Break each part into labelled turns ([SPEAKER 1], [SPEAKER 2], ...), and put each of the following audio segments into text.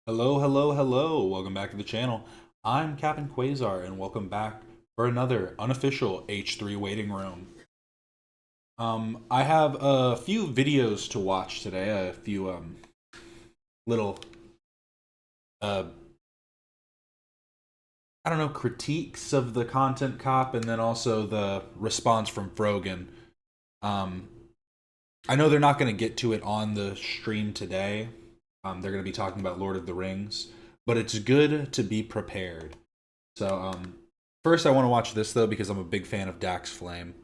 [SPEAKER 1] Hello, hello, hello. Welcome back to the channel. I'm Captain Quasar, and welcome back for another unofficial H3 waiting room. I have a few videos to watch today, a few little uh I don't know, critiques of the content cop, and then also the response from Frogan. Um I know they're not going to get to it on the stream today. They're going to be talking about Lord of the Rings, but it's good to be prepared. So, first I want to watch this though because I'm a big fan of Dax Flame,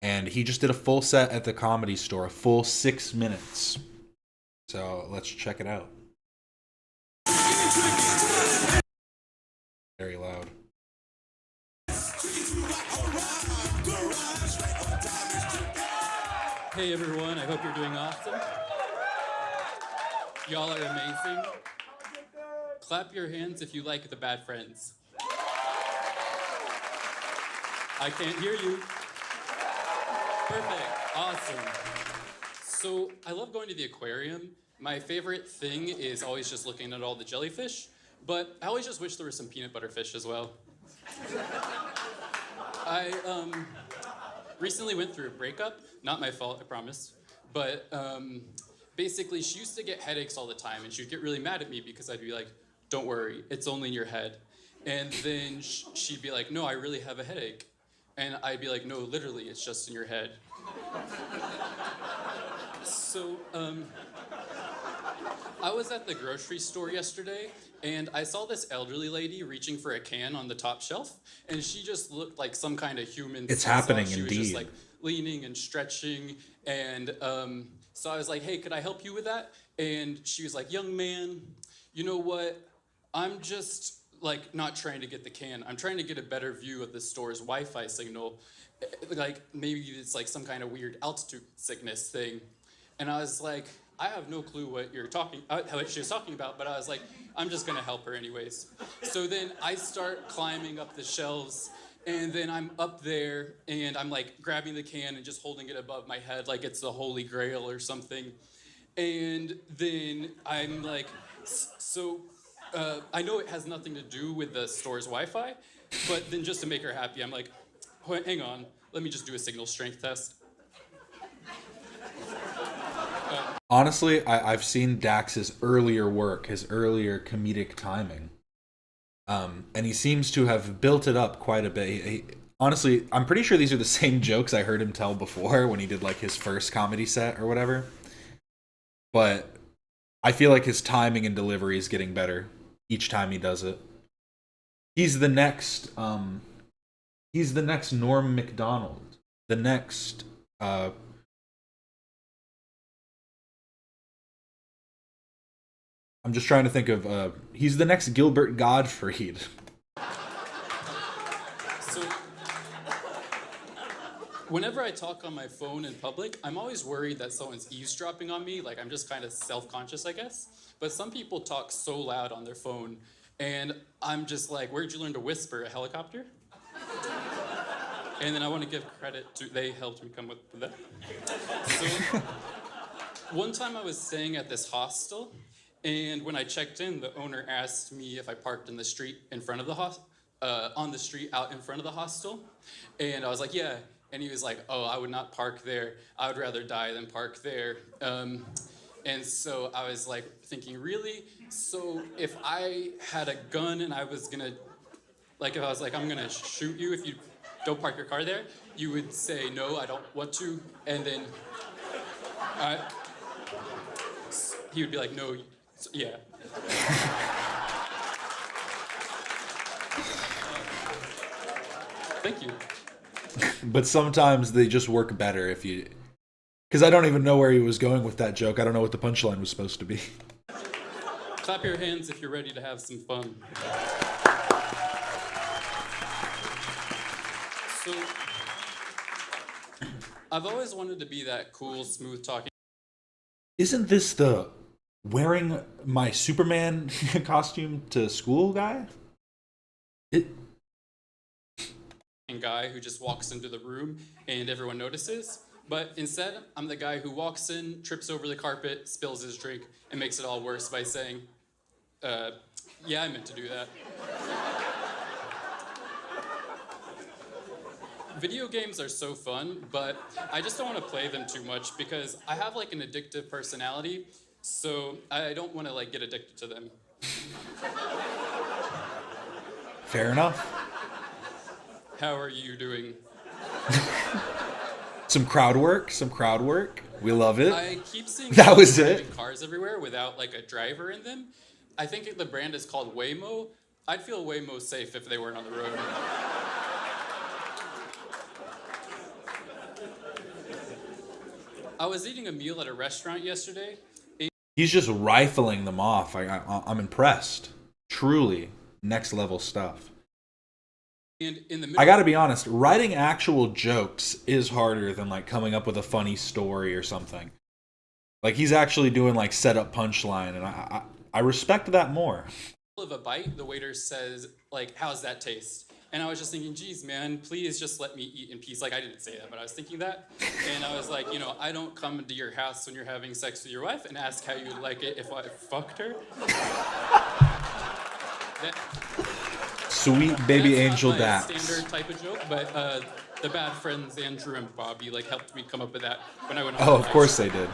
[SPEAKER 1] and he just did a full set at the Comedy Store, a full 6 minutes. So let's check it out. Very loud.
[SPEAKER 2] Hey everyone, I hope you're doing awesome. Y'all are amazing. Clap your hands if you like the Bad Friends. I can't hear you. Perfect, awesome. So I love going to the aquarium. My favorite thing is always just looking at all the jellyfish, but I always just wish there was some peanut butter fish as well. I recently went through a breakup. Not my fault, I promise. But basically, she used to get headaches all the time, and she'd get really mad at me because I'd be like, don't worry, it's only in your head. And then she'd be like, no, I really have a headache. And I'd be like, no, literally, it's just in your head. So I was at the grocery store yesterday, and I saw this elderly lady reaching for a can on the top shelf, and she just looked like some kind of human.
[SPEAKER 1] It's happening
[SPEAKER 2] she
[SPEAKER 1] indeed.
[SPEAKER 2] was just like leaning and stretching, and so I was like, hey, could I help you with that? And she was like, young man, you know what? I'm just like not trying to get the can. I'm trying to get a better view of the store's Wi-Fi signal. Like maybe it's like some kind of weird altitude sickness thing. And I was like, I have no clue what she was talking about, but I was like, I'm just gonna help her anyways. So then I start climbing up the shelves, and then I'm up there, and I'm like grabbing the can and just holding it above my head like it's the Holy Grail or something. And then I'm like, I know it has nothing to do with the store's Wi-Fi, but then just to make her happy, I'm like, hang on, let me just do a signal strength test.
[SPEAKER 1] Honestly, I've seen Dax's earlier work, his earlier comedic timing. And he seems to have built it up quite a bit. Honestly, I'm pretty sure these are the same jokes I heard him tell before when he did like his first comedy set or whatever. But I feel like his timing and delivery is getting better each time he does it. He's the next Norm Macdonald. The next I'm just trying to think of he's the next Gilbert Gottfried.
[SPEAKER 2] So whenever I talk on my phone in public, I'm always worried that someone's eavesdropping on me. Like I'm just kind of self-conscious, I guess. But some people talk so loud on their phone, and I'm just like, where'd you learn to whisper? A helicopter? And then I want to give credit to, they helped me come up with that. So one time I was staying at this hostel, and when I checked in, the owner asked me if I parked in the street in front of the on the street out in front of the hostel. And I was like, yeah. And he was like, oh, I would not park there. I would rather die than park there. And so I was like thinking, really? So if I had a gun and I was gonna, like if I was like, I'm gonna shoot you if you don't park your car there, you would say, no, I don't want to. And then he would be like, no, yeah. Thank you.
[SPEAKER 1] But sometimes they just work better if you... Because I don't even know where he was going with that joke. I don't know what the punchline was supposed to be.
[SPEAKER 2] Clap your hands if you're ready to have some fun. So, I've always wanted to be that cool, smooth talking.
[SPEAKER 1] Isn't this the wearing my Superman costume to school guy?
[SPEAKER 2] Guy who just walks into the room and everyone notices. But instead, I'm the guy who walks in, trips over the carpet, spills his drink, and makes it all worse by saying, Yeah, I meant to do that. Video games are so fun, but I just don't want to play them too much because I have like an addictive personality, so I don't want to like get addicted to them.
[SPEAKER 1] Fair enough.
[SPEAKER 2] How are you doing?
[SPEAKER 1] Some crowd work. We love it.
[SPEAKER 2] I keep seeing
[SPEAKER 1] That was
[SPEAKER 2] driving
[SPEAKER 1] it.
[SPEAKER 2] cars everywhere without like a driver in them. I think the brand is called Waymo. I'd feel way more safe if they weren't on the road. I was eating a meal at a restaurant yesterday.
[SPEAKER 1] He's just rifling them off. I'm impressed. Truly, next level stuff.
[SPEAKER 2] And in the middle,
[SPEAKER 1] I gotta be honest, writing actual jokes is harder than like coming up with a funny story or something. Like he's actually doing like setup punchline, and I respect that more.
[SPEAKER 2] of a bite, the waiter says, like, how's that taste? And I was just thinking, geez, man, please just let me eat in peace. Like, I didn't say that, but I was thinking that. And I was like, you know, I don't come into your house when you're having sex with your wife and ask how you'd like it if I fucked her.
[SPEAKER 1] Sweet baby
[SPEAKER 2] that's
[SPEAKER 1] angel
[SPEAKER 2] not my
[SPEAKER 1] Dax.
[SPEAKER 2] standard type of joke, but the bad friends Andrew and Bobby like helped me come up with that when I went on.
[SPEAKER 1] Oh, of course they did.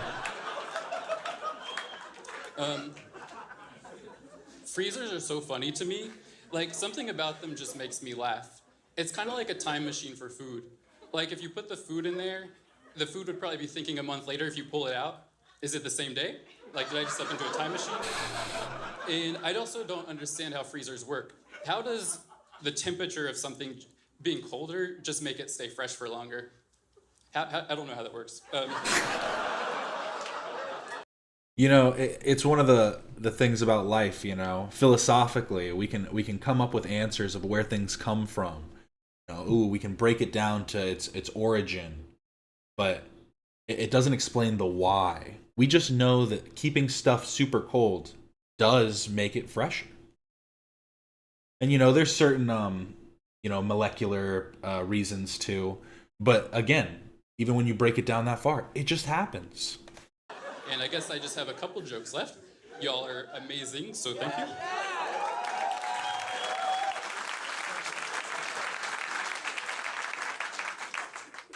[SPEAKER 2] Freezers are so funny to me. Like, something about them just makes me laugh. It's kind of like a time machine for food. Like, if you put the food in there, the food would probably be thinking a month later if you pull it out. Is it the same day? Like, did I just step into a time machine? And I also don't understand how freezers work. How does the temperature of something being colder just make it stay fresh for longer? I don't know how that works.
[SPEAKER 1] You know, it's one of the things about life. You know, philosophically, we can come up with answers of where things come from. You know, we can break it down to its origin, but it doesn't explain the why. We just know that keeping stuff super cold does make it fresher. And you know, there's certain molecular reasons too. But again, even when you break it down that far, it just happens.
[SPEAKER 2] And I guess I just have a couple jokes left. Y'all are amazing, so thank you.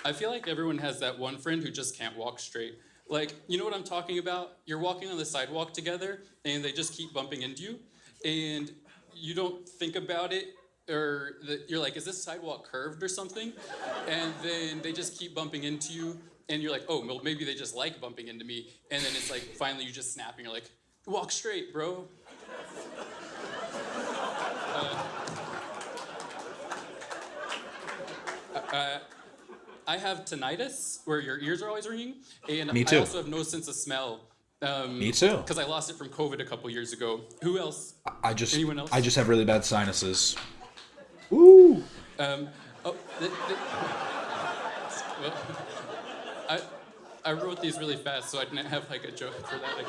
[SPEAKER 2] I feel like everyone has that one friend who just can't walk straight. Like, you know what I'm talking about? You're walking on the sidewalk together, and they just keep bumping into you, and you don't think about it, or you're like, is this sidewalk curved or something? And then they just keep bumping into you, and you're like, oh, well, maybe they just like bumping into me. And then it's like, finally you just snap, and you're like, walk straight, bro. I have tinnitus, where your ears are always ringing, and
[SPEAKER 1] Me too.
[SPEAKER 2] I also have no sense of smell.
[SPEAKER 1] Me too.
[SPEAKER 2] Because I lost it from COVID a couple years ago. Who else? Anyone else?
[SPEAKER 1] I just have really bad sinuses. Woo!
[SPEAKER 2] Well, I wrote these really fast, so I didn't have like a joke for that, I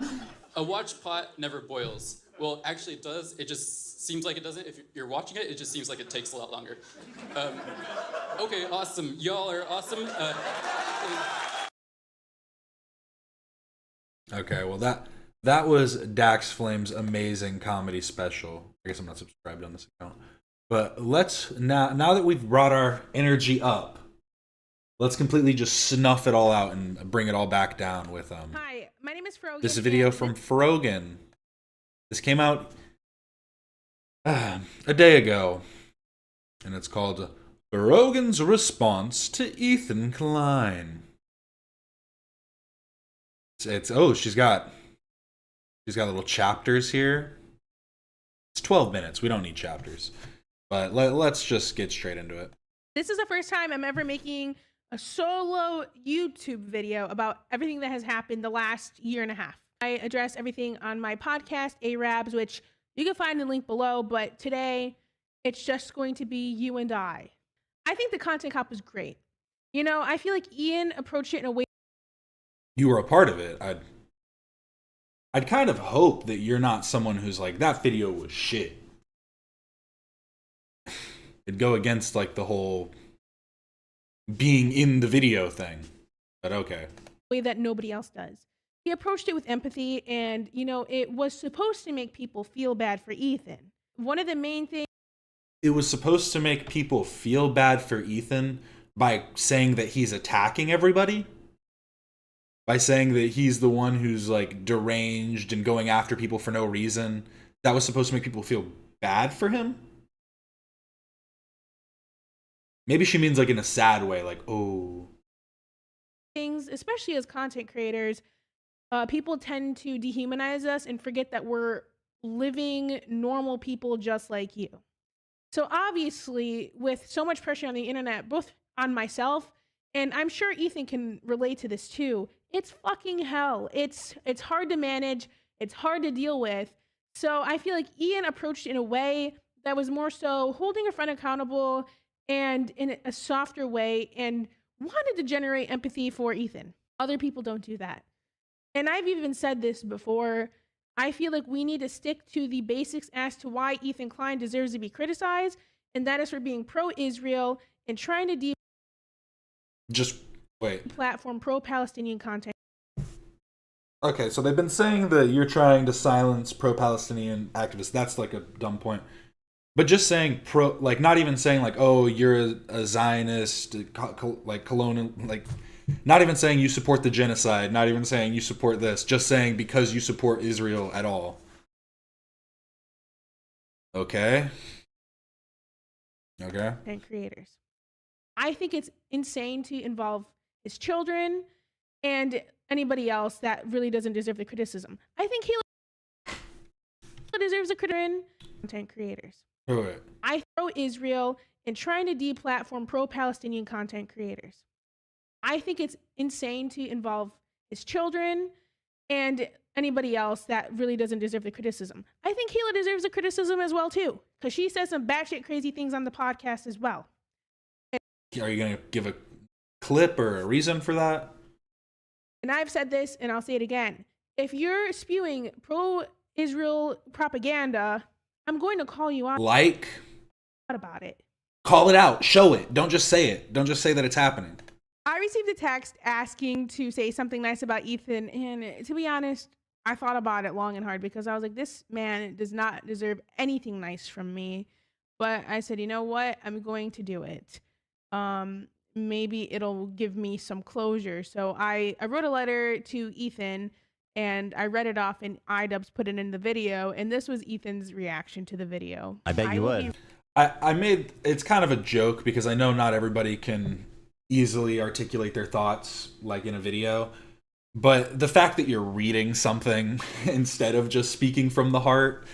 [SPEAKER 2] guess. A watch pot never boils. Well, actually it does. It just seems like it doesn't. If you're watching it, it just seems like it takes a lot longer. Okay, awesome. Y'all are awesome.
[SPEAKER 1] Okay, well that was Dax Flame's amazing comedy special. I guess I'm not subscribed on this account. But let's now that we've brought our energy up, let's completely just snuff it all out and bring it all back down with
[SPEAKER 3] Hi, my name is Frogan.
[SPEAKER 1] this video from Frogan. This came out a day ago, and it's called Frogan's Response to Ethan Klein. She's got little chapters here. It's 12 minutes. We don't need chapters. But let's just get straight into it.
[SPEAKER 3] This is the first time I'm ever making a solo YouTube video about everything that has happened the last year and a half. I address everything on my podcast, Idubbbz, which you can find the link below, but today it's just going to be you and I. I think the content cop was great. You know, I feel like Ian approached it in a way.
[SPEAKER 1] You were a part of it. I'd kind of hope that you're not someone who's like, that video was shit. It'd go against like the whole being in the video thing. But okay.
[SPEAKER 3] Way that nobody else does. he approached it with empathy, and it was supposed to make people feel bad for Ethan. One of the main things
[SPEAKER 1] It was supposed to make people feel bad for Ethan by saying that he's attacking everybody. By saying that he's the one who's like deranged and going after people for no reason. That was supposed to make people feel bad for him. Maybe she means like in a sad way, like, oh.
[SPEAKER 3] things, especially as content creators, people tend to dehumanize us and forget that we're living normal people just like you. So obviously, with so much pressure on the internet, both on myself, and I'm sure Ethan can relate to this too, it's fucking hell. It's hard to manage. It's hard to deal with. So I feel like Ian approached it in a way that was more so holding a friend accountable and in a softer way, and wanted to generate empathy for Ethan. Other people don't do that. And I've even said this before. I feel like we need to stick to the basics as to why Ethan Klein deserves to be criticized, and that is for being pro-Israel and trying to
[SPEAKER 1] Just wait.
[SPEAKER 3] platform pro-Palestinian content.
[SPEAKER 1] Okay, so they've been saying that you're trying to silence pro-Palestinian activists. That's like a dumb point. But just saying like not even saying like, oh, you're a Zionist, like colonial, like not even saying you support the genocide, not even saying you support this, just saying because you support Israel at all. Okay.
[SPEAKER 3] And creators. I think it's insane to involve his children and anybody else that really doesn't deserve the criticism. I think he deserves a criticism. Content creators.
[SPEAKER 1] Wait.
[SPEAKER 3] I throw Israel and trying to deplatform pro-Palestinian content creators. I think it's insane to involve his children and anybody else that really doesn't deserve the criticism. I think Hila deserves the criticism as well too, because she says some batshit crazy things on the podcast as well.
[SPEAKER 1] Are you going to give a clip or a reason for that?
[SPEAKER 3] And I've said this and I'll say it again. If you're spewing pro-Israel propaganda, I'm going to call you out about it.
[SPEAKER 1] Call it out. Show it. Don't just say it. Don't just say that it's happening.
[SPEAKER 3] I received a text asking to say something nice about Ethan, and to be honest, I thought about it long and hard because I was like, this man does not deserve anything nice from me. But I said, you know what? I'm going to do it. Maybe it'll give me some closure. So I wrote a letter to Ethan, and I read it off, and Idubbbz put it in the video, and this was Ethan's reaction to the video.
[SPEAKER 4] I bet you would.
[SPEAKER 1] I made, it's kind of a joke because I know not everybody can easily articulate their thoughts like in a video, but the fact that you're reading something instead of just speaking from the heart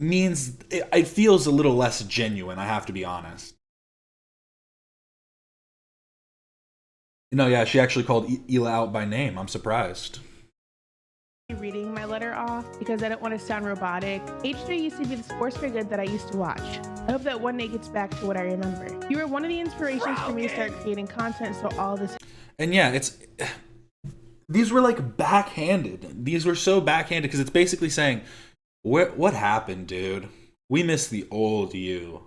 [SPEAKER 1] means it feels a little less genuine, I have to be honest. No, yeah, she actually called Hila out by name. I'm surprised.
[SPEAKER 3] Reading my letter off because I don't want to sound robotic. H3 used to be the sports for good that I used to watch. I hope that one day gets back to what I remember. You were one of the inspirations for me to start creating content, so all this.
[SPEAKER 1] And yeah, these were like backhanded. These were so backhanded because it's basically saying, what happened, dude? We miss the old you.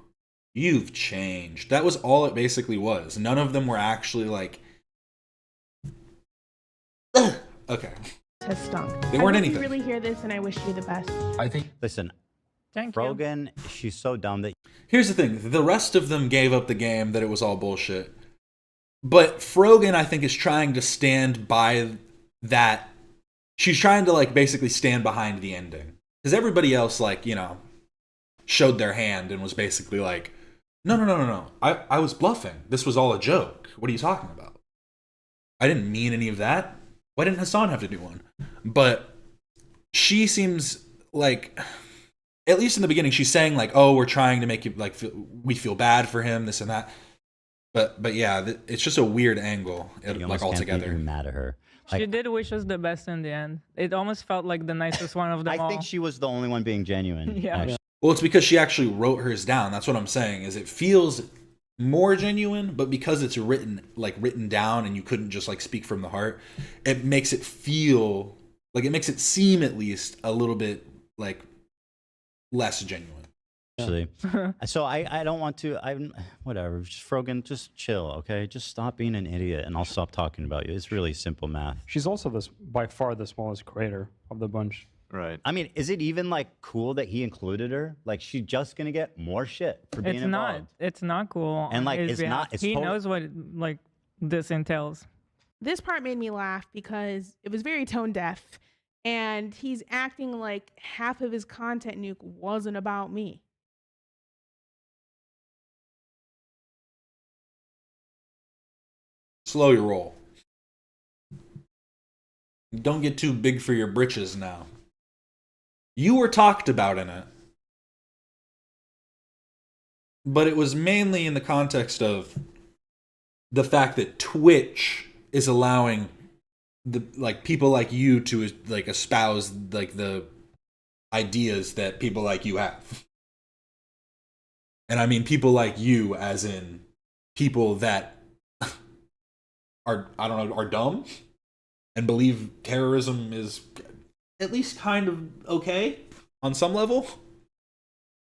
[SPEAKER 1] You've changed. That was all it basically was. None of them were actually like, okay.
[SPEAKER 3] Has stunk.
[SPEAKER 1] They weren't anything.
[SPEAKER 3] You really hear this, and I wish you the best.
[SPEAKER 1] I think.
[SPEAKER 4] Listen,
[SPEAKER 5] Thank
[SPEAKER 4] Frogan, she's so dumb that.
[SPEAKER 1] Here's the thing: the rest of them gave up the game that it was all bullshit. But Frogan, I think, is trying to stand by that. She's trying to like basically stand behind the ending because everybody else, like showed their hand and was basically like, no. I was bluffing. This was all a joke. What are you talking about? I didn't mean any of that. Why didn't Hassan have to do one? But she seems like, at least in the beginning, she's saying like, "Oh, we're trying to make you like we feel bad for him, this and that." But yeah, it's just a weird angle, like altogether.
[SPEAKER 4] Can't be mad at her.
[SPEAKER 5] She
[SPEAKER 4] Like,
[SPEAKER 5] did wish us the best in the end. It almost felt like the nicest one of them all.
[SPEAKER 4] I think she was the only one being genuine.
[SPEAKER 5] Yeah.
[SPEAKER 4] actually.
[SPEAKER 1] Well, it's because she actually wrote hers down. That's what I'm saying. Is it feels more genuine, but because it's written down and you couldn't just like speak from the heart, it makes it feel like, it makes it seem at least a little bit like less genuine.
[SPEAKER 4] Actually, so I don't want to. I'm whatever. Just Frogan, just chill, okay? Just stop being an idiot, and I'll stop talking about you. It's really simple math.
[SPEAKER 6] She's also by far the smallest creator of the bunch.
[SPEAKER 7] Right.
[SPEAKER 4] I mean, is it even like cool that he included her? Like, she's just gonna get more shit for being
[SPEAKER 5] It's
[SPEAKER 4] involved.
[SPEAKER 5] not. It's not cool.
[SPEAKER 4] And,
[SPEAKER 5] on
[SPEAKER 4] like,
[SPEAKER 5] his
[SPEAKER 4] it's
[SPEAKER 5] behalf.
[SPEAKER 4] not- it's
[SPEAKER 5] he
[SPEAKER 4] tot-
[SPEAKER 5] knows what like this entails.
[SPEAKER 3] This part made me laugh because it was very tone deaf, and he's acting like half of his content nuke wasn't about me.
[SPEAKER 1] Slow your roll. Don't get too big for your britches now. You were talked about in it. But it was mainly in the context of the fact that Twitch is allowing people like you to like espouse like the ideas that people like you have. And I mean people like you as in people that are dumb and believe terrorism is at least kind of okay on some level.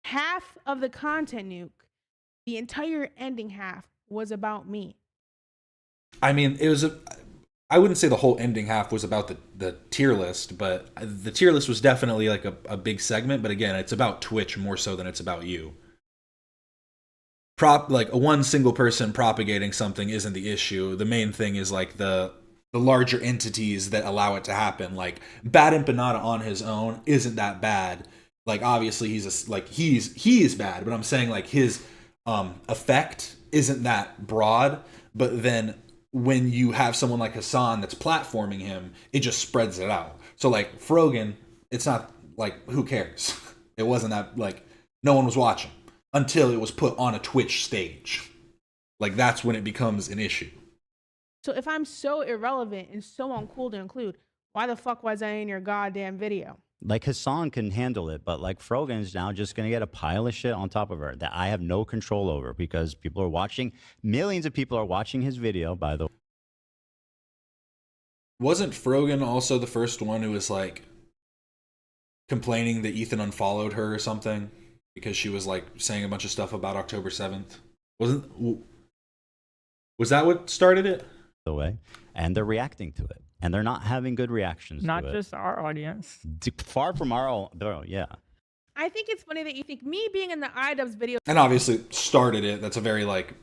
[SPEAKER 3] Half of the content nuke, the entire ending half, was about me.
[SPEAKER 1] I mean, I wouldn't say the whole ending half was about the tier list, but the tier list was definitely like a big segment. But again, it's about Twitch more so than it's about you. Like a one single person propagating something isn't the issue. The main thing is like the larger entities that allow it to happen. Like Bad Empanada on his own isn't that bad. Like obviously he is bad, but I'm saying like his effect isn't that broad. But then when you have someone like Hassan that's platforming him, it just spreads it out. So like Frogan, it's not like who cares? It wasn't that like no one was watching until it was put on a Twitch stage. Like that's when it becomes an issue.
[SPEAKER 3] So if I'm so irrelevant and so uncool to include, why the fuck was I in your goddamn video?
[SPEAKER 4] Like Hassan can handle it, but like Frogan's now just gonna get a pile of shit on top of her that I have no control over because people are watching. Millions of people are watching his video. By the way,
[SPEAKER 1] wasn't Frogan also the first one who was like complaining that Ethan unfollowed her or something because she was like saying a bunch of stuff about October 7th? Was that what started it?
[SPEAKER 4] the way, and they're reacting to it, and they're not having good reactions.
[SPEAKER 5] Not
[SPEAKER 4] to it.
[SPEAKER 5] just our audience.
[SPEAKER 4] Far from our own. Yeah.
[SPEAKER 3] I think it's funny that you think me being in the Idubbbz video.
[SPEAKER 1] And obviously started it. That's a very like,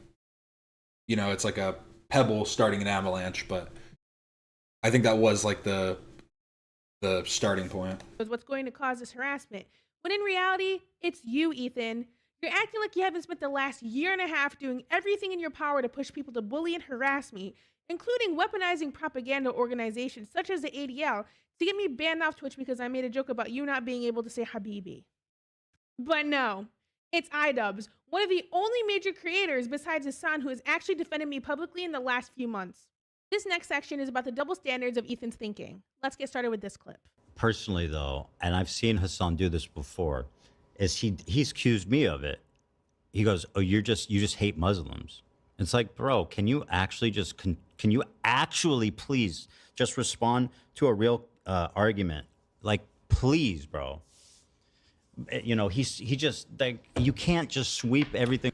[SPEAKER 1] it's like a pebble starting an avalanche, but I think that was like the starting point.
[SPEAKER 3] Was what's going to cause this harassment. When in reality, it's you, Ethan. You're acting like you haven't spent the last year and a half doing everything in your power to push people to bully and harass me, including weaponizing propaganda organizations such as the ADL to get me banned off Twitch because I made a joke about you not being able to say Habibi. But no, it's Idubbbz, one of the only major creators besides Hassan who has actually defended me publicly in the last few months. This next section is about the double standards of Ethan's thinking. Let's get started with this clip.
[SPEAKER 4] Personally, though, and I've seen Hassan do this before, is he's accused me of it. He goes, "Oh, you just hate Muslims." It's like, bro, can you actually please just respond to a real argument? Like, please, bro. He just like you can't just sweep everything.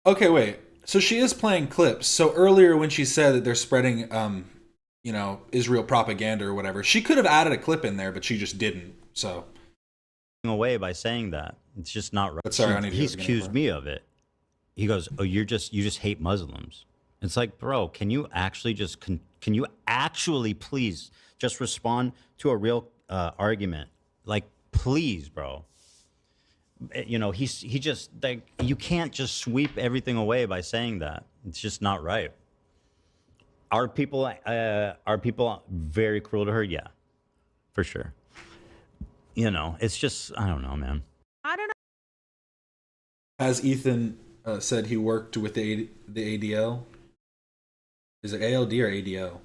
[SPEAKER 1] Okay, wait. So she is playing clips. So earlier when she said that they're spreading, Israel propaganda or whatever, she could have added a clip in there, but she just didn't. So
[SPEAKER 4] Away by saying that it's just not right.
[SPEAKER 1] But sorry, I need to
[SPEAKER 4] He's
[SPEAKER 1] go
[SPEAKER 4] accused me of it. He goes, "Oh, you just hate Muslims." It's like, bro, can you actually please just respond to a real argument? Like, please, bro. He just like you can't just sweep everything away by saying that. It's just not right. Are people very cruel to her? Yeah, for sure. It's just I don't know, man.
[SPEAKER 3] I don't know.
[SPEAKER 1] as Ethan said, he worked with the ADL. Is it ALD or ADL?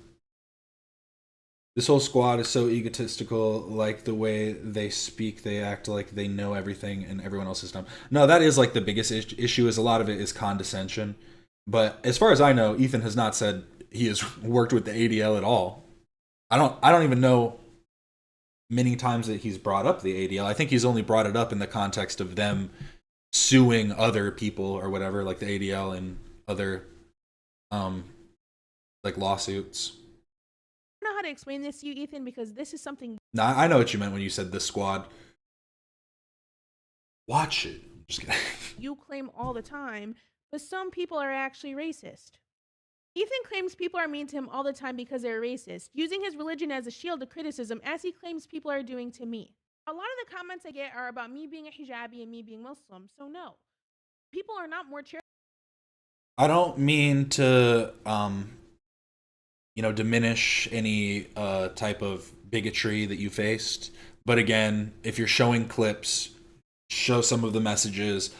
[SPEAKER 1] This whole squad is so egotistical, like the way they speak, they act like they know everything and everyone else is dumb. No, that is like the biggest issue, is a lot of it is condescension. But as far as I know, Ethan has not said he has worked with the ADL at all. I don't even know many times that he's brought up the ADL. I think he's only brought it up in the context of them suing other people or whatever, like the ADL and other like lawsuits.
[SPEAKER 3] I don't know how to explain this to you, Ethan, because this is something
[SPEAKER 1] Now I know what you meant when you said this squad. Watch it. Just kidding.
[SPEAKER 3] you claim all the time, but some people are actually racist. Ethan claims people are mean to him all the time because they're racist, using his religion as a shield to criticism, as he claims people are doing to me. A lot of the comments I get are about me being a hijabi and me being Muslim, so no. People are not more charitable.
[SPEAKER 1] I don't mean to diminish any type of bigotry that you faced, but again, if you're showing clips, show some of the messages,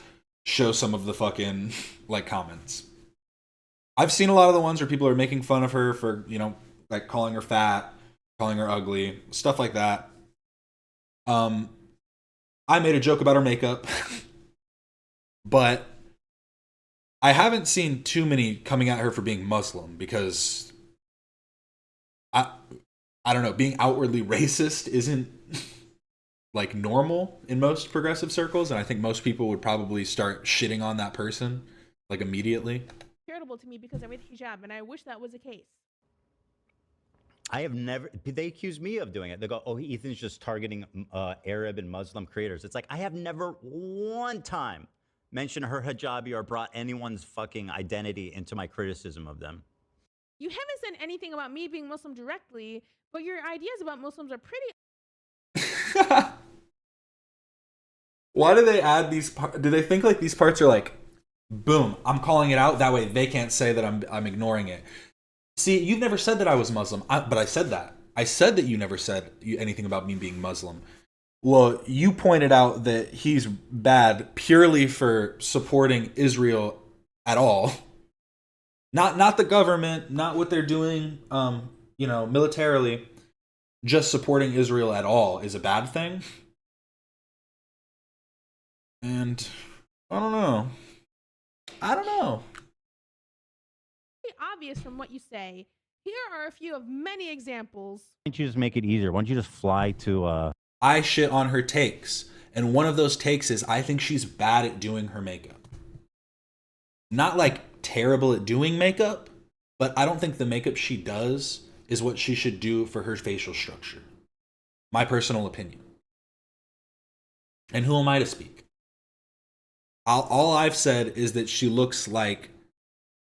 [SPEAKER 1] show some of the fucking like comments. I've seen a lot of the ones where people are making fun of her for, like calling her fat, calling her ugly, stuff like that. I made a joke about her makeup, but I haven't seen too many coming at her for being Muslim, because I don't know, being outwardly racist isn't like normal in most progressive circles, and I think most people would probably start shitting on that person like immediately.
[SPEAKER 3] Charitable to me because I wear the hijab, and I wish that was the case.
[SPEAKER 4] I have never. They accuse me of doing it. They go, "Oh, Ethan's just targeting Arab and Muslim creators." It's like I have never one time mentioned her hijabi or brought anyone's fucking identity into my criticism of them.
[SPEAKER 3] You haven't said anything about me being Muslim directly, but your ideas about Muslims are pretty.
[SPEAKER 1] Why do they add these parts? Do they think like these parts are like, boom, I'm calling it out, that way they can't say that I'm ignoring it? See, you've never said that I was Muslim, but I said that. I said that you never said anything about me being Muslim. Well, you pointed out that he's bad purely for supporting Israel at all. Not the government, not what they're doing, militarily. Just supporting Israel at all is a bad thing. And I don't know.
[SPEAKER 3] Obvious from what you say. Here are a few of many examples.
[SPEAKER 4] Why don't you just make it easier? Why don't you just fly to
[SPEAKER 1] I shit on her takes, and one of those takes is I think she's bad at doing her makeup. Not like terrible at doing makeup, but I don't think the makeup she does is what she should do for her facial structure. My personal opinion. And who am I to speak? All I've said is that she looks like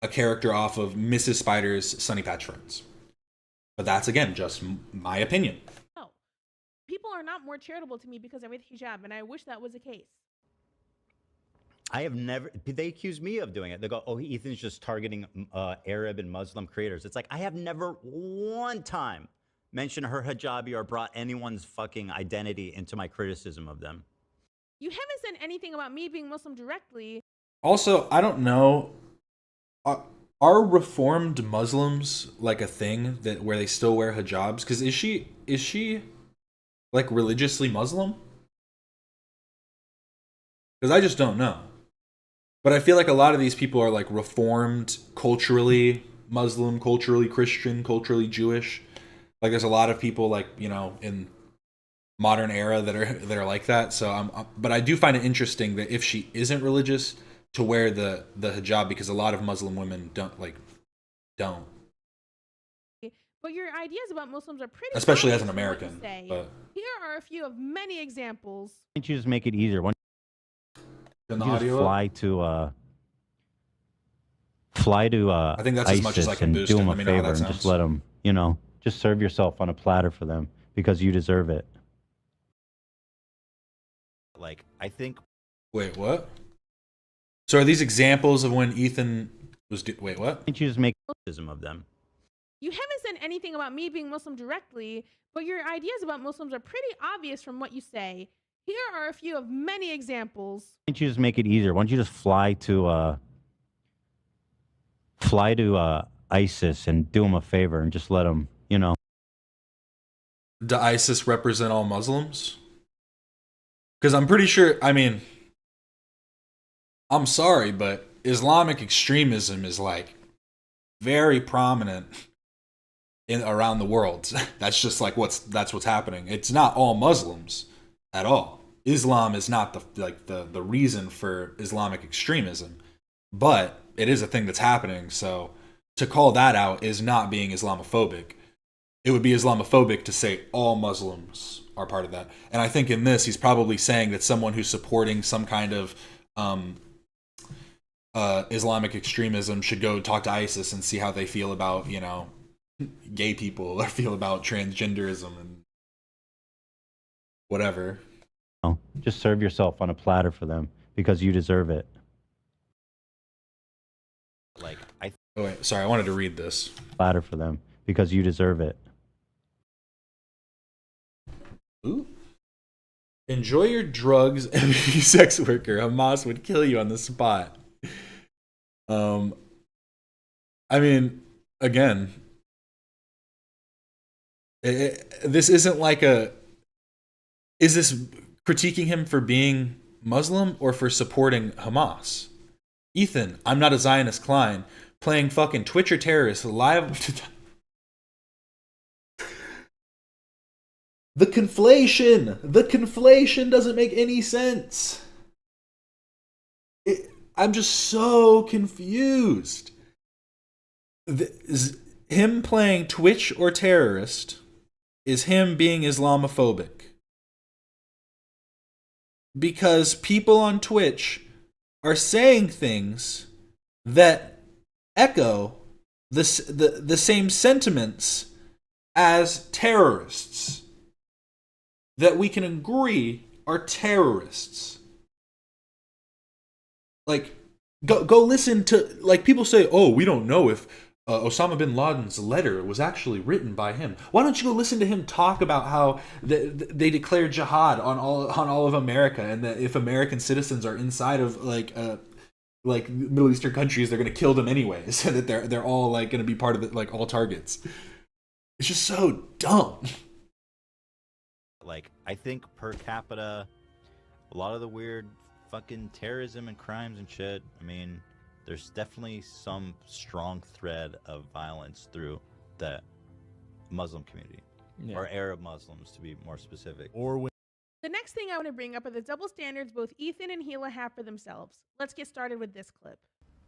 [SPEAKER 1] a character off of Mrs. Spider's Sunny Patch Friends. But that's, again, just my opinion.
[SPEAKER 3] No. People are not more charitable to me because I wear the hijab, and I wish that was the case.
[SPEAKER 4] I have never. They accuse me of doing it. They go, "Oh, Ethan's just targeting Arab and Muslim creators." It's like I have never one time mentioned her hijabi or brought anyone's fucking identity into my criticism of them.
[SPEAKER 3] You haven't said anything about me being Muslim directly.
[SPEAKER 1] Also, I don't know. Are reformed Muslims like a thing that where they still wear hijabs? Because is she like religiously Muslim? Because I just don't know. But I feel like a lot of these people are like reformed, culturally Muslim, culturally Christian, culturally Jewish. Like there's a lot of people like, in modern era that are like that. So but I do find it interesting that if she isn't religious, to wear the hijab, because a lot of Muslim women don't.
[SPEAKER 3] But your ideas about Muslims are pretty.
[SPEAKER 1] Especially as
[SPEAKER 3] obvious
[SPEAKER 1] an
[SPEAKER 3] from what you
[SPEAKER 1] American.
[SPEAKER 3] say.
[SPEAKER 1] But
[SPEAKER 3] Here are a few of many examples.
[SPEAKER 4] Why don't you just make it easier? Why
[SPEAKER 1] in the
[SPEAKER 4] don't you just
[SPEAKER 1] audio,
[SPEAKER 4] fly to
[SPEAKER 1] I think that's as
[SPEAKER 4] ISIS
[SPEAKER 1] much as I can
[SPEAKER 4] and
[SPEAKER 1] boost
[SPEAKER 4] do
[SPEAKER 1] it.
[SPEAKER 4] them a
[SPEAKER 1] Let me know how
[SPEAKER 4] favor
[SPEAKER 1] that
[SPEAKER 4] and just
[SPEAKER 1] sounds.
[SPEAKER 4] let them, just serve yourself on a platter for them because you deserve it. Like, I think.
[SPEAKER 1] Wait, what? So are these examples of when Ethan was? Wait, what?
[SPEAKER 4] Why don't you just make criticism of them?
[SPEAKER 3] You haven't said anything about me being Muslim directly, but your ideas about Muslims are pretty obvious from what you say. Here are a few of many examples.
[SPEAKER 4] Why don't you just make it easier? Why don't you just fly to ISIS and do them a favor and just let them,
[SPEAKER 1] Does ISIS represent all Muslims? Because I'm pretty sure. I mean, I'm sorry, but Islamic extremism is like very prominent around the world. That's just like what's happening. It's not all Muslims at all. Islam is not the reason for Islamic extremism, but it is a thing that's happening. So to call that out is not being Islamophobic. It would be Islamophobic to say all Muslims are part of that. And I think in this, he's probably saying that someone who's supporting some kind of Islamic extremism should go talk to ISIS and see how they feel about, gay people or feel about transgenderism and whatever.
[SPEAKER 4] Just serve yourself on a platter for them because you deserve it.
[SPEAKER 1] Oh, wait, sorry, I wanted to read this.
[SPEAKER 4] Platter for them because you deserve it.
[SPEAKER 1] Ooh. Enjoy your drugs and be a sex worker. Hamas would kill you on the spot. I mean, again, this isn't like is this critiquing him for being Muslim or for supporting Hamas? Ethan, I'm not a Zionist. Klein, playing fucking Twitcher terrorists live. The conflation doesn't make any sense. I'm just so confused. Him playing Twitch or terrorist is him being Islamophobic. Because people on Twitch are saying things that echo the same sentiments as terrorists that we can agree are terrorists. Like, go listen to, like, people say, oh, we don't know if Osama bin Laden's letter was actually written by him. Why don't you go listen to him talk about how they declared jihad on all of America, and that if American citizens are inside of like Middle Eastern countries, they're going to kill them anyways, and that they're all like going to be part of it, like all targets. It's just so dumb.
[SPEAKER 4] Like, I think per capita, a lot of the weird fucking terrorism and crimes and shit, I mean, there's definitely some strong thread of violence through the Muslim community, or Arab Muslims to be more specific.
[SPEAKER 3] The next thing I want to bring up are the double standards both Ethan and Gila have for themselves. Let's get started with this clip.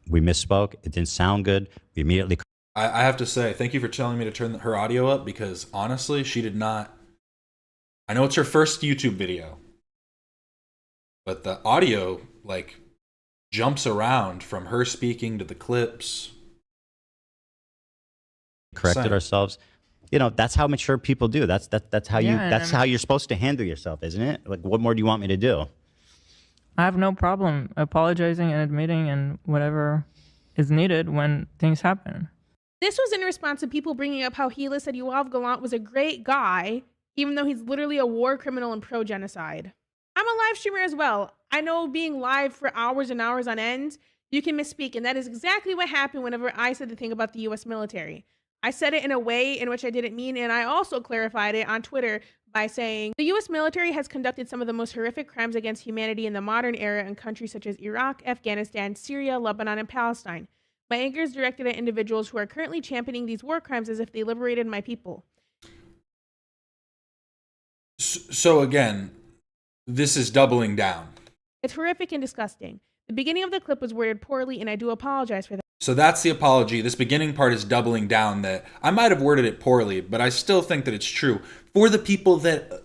[SPEAKER 4] We misspoke. It didn't sound good. We immediately...
[SPEAKER 1] I have to say, thank you for telling me to turn her audio up, because honestly, she did not... I know it's her first YouTube video, but the audio, like, jumps around from her speaking to the clips.
[SPEAKER 4] corrected ourselves. You know, that's how mature people do. That's how how you're supposed to handle yourself, isn't it? Like, what more do you want me to do?
[SPEAKER 5] I have no problem apologizing and admitting and whatever is needed when things happen.
[SPEAKER 3] This was in response to people bringing up how Gila said Yoav Gallant was a great guy, even though he's literally a war criminal and pro-genocide. I'm a live streamer as well. I know being live for hours and hours on end, you can misspeak, and that is exactly what happened whenever I said the thing about the U.S. military. I said it in a way in which I didn't mean, and I also clarified it on Twitter by saying, the U.S. military has conducted some of the most horrific crimes against humanity in the modern era in countries such as Iraq, Afghanistan, Syria, Lebanon, and Palestine. My anger is directed at individuals who are currently championing these war crimes as if they liberated my people.
[SPEAKER 1] So again, this is doubling down.
[SPEAKER 3] It's horrific and disgusting. The beginning of the clip was worded poorly, and I do apologize for that.
[SPEAKER 1] So that's the apology. This beginning part is doubling down that I might have worded it poorly, but I still think that it's true. For the people that,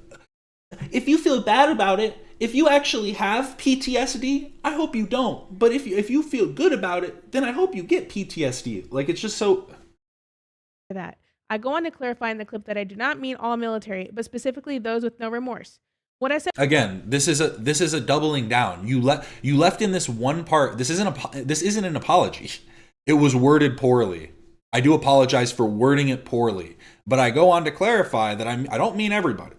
[SPEAKER 1] if you feel bad about it, if you actually have PTSD, I hope you don't. But if you feel good about it, then I hope you get PTSD. Like, it's just so...
[SPEAKER 3] For that. I go on to clarify in the clip that I do not mean all military, but specifically those with no remorse. What I said
[SPEAKER 1] again, this is a doubling down. You left in this one part. This isn't an apology. It was worded poorly. I do apologize for wording it poorly, but I go on to clarify that I don't mean everybody.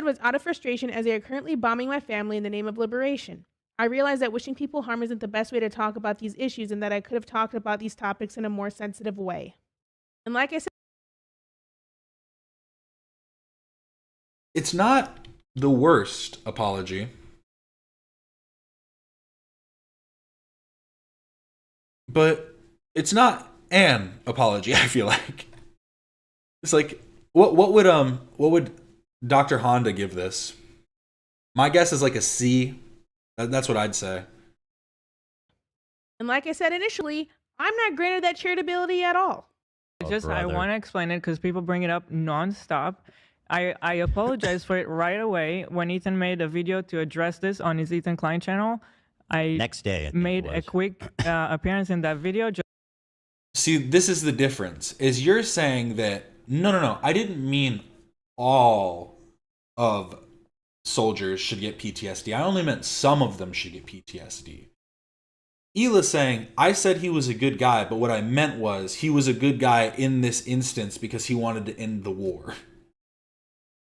[SPEAKER 3] Was out of frustration as they are currently bombing my family in the name of liberation. I realize that wishing people harm isn't the best way to talk about these issues, and that I could have talked about these topics in a more sensitive way. And like I said,
[SPEAKER 1] it's not the worst apology, but it's not an apology. I feel like it's like what would Dr. Honda give this? My guess is like a C. That's what I'd say.
[SPEAKER 3] And like I said initially, I'm not granted that charitability at all.
[SPEAKER 4] Oh,
[SPEAKER 5] I
[SPEAKER 4] brother.
[SPEAKER 5] want to explain it because people bring it up nonstop. I apologize for it right away. When Ethan made a video to address this on his Ethan Klein channel, I
[SPEAKER 4] Next day, I think
[SPEAKER 5] made
[SPEAKER 4] it
[SPEAKER 5] a
[SPEAKER 4] was.
[SPEAKER 5] quick appearance in that video.
[SPEAKER 1] See, this is the difference. Is you're saying that no, I didn't mean all of soldiers should get PTSD. I only meant some of them should get PTSD. Ela's saying, I said he was a good guy, but what I meant was he was a good guy in this instance because he wanted to end the war.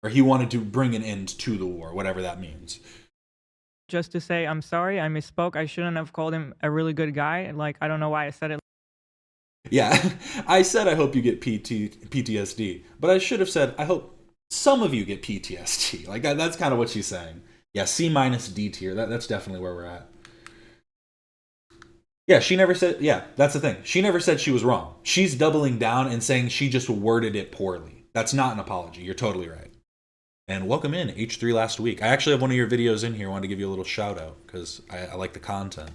[SPEAKER 1] Or he wanted to bring an end to the war, whatever that means.
[SPEAKER 5] Just to say, I'm sorry, I misspoke. I shouldn't have called him a really good guy. Like, I don't know why I said it.
[SPEAKER 1] Yeah, I said I hope you get PTSD, but I should have said I hope some of you get PTSD. Like that's kind of what she's saying. Yeah, C minus D tier. That's definitely where we're at. Yeah, she never said. Yeah, that's the thing. She never said she was wrong. She's doubling down and saying she just worded it poorly. That's not an apology. You're totally right. And welcome in H3 last week. I actually have one of your videos in here. I wanted to give you a little shout out because I like the content.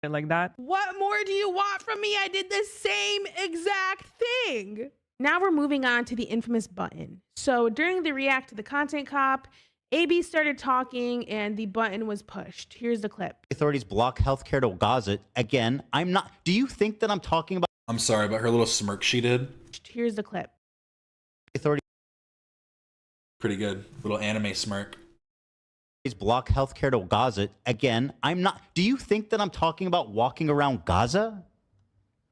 [SPEAKER 5] Like that.
[SPEAKER 3] What more do you want from me? I did the same exact thing. Now we're moving on to the infamous button. So during the react to the content cop, AB started talking and the button was pushed. Here's the clip.
[SPEAKER 4] Authorities block healthcare to Gaza. Again, I'm not. Do you think that I'm talking about
[SPEAKER 1] I'm sorry, but her little smirk she did,
[SPEAKER 3] Here's the clip.
[SPEAKER 4] authorities
[SPEAKER 1] pretty good. Little anime smirk.
[SPEAKER 4] block healthcare to Gaza? Again, I'm not. Do you think that I'm talking about walking around Gaza?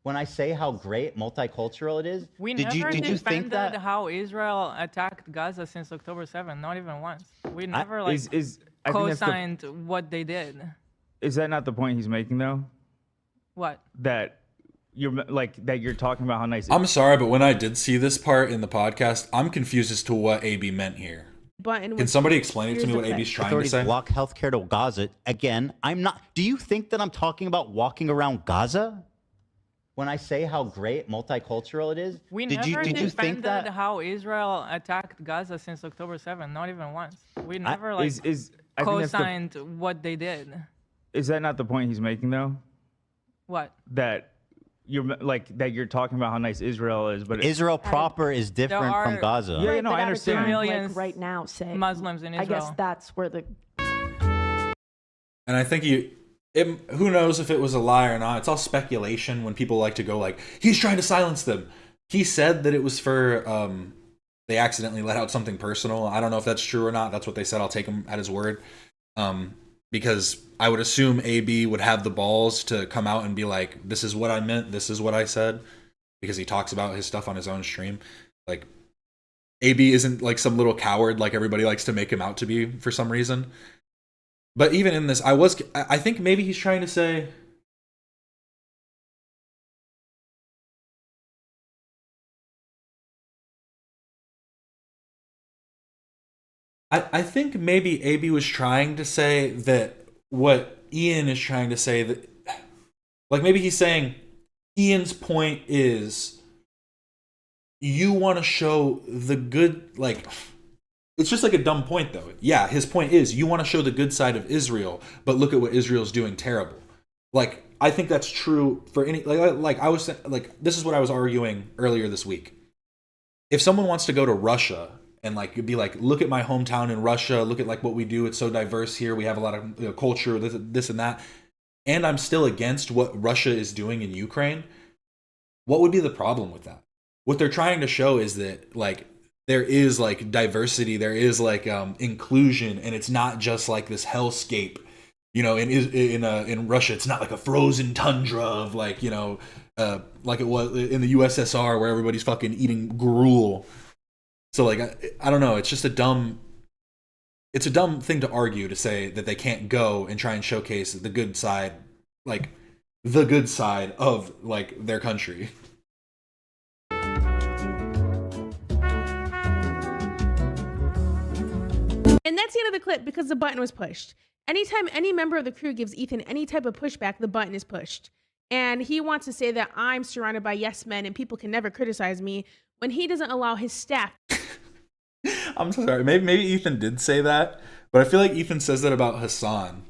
[SPEAKER 4] When I say how great multicultural it is,
[SPEAKER 5] We
[SPEAKER 4] did
[SPEAKER 5] never
[SPEAKER 4] you
[SPEAKER 5] defended
[SPEAKER 4] think that?
[SPEAKER 5] how Israel attacked Gaza since October 7th. Not even once. We never like
[SPEAKER 6] I think that's the,
[SPEAKER 5] co-signed what they did.
[SPEAKER 6] is that not the point he's making though?
[SPEAKER 5] What?
[SPEAKER 6] That you're talking about how nice.
[SPEAKER 1] I'm sorry, but when I did see this part in the podcast, I'm confused as to what AB meant here.
[SPEAKER 3] Button
[SPEAKER 1] Can
[SPEAKER 3] was
[SPEAKER 1] somebody explain it to
[SPEAKER 3] Here's
[SPEAKER 1] me
[SPEAKER 3] the
[SPEAKER 1] what
[SPEAKER 3] clip.
[SPEAKER 1] AB's trying to
[SPEAKER 4] Authorities
[SPEAKER 1] say?
[SPEAKER 4] block healthcare to Gaza. Again, I'm not. Do you think that I'm talking about walking around Gaza? When I say how great multicultural it is,
[SPEAKER 5] We
[SPEAKER 4] did
[SPEAKER 5] never
[SPEAKER 4] you think
[SPEAKER 5] defended
[SPEAKER 4] that?
[SPEAKER 5] how Israel attacked Gaza since October 7th. Not even once. We never
[SPEAKER 6] I think that's the,
[SPEAKER 5] co-signed what they did.
[SPEAKER 6] is that not the point he's making though?
[SPEAKER 5] What?
[SPEAKER 6] That you're talking about how nice Israel is, but
[SPEAKER 4] Israel proper is different from
[SPEAKER 5] are-
[SPEAKER 4] Gaza.
[SPEAKER 6] Yeah,
[SPEAKER 7] Right,
[SPEAKER 6] no,
[SPEAKER 7] but
[SPEAKER 6] I
[SPEAKER 7] at a
[SPEAKER 6] understand.
[SPEAKER 7] time,
[SPEAKER 5] Millions
[SPEAKER 7] like right now, say
[SPEAKER 5] Muslims in
[SPEAKER 7] I guess
[SPEAKER 5] Israel.
[SPEAKER 7] that's where the
[SPEAKER 1] And I think who knows if it was a lie or not. It's all speculation when people like to go like, he's trying to silence them. He said that it was for, they accidentally let out something personal. I don't know if that's true or not. That's what they said. I'll take him at his word. Because I would assume AB would have the balls to come out and be like, this is what I meant. This is what I said. Because he talks about his stuff on his own stream. Like, AB isn't like some little coward like everybody likes to make him out to be for some reason. But even in this, I think maybe he's trying to say, I think maybe AB was trying to say that what Ian is trying to say, that like maybe he's saying Ian's point is you want to show the good, like it's just like a dumb point though. Yeah, his point is you want to show the good side of Israel, but look at what Israel's doing terrible. Like I think that's true for any like I was like this is what I was arguing earlier this week. If someone wants to go to Russia and like be like, look at my hometown in Russia, look at like what we do, it's so diverse here, we have a lot of culture, this and that, and I'm still against what Russia is doing in Ukraine, what would be the problem with that? What they're trying to show is that like there is like diversity, there is like inclusion, and it's not just like this hellscape. You know, in Russia, it's not like a frozen tundra of like, you know, like it was in the USSR where everybody's fucking eating gruel. So like, I don't know. It's just a dumb thing to argue, to say that they can't go and try and showcase the good side, like the good side of like their country.
[SPEAKER 3] And that's the end of the clip because the button was pushed. Anytime any member of the crew gives Ethan any type of pushback, the button is pushed. And he wants to say that I'm surrounded by yes men and people can never criticize me, when he doesn't allow his staff.
[SPEAKER 1] I'm sorry. Maybe Ethan did say that, But I feel like Ethan says that about Hassan.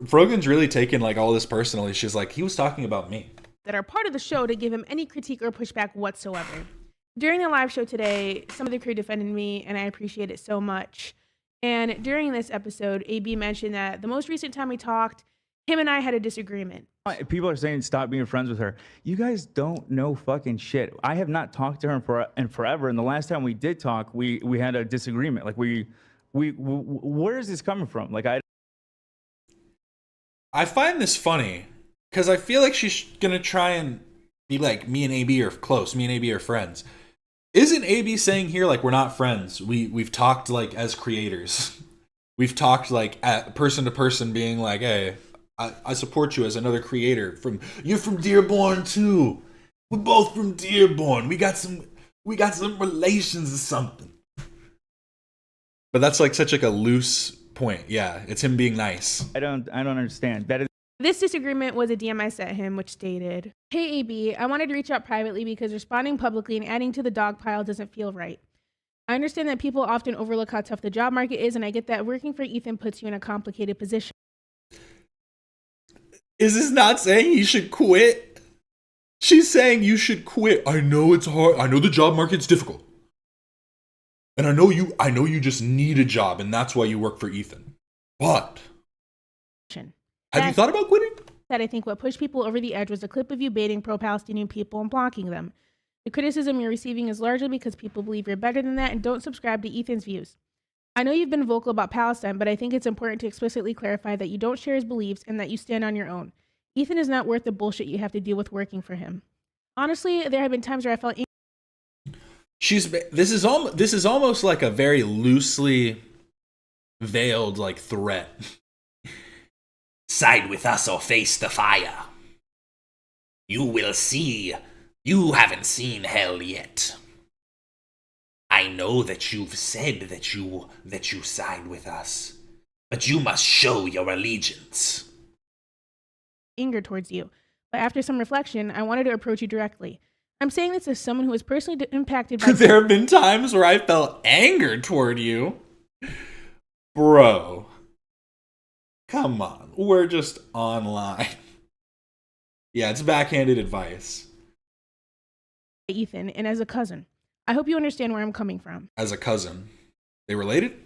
[SPEAKER 1] Frogan's really taken like all this personally. She's like, he was talking about me.
[SPEAKER 3] That are part of the show to give him any critique or pushback whatsoever. During the live show today, some of the crew defended me, and I appreciate it so much. And during this episode, AB mentioned that the most recent time we talked, him and I had a disagreement.
[SPEAKER 7] People are saying stop being friends with her. You guys don't know fucking shit. I have not talked to her in forever, and the last time we did talk, we had a disagreement. Like where is this coming from? Like
[SPEAKER 1] I find this funny because I feel like she's gonna try and be like, me and AB are close. Me and AB are friends. Isn't AB saying here like we're not friends? We've talked like as creators. We've talked like at person to person, being like, hey, I support you as another creator. You're from Dearborn too. We're both from Dearborn. We got some relations or something. But that's like such like a loose point. Yeah, it's him being nice.
[SPEAKER 7] I don't understand. That is.
[SPEAKER 3] This disagreement was a DM I sent him, which stated, "Hey AB, I wanted to reach out privately because responding publicly and adding to the dog pile doesn't feel right. I understand that people often overlook how tough the job market is, and I get that working for Ethan puts you in a complicated position."
[SPEAKER 1] Is this not saying he should quit? She's saying you should quit. I know it's hard. I know the job market's difficult. And I know you just need a job, and that's why you work for Ethan. But have you thought about quitting?
[SPEAKER 3] That I think what pushed people over the edge was a clip of you baiting pro-Palestinian people and blocking them. The criticism you're receiving is largely because people believe you're better than that and don't subscribe to Ethan's views. I know you've been vocal about Palestine, but I think it's important to explicitly clarify that you don't share his beliefs and that you stand on your own. Ethan is not worth the bullshit you have to deal with working for him. Honestly, there have been times where I felt
[SPEAKER 1] this is almost like a very loosely veiled like threat. Side with us or face the fire. You will see. You haven't seen hell yet. I know that you've said that you side with us, but you must show your allegiance.
[SPEAKER 3] Anger towards you, but after some reflection, I wanted to approach you directly. I'm saying this as someone who was personally impacted by.
[SPEAKER 1] There have been times where I felt anger toward you. Bro. Come on. We're just online. Yeah, it's backhanded advice.
[SPEAKER 3] Ethan, and as a cousin. I hope you understand where I'm coming from.
[SPEAKER 1] As a cousin. They related?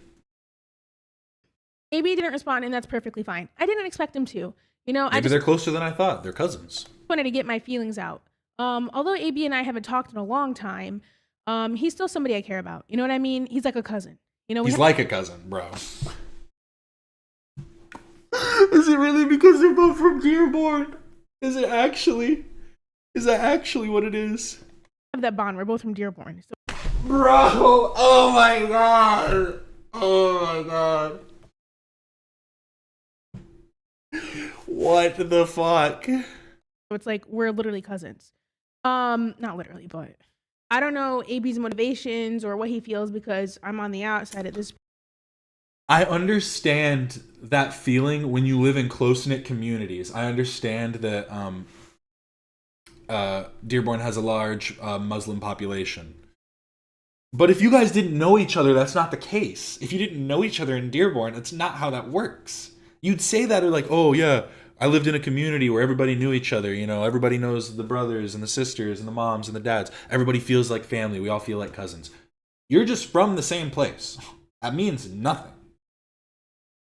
[SPEAKER 3] AB didn't respond, and that's perfectly fine. I didn't expect him to.
[SPEAKER 1] Maybe they're closer than I thought. They're cousins.
[SPEAKER 3] Wanted to get my feelings out. Although AB and I haven't talked in a long time, he's still somebody I care about. You know what I mean? He's like a cousin.
[SPEAKER 1] He's like a cousin, bro. Is it really because they're both from Dearborn? Is that actually what it is?
[SPEAKER 3] Have that bond. We're both from Dearborn. So.
[SPEAKER 1] Bro, oh my god. Oh my god. What the fuck?
[SPEAKER 3] So it's like we're literally cousins. Not literally, but I don't know AB's motivations or what he feels because I'm on the outside at this point.
[SPEAKER 1] I understand that feeling when you live in close-knit communities. I understand that Dearborn has a large Muslim population. But if you guys didn't know each other, that's not the case. If you didn't know each other in Dearborn, that's not how that works. You'd say that or like, oh yeah, I lived in a community where everybody knew each other. Everybody knows the brothers and the sisters and the moms and the dads. Everybody feels like family. We all feel like cousins. You're just from the same place. That means nothing.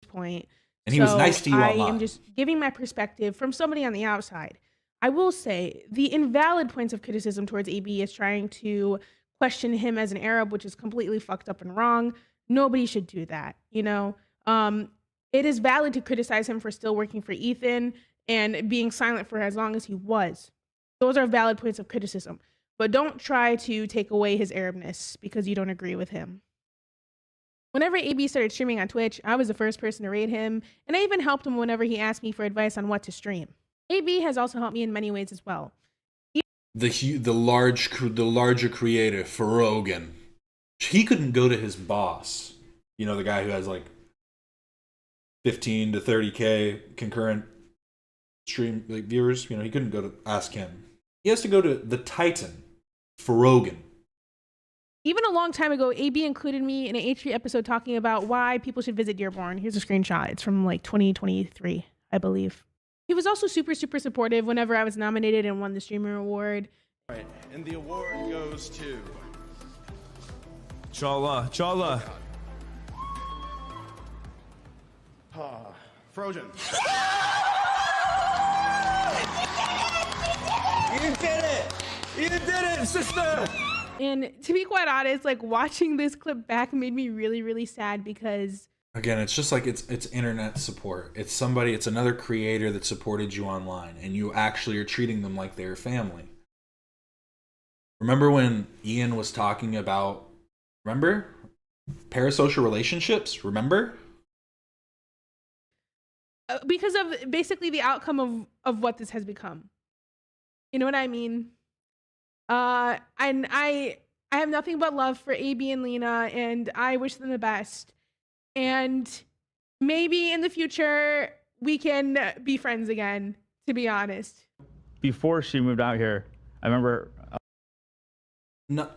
[SPEAKER 3] Point.
[SPEAKER 1] And he was nice to you online.
[SPEAKER 3] I am just giving my perspective from somebody on the outside. I will say the invalid points of criticism towards AB is trying to question him as an Arab, which is completely fucked up and wrong. Nobody should do that. It is valid to criticize him for still working for Ethan and being silent for as long as he was. Those are valid points of criticism. But don't try to take away his Arabness because you don't agree with him. Whenever AB started streaming on Twitch, I was the first person to raid him, and I even helped him whenever he asked me for advice on what to stream. AB has also helped me in many ways as well.
[SPEAKER 1] The larger creator, Frogan, he couldn't go to his boss. The guy who has like 15 to 30K concurrent stream viewers. He couldn't go to ask him. He has to go to the Titan, Frogan.
[SPEAKER 3] Even a long time ago, AB included me in an H3 episode talking about why people should visit Dearborn. Here's a screenshot. It's from like 2023, I believe. He was also super, super supportive whenever I was nominated and won the Streamer Award.
[SPEAKER 8] Right, and the award goes to
[SPEAKER 9] Chala, Chala.
[SPEAKER 8] Frogan.
[SPEAKER 9] You did it! You did it, sister!
[SPEAKER 3] And to be quite honest, like watching this clip back made me really, really sad because
[SPEAKER 1] Again, it's just like it's internet support. It's another creator that supported you online, and you actually are treating them like they're family. Remember when Ian was talking about, parasocial relationships? Remember?
[SPEAKER 3] because of basically the outcome of what this has become. You know what I mean? And I have nothing but love for AB and Lena, and I wish them the best. And maybe in the future we can be friends again, to be honest.
[SPEAKER 7] Before she moved out here, I remember.
[SPEAKER 1] No,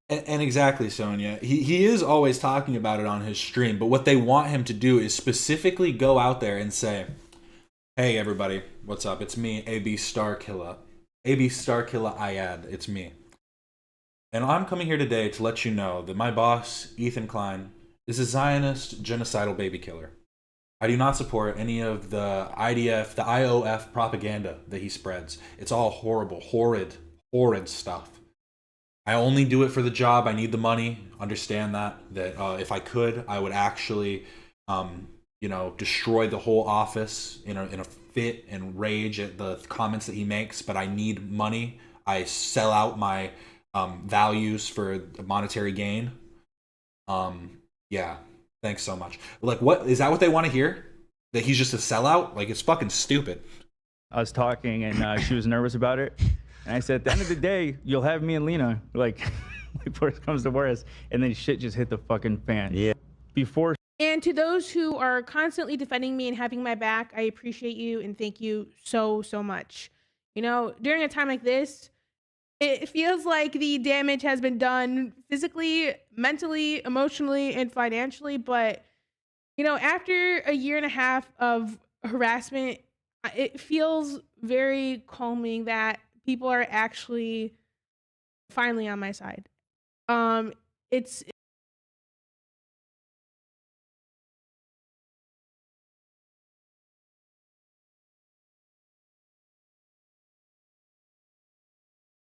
[SPEAKER 1] and exactly, Sonia. He is always talking about it on his stream, but what they want him to do is specifically go out there and say, "Hey, everybody, what's up? It's me, AB Starkiller. AB Starkiller Ayad. It's me. And I'm coming here today to let you know that my boss, Ethan Klein, is a Zionist genocidal baby killer. I do not support any of the IDF, the IOF propaganda that he spreads. It's all horrible, horrid stuff. I only do it for the job. I need the money. Understand that if I could, I would actually, destroy the whole office in a fit and rage at the comments that he makes. But I need money. I sell out my values for monetary gain. Yeah. Thanks so much. Like, what is that? What they want to hear? That he's just a sellout? Like, it's fucking stupid.
[SPEAKER 7] I was talking and she was nervous about it. And I said, at the end of the day, you'll have me and Lena, like worst comes to worst. And then shit just hit the fucking fan.
[SPEAKER 4] Yeah.
[SPEAKER 7] Before.
[SPEAKER 3] And to those who are constantly defending me and having my back, I appreciate you and thank you so, so much. You know, during a time like this, it feels like the damage has been done physically, mentally, emotionally, and financially. But, you know, after a year and a half of harassment, it feels very calming that people are actually finally on my side.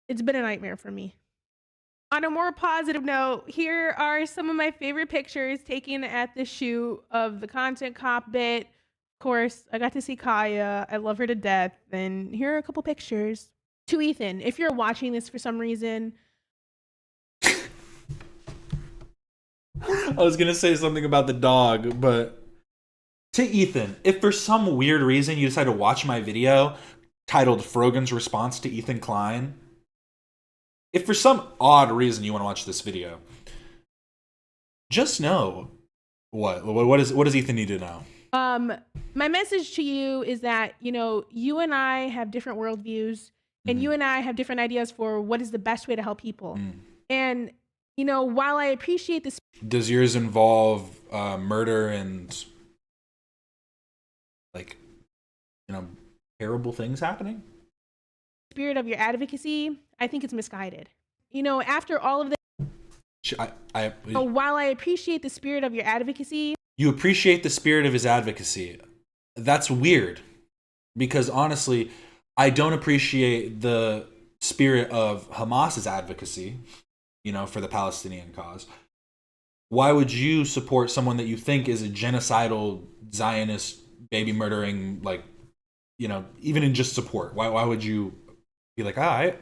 [SPEAKER 3] It's been a nightmare for me. On a more positive note, here are some of my favorite pictures taken at the shoot of the content cop bit. Of course, I got to see Kaya. I love her to death. And here are a couple pictures. To Ethan, if you're watching this for some reason.
[SPEAKER 1] I was going to say something about the dog, but to Ethan, if for some weird reason you decide to watch my video titled Frogan's Response to Ethan Klein, if for some odd reason you want to watch this video, just know what does Ethan need to know?
[SPEAKER 3] My message to you is that, you know, you and I have different worldviews, and you and I have different ideas for what is the best way to help people. And, you know, while I appreciate this,
[SPEAKER 1] does yours involve murder and terrible things happening?
[SPEAKER 3] Spirit of your advocacy, I think it's misguided. You know, after all of this, while I appreciate the spirit of your advocacy,
[SPEAKER 1] you appreciate the spirit of his advocacy. That's weird, because honestly, I don't appreciate the spirit of Hamas's advocacy, you know, for the Palestinian cause. Why would you support someone that you think is a genocidal Zionist baby murdering, even in just support? Why would you be like, I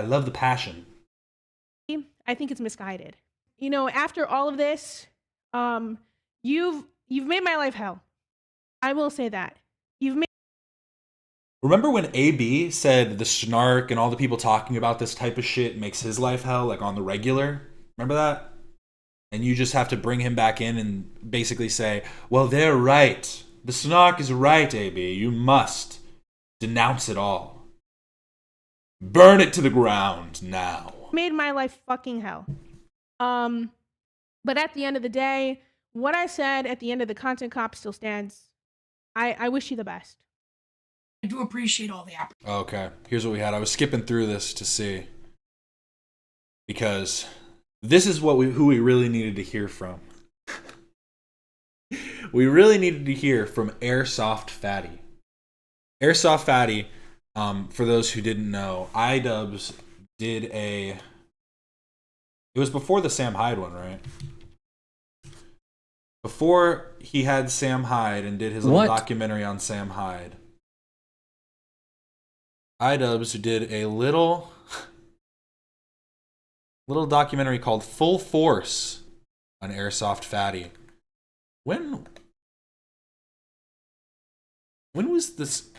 [SPEAKER 1] love the passion?
[SPEAKER 3] I think it's misguided. You know, after all of this, you've made my life hell. I will say that.
[SPEAKER 1] Remember when AB said the snark and all the people talking about this type of shit makes his life hell, like on the regular? Remember that? And you just have to bring him back in and basically say, well, they're right. The snark is right, AB. You must denounce it all. Burn it to the ground now.
[SPEAKER 3] Made my life fucking hell. But at the end of the day, what I said at the end of the content cop still stands. I wish you the best.
[SPEAKER 10] I do appreciate all the
[SPEAKER 1] Okay, here's what we had. I was skipping through this to see, because this is who we really needed to hear from. We really needed to hear from Airsoft Fatty. Airsoft Fatty, for those who didn't know, Idubbbz did it was before the Sam Hyde one, right? Before he had Sam Hyde and did his little documentary on Sam Hyde, Idubbbz did a little documentary called Full Force on Airsoft Fatty. When was this?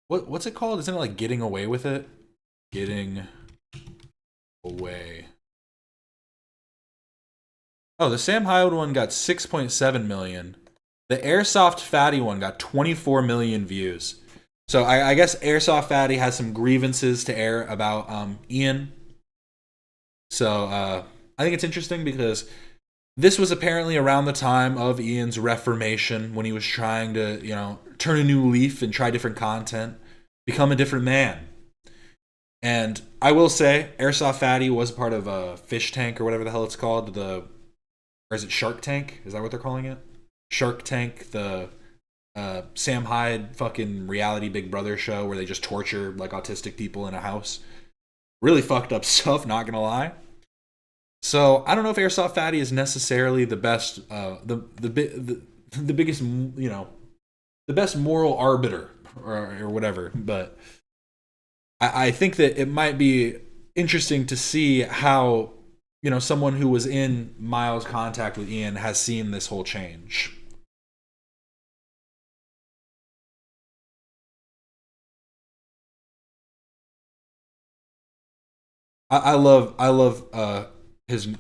[SPEAKER 1] What's it called? Isn't it like Getting Away with It? Getting Away. Oh, the Sam Hyde one got 6.7 million. The Airsoft Fatty one got 24 million views. So I guess Airsoft Fatty has some grievances to air about Ian. So I think it's interesting because this was apparently around the time of Ian's reformation, when he was trying to, turn a new leaf and try different content, become a different man. And I will say, Airsoft Fatty was part of a Fish Tank, or whatever the hell it's called. Or is it Shark Tank? Is that what they're calling it? Shark Tank, the Sam Hyde fucking reality Big Brother show where they just torture like autistic people in a house. Really fucked up stuff, not gonna lie. So I don't know if Airsoft Fatty is necessarily the best, the biggest, the best moral arbiter or whatever. But I think that it might be interesting to see how, someone who was in Miles' contact with Ian has seen this whole change. I love his name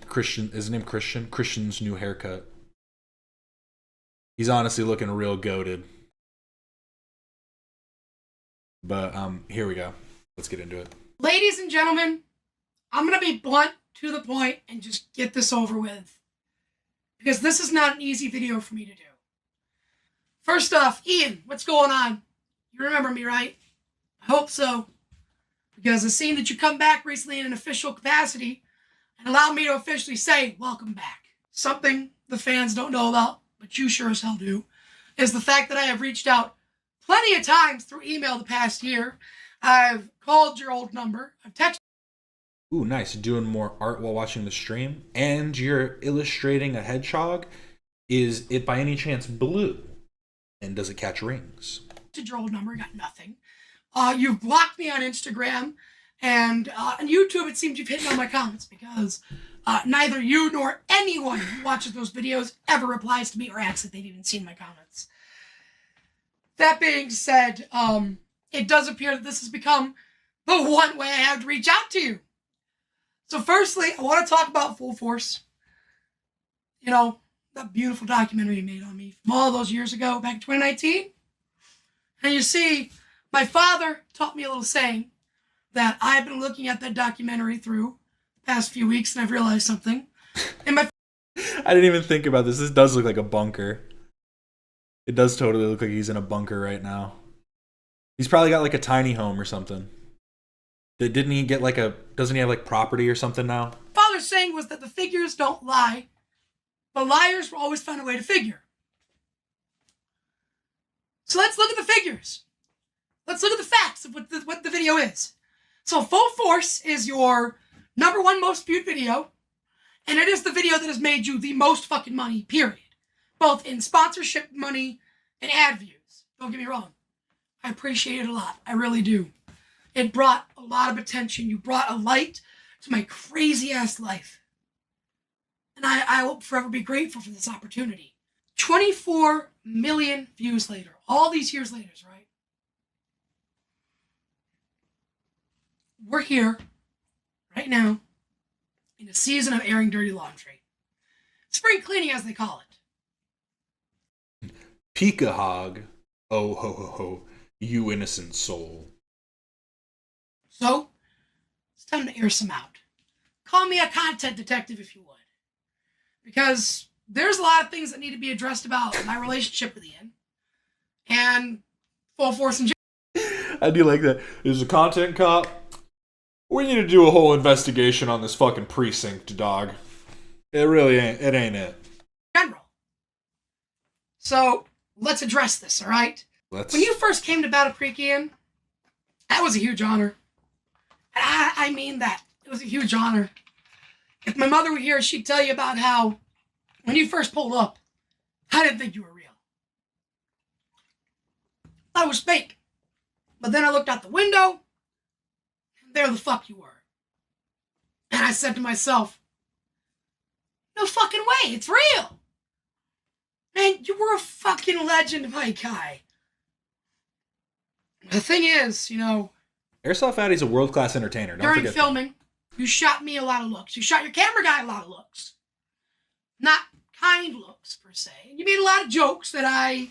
[SPEAKER 1] Christian? Christian's new haircut. He's honestly looking real goated. But here we go. Let's get into it.
[SPEAKER 10] Ladies and gentlemen, I'm going to be blunt to the point and just get this over with, because this is not an easy video for me to do. First off, Ian, what's going on? You remember me, right? I hope so, because I've seen that you come back recently in an official capacity and allow me to officially say welcome back. Something the fans don't know about, but you sure as hell do, is the fact that I have reached out plenty of times through email the past year. I've called your old number. I've texted.
[SPEAKER 1] Ooh, nice. Doing more art while watching the stream. And you're illustrating a hedgehog. Is it by any chance blue? And does it catch rings?
[SPEAKER 10] Your old number, got nothing. You've blocked me on Instagram. And on YouTube, it seems you've hit all my comments, because neither you nor anyone who watches those videos ever replies to me or acts like they've even seen my comments. That being said, it does appear that this has become the one way I have to reach out to you. So firstly, I want to talk about Full Force. That beautiful documentary you made on me from all those years ago, back in 2019. And you see, my father taught me a little saying that I've been looking at that documentary through the past few weeks, and I've realized something. And I
[SPEAKER 1] didn't even think about this. This does look like a bunker. It does totally look like he's in a bunker right now. He's probably got like a tiny home or something. Doesn't he have like property or something now?
[SPEAKER 10] Father's saying was that the figures don't lie, but liars will always find a way to figure. So let's look at the figures. Let's look at the facts of what the video is. So Full Force is your #1 most viewed video, and it is the video that has made you the most fucking money, period. Both in sponsorship money and ad views. Don't get me wrong. I appreciate it a lot. I really do. It brought a lot of attention. You brought a light to my crazy-ass life. And I will forever be grateful for this opportunity. 24 million views later. All these years later, right? We're here, right now, in a season of airing dirty laundry. Spring cleaning, as they call it.
[SPEAKER 1] Peekahog. Oh, ho, ho, ho. You innocent soul.
[SPEAKER 10] So, it's time to air some out. call me a content detective if you would. Because there's a lot of things that need to be addressed about my relationship with Ian. And full force and
[SPEAKER 1] I do like that. There's a content cop. We need to do a whole investigation on this fucking precinct, dog. It really ain't. It ain't it.
[SPEAKER 10] general. So let's address this, all right?
[SPEAKER 1] Let's.
[SPEAKER 10] When you first came to Battle Creek, Ian, that was a huge honor. And I mean that. It was a huge honor. If my mother were here, she'd tell you about how when you first pulled up, I didn't think you were real. I thought it was fake. But then I looked out the window, and there the fuck you were. And I said to myself, no fucking way, it's real. Man, you were a fucking legend, my guy. The thing is, you know,
[SPEAKER 1] Airsoft Fatty's a world-class entertainer. Don't
[SPEAKER 10] during
[SPEAKER 1] forget
[SPEAKER 10] filming, you shot me a lot of looks. You shot your camera guy a lot of looks. Not kind looks, per se. And you made a lot of jokes that I,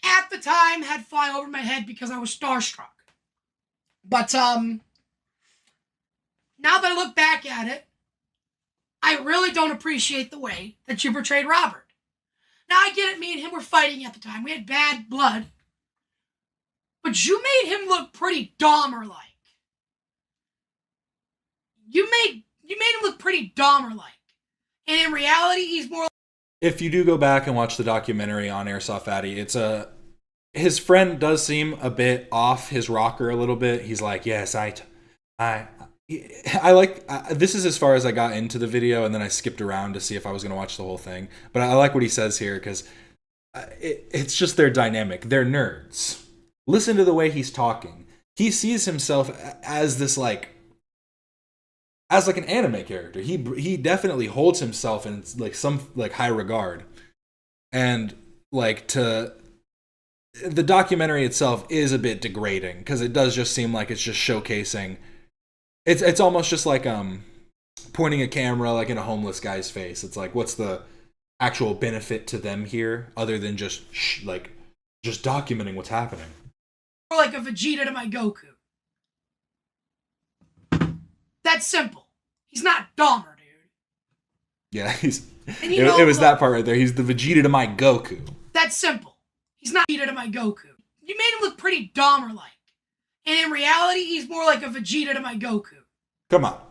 [SPEAKER 10] at the time, had fly over my head because I was starstruck. But, now that I look back at it, I really don't appreciate the way that you portrayed Robert. Now, I get it, me and him were fighting at the time. We had bad blood. But you made him look pretty Dahmer-like. You made him look pretty Dahmer-like. And in reality, he's more...
[SPEAKER 1] If you do go back and watch the documentary on Airsoft Fatty, his friend does seem a bit off his rocker a little bit. He's like, yes, I like, this is as far as I got into the video, and then I skipped around to see if I was going to watch the whole thing. But I like what he says here, because it's just their dynamic. They're nerds. Listen to the way he's talking. He sees himself as this, as an anime character. He definitely holds himself in some high regard. And the documentary itself is a bit degrading, because it does just seem like it's just showcasing. It's almost just like pointing a camera in a homeless guy's face. It's like, what's the actual benefit to them here other than just documenting what's happening?
[SPEAKER 10] More like a Vegeta to my Goku. That's simple. He's not Dahmer, dude.
[SPEAKER 1] Yeah,
[SPEAKER 10] And you know,
[SPEAKER 1] it was that part right there. He's the Vegeta to my Goku.
[SPEAKER 10] That's simple. He's not Vegeta to my Goku. You made him look pretty Dahmer-like. And in reality, he's more like a Vegeta to my Goku.
[SPEAKER 1] Come on.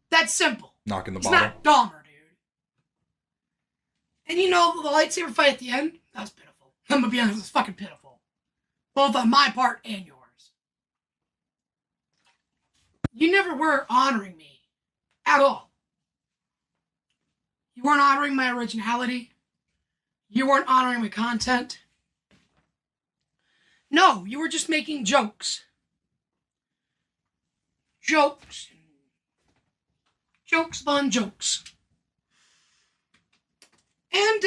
[SPEAKER 10] That's simple.
[SPEAKER 1] Knocking the
[SPEAKER 10] He's
[SPEAKER 1] bottle.
[SPEAKER 10] not Dahmer, dude. And you know, the lightsaber fight at the end, that was pitiful. I'm gonna be honest, it was fucking pitiful. Both on my part and yours. You never were honoring me. At all. You weren't honoring my originality. You weren't honoring my content. No, you were just making jokes. Jokes. Jokes upon jokes. And,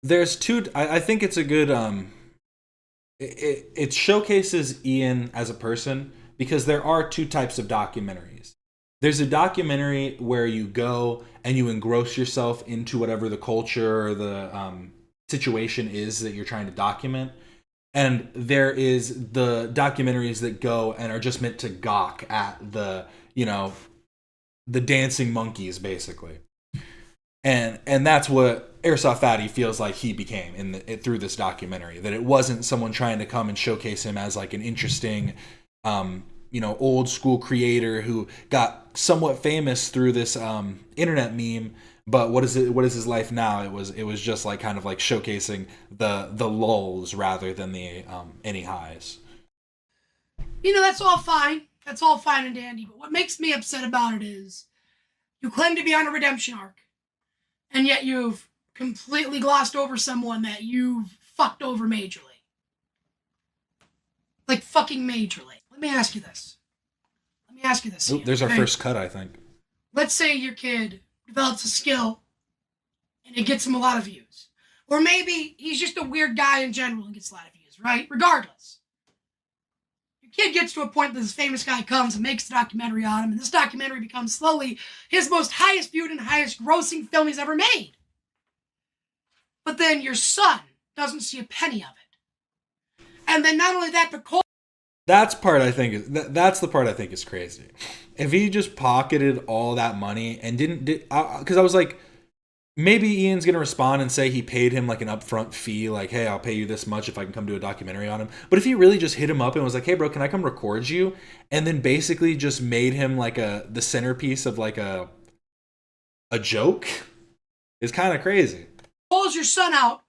[SPEAKER 1] there's two. I think it's a good. It showcases Ian as a person, because there are two types of documentaries. There's a documentary where you go and you engross yourself into whatever the culture or the situation is that you're trying to document. And there is the documentaries that go and are just meant to gawk at the dancing monkeys, basically. And that's what Airsoft Fatty feels like he became through this documentary. That it wasn't someone trying to come and showcase him as an interesting, old school creator who got somewhat famous through this internet meme. But what is his life now? It was just showcasing the lulls rather than the any highs.
[SPEAKER 10] That's all fine. That's all fine and dandy. But what makes me upset about it is you claim to be on a redemption arc, and yet you've completely glossed over someone that you've fucked over majorly. Fucking majorly. Let me ask you this.
[SPEAKER 1] Ooh, there's our first cut, I think.
[SPEAKER 10] Let's say your kid develops a skill and it gets him a lot of views. Or maybe he's just a weird guy in general and gets a lot of views, right? Regardless. Your kid gets to a point that this famous guy comes and makes a documentary on him, and this documentary becomes slowly his most highest viewed and highest grossing film he's ever made. But then your son doesn't see a penny of it. And then not only that, but
[SPEAKER 1] That's part I think is that's the part I think is crazy. If he just pocketed all that money and didn't, because I was like, maybe Ian's gonna respond and say he paid him like an upfront fee, like, hey, I'll pay you this much if I can come do a documentary on him. But if he really just hit him up and was like, hey, bro, can I come record you? And then basically just made him like the centerpiece of like a joke, is kind of crazy.
[SPEAKER 10] Pulls your son out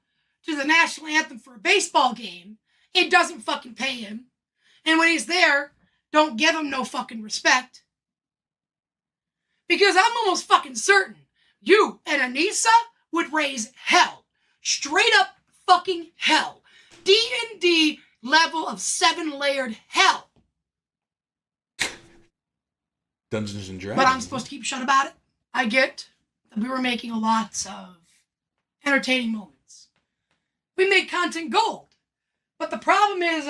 [SPEAKER 10] to the national anthem for a baseball game, it doesn't fucking pay him. And when he's there, don't give him no fucking respect. Because I'm almost fucking certain you and Anissa would raise hell. Straight up fucking hell. D&D level of 7-layered hell.
[SPEAKER 1] Dungeons and Dragons.
[SPEAKER 10] But I'm supposed to keep shut about it. I get that we were making lots of entertaining moments. We made content gold. But the problem is,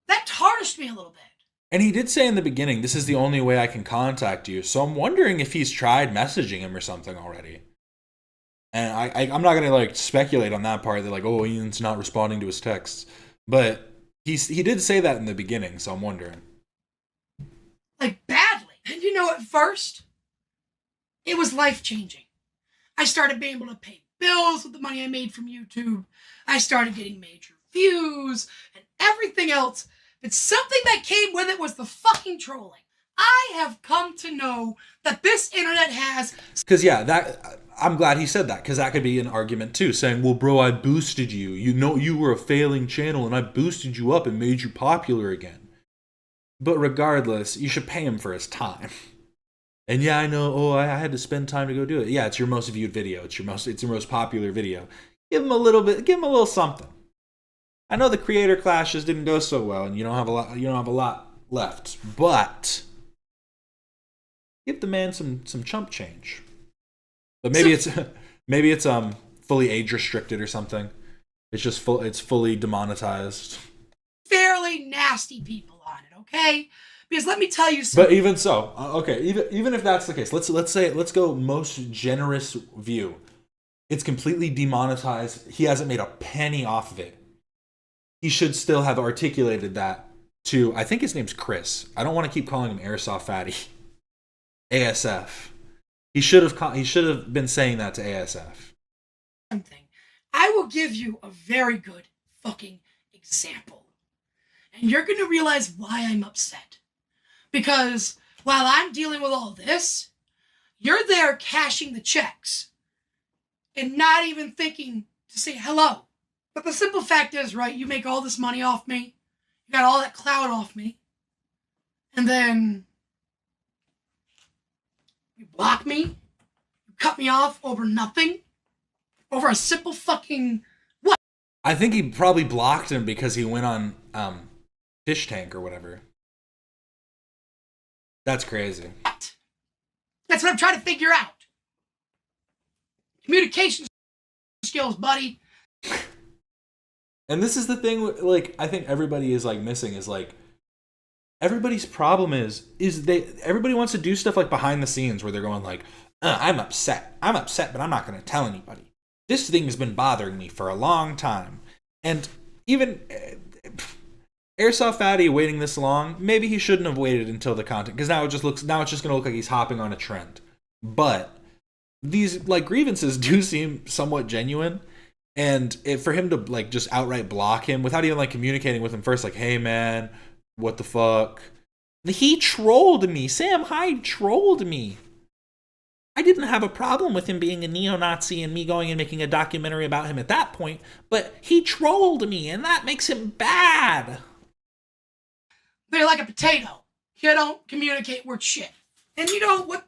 [SPEAKER 10] that tarnished me a little bit.
[SPEAKER 1] And he did say in the beginning, this is the only way I can contact you. So I'm wondering if he's tried messaging him or something already. And I'm not going to like speculate on that part. They're like, oh, Ian's not responding to his texts. But he did say that in the beginning, so I'm wondering.
[SPEAKER 10] Like, badly. And you know, at first, it was life-changing. I started being able to pay bills with the money I made from YouTube. I started getting major views and everything else. But something that came with it was the fucking trolling. I have come to know that this internet has...
[SPEAKER 1] Because, yeah, I'm glad he said that, because that could be an argument, too, saying, well, bro, I boosted you. You know you were a failing channel, and I boosted you up and made you popular again. But regardless, you should pay him for his time. And yeah, I know, I had to spend time to go do it. Yeah, it's your most viewed video. It's your most popular video. Give him a little something. I know the creator clashes didn't go so well, and you don't have a lot left, but give the man some chump change. But maybe it's fully age restricted or something. It's just it's fully demonetized.
[SPEAKER 10] Fairly nasty people on it, okay? Because let me tell you something.
[SPEAKER 1] But even so, okay, even if that's the case, let's go most generous view. It's completely demonetized. He hasn't made a penny off of it. He should still have articulated that to, I think his name's Chris. I don't want to keep calling him Airsoft Fatty. ASF. He should have been saying that to ASF.
[SPEAKER 10] Something. I will give you a very good fucking example. And you're going to realize why I'm upset. Because while I'm dealing with all this, you're there cashing the checks and not even thinking to say hello. But the simple fact is, right, you make all this money off me. You got all that clout off me. And then you block me. You cut me off over nothing. Over a simple fucking what?
[SPEAKER 1] I think he probably blocked him because he went on Fish Tank or whatever. That's crazy.
[SPEAKER 10] That's what I'm trying to figure out. Communication skills, buddy.
[SPEAKER 1] And this is the thing, like, I think everybody is, like, missing is, like, everybody's problem is everybody wants to do stuff, like, behind the scenes where they're going, like, I'm upset, but I'm not going to tell anybody. This thing has been bothering me for a long time. And even Airsoft Fatty waiting this long, maybe he shouldn't have waited until the content, because now it's just going to look like he's hopping on a trend. But these, like, grievances do seem somewhat genuine. And for him to, like, just outright block him without even, like, communicating with him first, like, hey, man, what the fuck? He trolled me. Sam Hyde trolled me. I didn't have a problem with him being a neo-Nazi and me going and making a documentary about him at that point, but he trolled me, and that makes him bad.
[SPEAKER 10] They're like a potato. You don't communicate worth shit. And you know what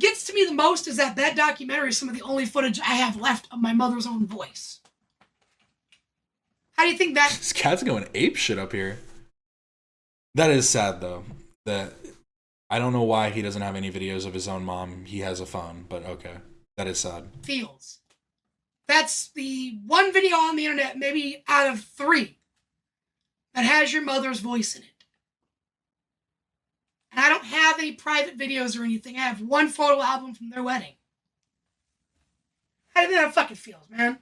[SPEAKER 10] gets to me the most is that documentary is some of the only footage I have left of my mother's own voice. How do you think that...
[SPEAKER 1] This cat's going ape shit up here. That is sad, though. That I don't know why he doesn't have any videos of his own mom. He has a phone, but okay. That is sad.
[SPEAKER 10] Feels. That's the one video on the internet, maybe out of 3, that has your mother's voice in it. And I don't have any private videos or anything. I have one photo album from their wedding. How do you think that fucking feels, man?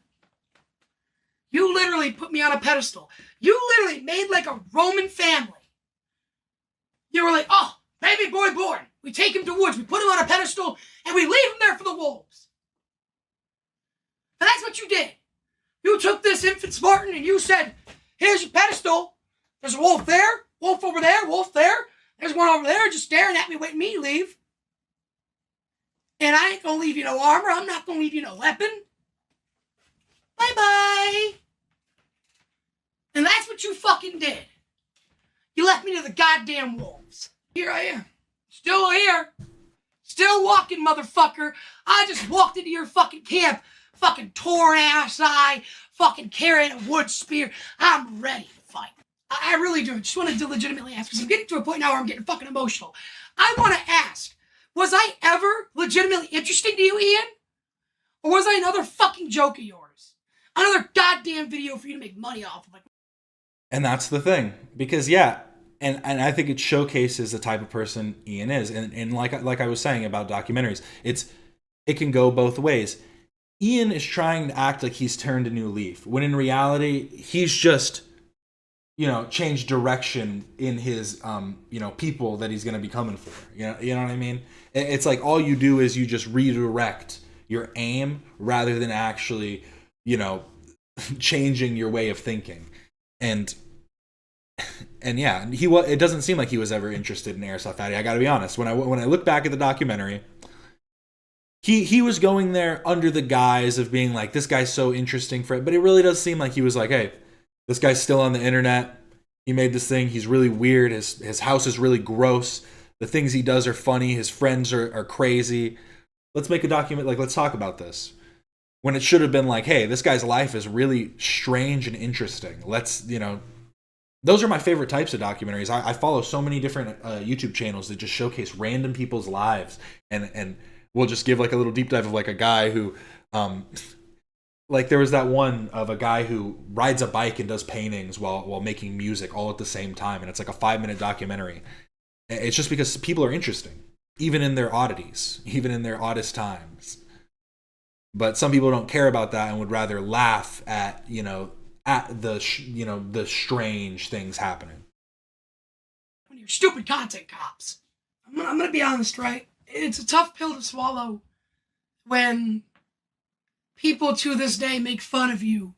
[SPEAKER 10] You literally put me on a pedestal. You literally made like a Roman family. You were like, oh, baby boy born. We take him to woods. We put him on a pedestal and we leave him there for the wolves. But that's what you did. You took this infant Spartan and you said, here's your pedestal. There's a wolf there, wolf over there, wolf there. There's one over there just staring at me waiting me to leave. And I ain't gonna leave you no armor. I'm not gonna leave you no weapon. Bye-bye. And that's what you fucking did. You left me to the goddamn wolves. Here I am. Still here. Still walking, motherfucker. I just walked into your fucking camp. Fucking torn ass eye. Fucking carrying a wood spear. I'm ready to fight. I really do. I just wanted to legitimately ask, because I'm getting to a point now where I'm getting fucking emotional. I want to ask, was I ever legitimately interesting to you, Ian? Or was I another fucking joke of yours? Another goddamn video for you to make money off of.
[SPEAKER 1] And that's the thing. Because, yeah, and I think it showcases the type of person Ian is. And like I was saying about documentaries, it can go both ways. Ian is trying to act like he's turned a new leaf, when in reality, he's just, changed direction in his, people that he's going to be coming for. You know what I mean? It's like all you do is you just redirect your aim rather than actually, changing your way of thinking. And yeah, it doesn't seem like he was ever interested in Airsoft Fatty. I got to be honest. When I look back at the documentary, he was going there under the guise of being like, this guy's so interesting for it. But it really does seem like he was like, hey, this guy's still on the internet. He made this thing. He's really weird. His house is really gross. The things he does are funny. His friends are crazy. Let's make a document. Like, let's talk about this. When it should have been like, hey, this guy's life is really strange and interesting. Let's, those are my favorite types of documentaries. I follow so many different YouTube channels that just showcase random people's lives. And we'll just give like a little deep dive of like a guy who, like there was that one of a guy who rides a bike and does paintings while making music all at the same time. And it's like a 5-minute documentary. It's just because people are interesting, even in their oddities, even in their oddest times. But some people don't care about that and would rather laugh at, the strange things happening.
[SPEAKER 10] When you're stupid content cops. I'm gonna be honest, right? It's a tough pill to swallow when people to this day make fun of you.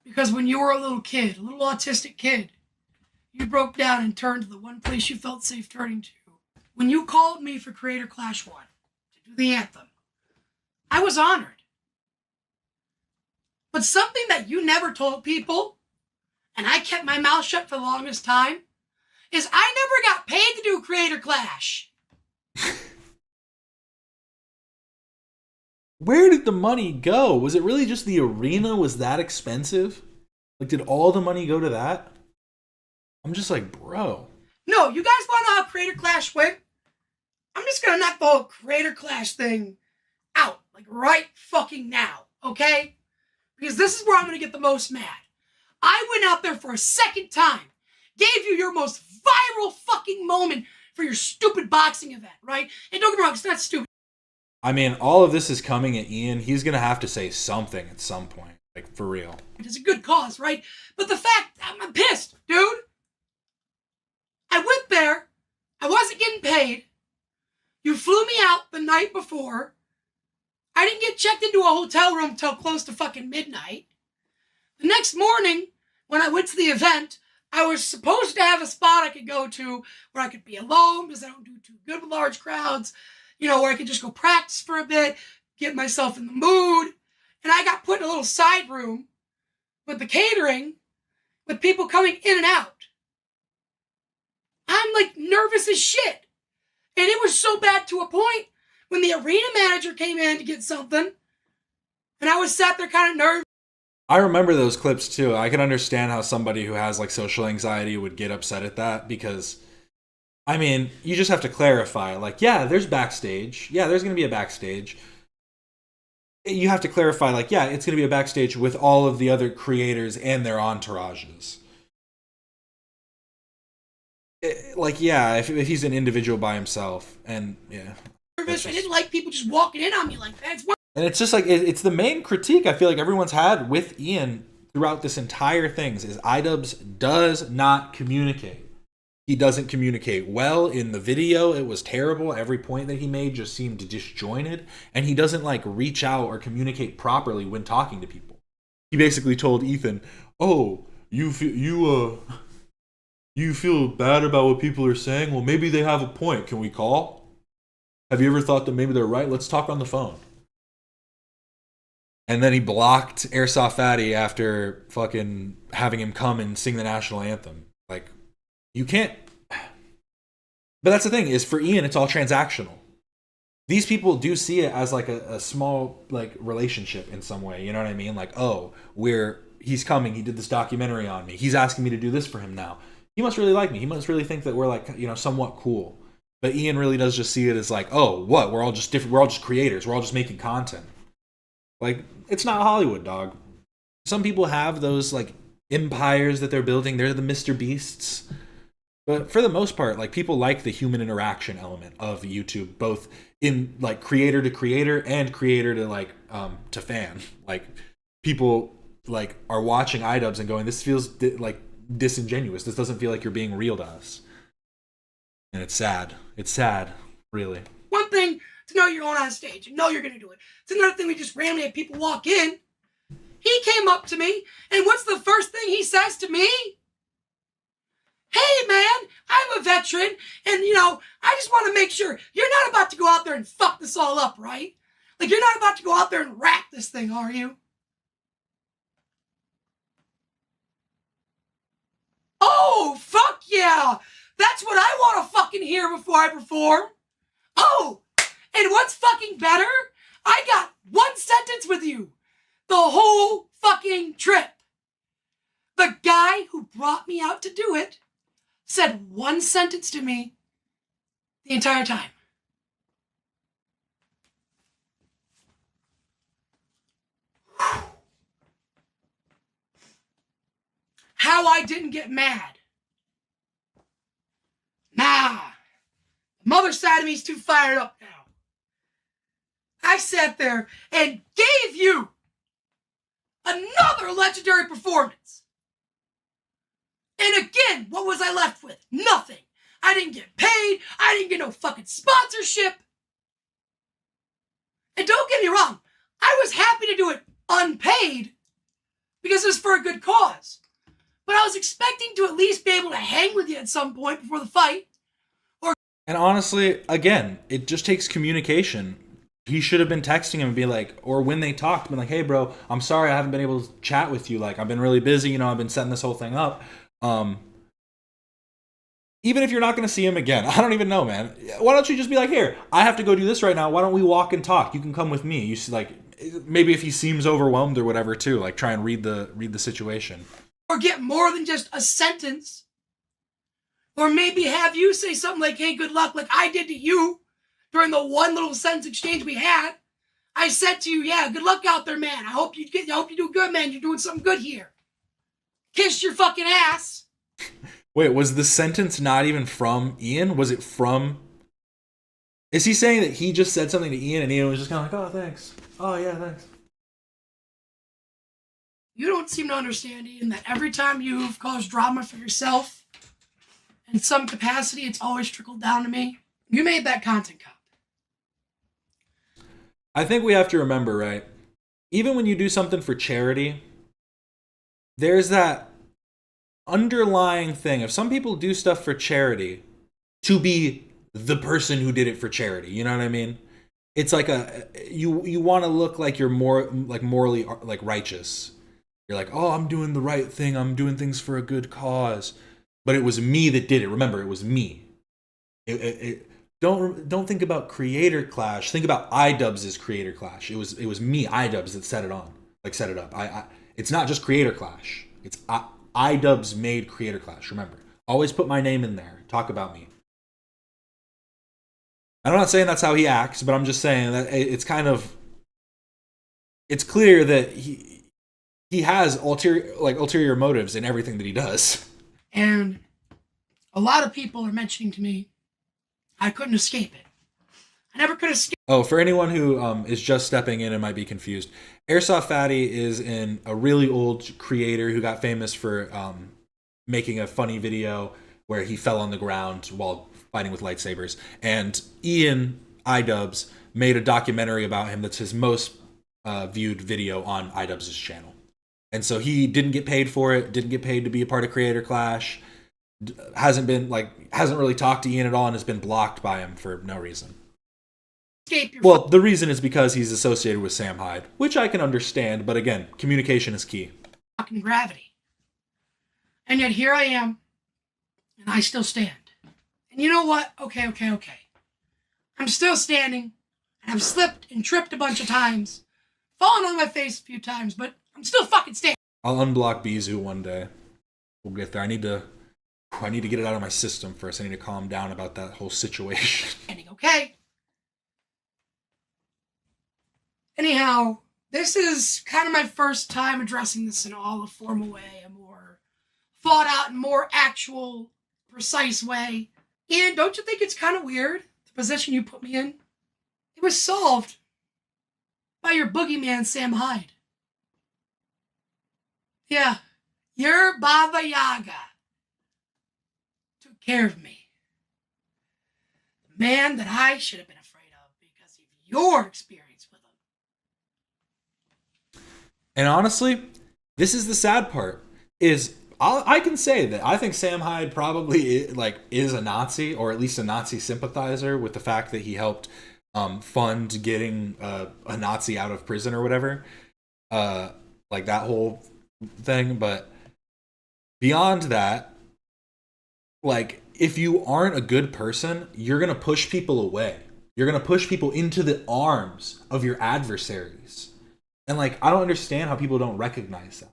[SPEAKER 10] Because when you were a little kid, a little autistic kid, you broke down and turned to the one place you felt safe turning to. When you called me for Creator Clash 1 to do the anthem, I was honored. But something that you never told people, and I kept my mouth shut for the longest time, is I never got paid to do Creator Clash.
[SPEAKER 1] Where did the money go? Was it really just the arena was that expensive? Like, did all the money go to that? I'm just like, bro.
[SPEAKER 10] No, you guys want to know how Creator Clash went? I'm just going to knock the whole Creator Clash thing out, like right fucking now, okay? Because this is where I'm going to get the most mad. I went out there for a second time, gave you your most viral fucking moment for your stupid boxing event, right? And don't get me wrong, it's not stupid.
[SPEAKER 1] I mean, all of this is coming at Ian. He's going to have to say something at some point, like for real.
[SPEAKER 10] It's a good cause, right? But the fact, I'm pissed, dude. I went there. I wasn't getting paid. You flew me out the night before. I didn't get checked into a hotel room till close to fucking midnight. The next morning, when I went to the event, I was supposed to have a spot I could go to where I could be alone because I don't do too good with large crowds. Where I could just go practice for a bit, get myself in the mood. And I got put in a little side room with the catering, with people coming in and out. I'm like nervous as shit. And it was so bad to a point when the arena manager came in to get something, and I was sat there kind of nervous.
[SPEAKER 1] I remember those clips too. I can understand how somebody who has like social anxiety would get upset at that because, I mean, you just have to clarify. Like, yeah, there's backstage. Yeah, there's going to be a backstage. You have to clarify, like, yeah, it's going to be a backstage with all of the other creators and their entourages. Like, yeah, if he's an individual by himself, and yeah.
[SPEAKER 10] Nervous. I didn't like people just walking in on me like that. It's
[SPEAKER 1] And it's just like it's the main critique I feel like everyone's had with Ian throughout this entire things is Idubbbz does not communicate. He doesn't communicate well in the video. It was terrible. Every point that he made just seemed disjointed, and he doesn't like reach out or communicate properly when talking to people. He basically told Ethan, "Oh, you feel bad about what people are saying? Well, maybe they have a point. Can we call? Have you ever thought that maybe they're right? Let's talk on the phone." And then he blocked Airsoft Fatty after fucking having him come and sing the national anthem. Like, you can't. But that's the thing, is for Ian, it's all transactional. These people do see it as like a small like relationship in some way. You know what I mean? Like, oh, he's coming. He did this documentary on me. He's asking me to do this for him now. He must really like me. He must really think that we're like, you know, somewhat cool. But Ian really does just see it as like, oh, what? We're all just different. We're all just creators. We're all just making content. Like, it's not Hollywood, dog. Some people have those like empires that they're building. They're the Mr. Beasts. But for the most part, like, people like the human interaction element of YouTube, both in like creator to creator and creator to like to fan. Like, people like are watching Idubbbz and going, this feels like disingenuous. This doesn't feel like you're being real to us. And it's sad. It's sad, really.
[SPEAKER 10] One thing to know you're going on stage and know you're going to do it. It's another thing we just randomly have people walk in. He came up to me, and what's the first thing he says to me? Hey, man, I'm a veteran, and, you know, I just want to make sure you're not about to go out there and fuck this all up, right? Like, you're not about to go out there and wreck this thing, are you? Oh, fuck yeah! That's what I want to fucking hear before I perform. Oh, and what's fucking better? I got one sentence with you the whole fucking trip. The guy who brought me out to do it said one sentence to me the entire time. How I didn't get mad. Nah. The mother side of me is too fired up now. I sat there and gave you another legendary performance. And again, what was I left with? Nothing. I didn't get paid. I didn't get no fucking sponsorship. And don't get me wrong, I was happy to do it unpaid because it was for a good cause. But I was expecting to at least be able to hang with you at some point before the fight.
[SPEAKER 1] And honestly, again, it just takes communication. He should have been texting him and be like, or when they talked, been like, hey, bro, I'm sorry I haven't been able to chat with you. Like, I've been really busy. You know, I've been setting this whole thing up. Even if you're not going to see him again, I don't even know, man. Why don't you just be like, here, I have to go do this right now. Why don't we walk and talk? You can come with me. You see, like, maybe if he seems overwhelmed or whatever, too, like, try and read the situation.
[SPEAKER 10] Or get more than just a sentence. Or maybe have you say something like, hey, good luck, like I did to you during the one little sentence exchange we had. I said to you, yeah, good luck out there, man. I hope you do good, man. You're doing something good here. Kiss your fucking ass.
[SPEAKER 1] Wait, was the sentence not even from Ian? Was it from... Is he saying that he just said something to Ian and Ian was just kind of like, oh, thanks. Oh, yeah, thanks.
[SPEAKER 10] You don't seem to understand, Ian, that every time you've caused drama for yourself, in some capacity, it's always trickled down to me. You made that content cop.
[SPEAKER 1] I think we have to remember, right? Even when you do something for charity, there's that underlying thing. If some people do stuff for charity to be the person who did it for charity, you know what I mean? It's like you want to look like you're more like morally like righteous. You're like, oh, I'm doing the right thing. I'm doing things for a good cause. But it was me that did it. Remember, it was me. Don't think about creator clash. Think about Idubbbz's creator clash. It was me, Idubbbz, that set it on, like set it up. It's not just creator clash. It's Idubbbz made creator clash. Remember, always put my name in there. Talk about me. I'm not saying that's how he acts, but I'm just saying that it's clear that he has ulterior motives in everything that he does.
[SPEAKER 10] And a lot of people are mentioning to me, I couldn't escape it. I never could have.
[SPEAKER 1] Oh, for anyone who is just stepping in and might be confused, Airsoft Fatty is a really old creator who got famous for making a funny video where he fell on the ground while fighting with lightsabers. And Ian Idubbbz made a documentary about him that's his most viewed video on Idubbbz's channel. And so he didn't get paid for it, didn't get paid to be a part of Creator Clash, hasn't really talked to Ian at all, and has been blocked by him for no reason. Well, the reason is because he's associated with Sam Hyde, which I can understand, but again, communication is key.
[SPEAKER 10] Fucking gravity. And yet here I am, and I still stand. And you know what? Okay. I'm still standing, and I've slipped and tripped a bunch of times, fallen on my face a few times, but I'm still fucking standing.
[SPEAKER 1] I'll unblock Bizu one day. We'll get there. I need to get it out of my system first. I need to calm down about that whole situation.
[SPEAKER 10] Okay. Anyhow, this is kind of my first time addressing this in all a formal way, a more thought out and more actual, precise way. Ian, don't you think it's kind of weird, the position you put me in? It was solved by your boogeyman, Sam Hyde. Yeah, your Baba Yaga took care of me. The man that I should have been afraid of because of your experience with him.
[SPEAKER 1] And honestly, this is the sad part, is I can say that I think Sam Hyde probably is a Nazi, or at least a Nazi sympathizer, with the fact that he helped fund getting a Nazi out of prison or whatever, like that whole thing. But beyond that, like, if you aren't a good person, you're gonna push people away. You're gonna push people into the arms of your adversaries. And like, I don't understand how people don't recognize that.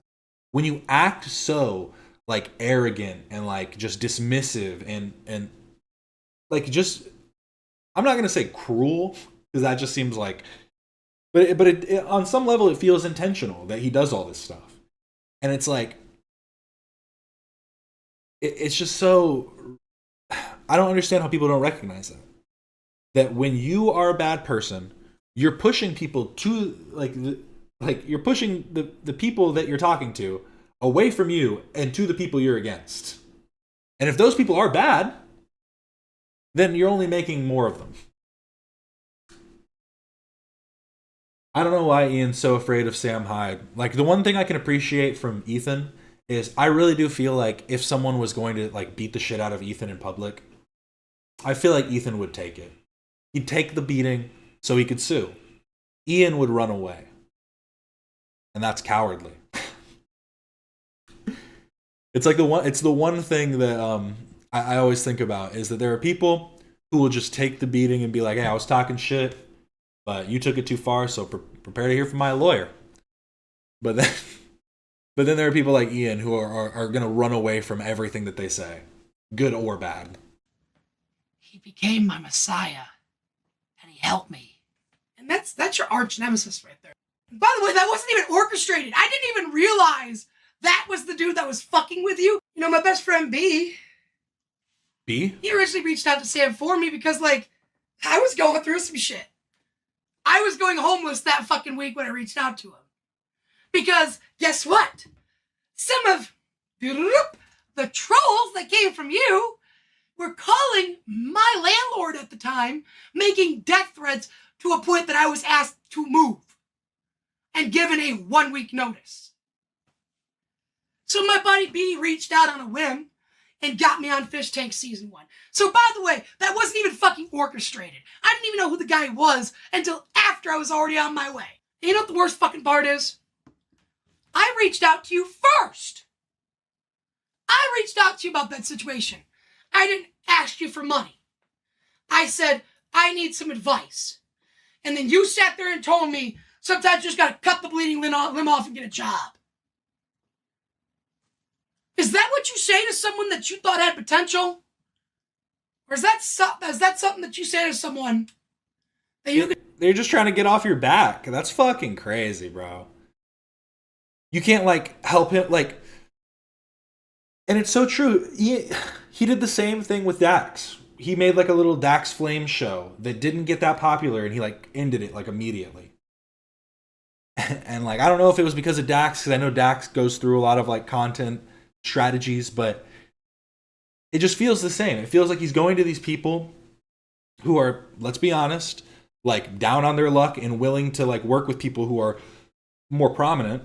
[SPEAKER 1] When you act so like arrogant and like just dismissive and like, just, I'm not gonna say cruel, because that just seems like, but it on some level it feels intentional that he does all this stuff. And it's like, it's just so, I don't understand how people don't recognize that. That when you are a bad person, you're pushing people to you're pushing the people that you're talking to away from you and to the people you're against. And if those people are bad, then you're only making more of them. I don't know why Ian's so afraid of Sam Hyde. Like, the one thing I can appreciate from Ethan is I really do feel like if someone was going to like beat the shit out of Ethan in public, I feel like Ethan would take it. He'd take the beating so he could sue. Ian would run away. And that's cowardly. It's like the one thing that I always think about is that there are people who will just take the beating and be like, hey, I was talking shit, but you took it too far, so prepare to hear from my lawyer. But then there are people like Ian who are going to run away from everything that they say, good or bad.
[SPEAKER 10] He became my messiah, and he helped me. And that's your arch nemesis right there. And by the way, that wasn't even orchestrated. I didn't even realize that was the dude that was fucking with you. You know, my best friend B? He originally reached out to Sam for me because, like, I was going through some shit. I was going homeless that fucking week when I reached out to him. Because, guess what? Some of the trolls that came from you were calling my landlord at the time, making death threats to a point that I was asked to move and given a 1-week notice. So my buddy B reached out on a whim and got me on Fish Tank Season 1. So by the way, that wasn't even fucking orchestrated. I didn't even know who the guy was until after I was already on my way. And you know what the worst fucking part is? I reached out to you first. I reached out to you about that situation. I didn't ask you for money. I said, I need some advice. And then you sat there and told me, sometimes you just gotta cut the bleeding limb off and get a job. Is that what you say to someone that you thought had potential? Or is that something that you say to someone that you could...
[SPEAKER 1] They're just trying to get off your back. That's fucking crazy, bro. You can't, like, help him, like... And it's so true. He did the same thing with Dax. he made like a little Dax Flame show that didn't get that popular, and he like ended it like immediately. And like, I don't know if it was because of Dax, because I know Dax goes through a lot of like content strategies, but it just feels the same. It feels like he's going to these people who are, let's be honest, like down on their luck and willing to like work with people who are more prominent.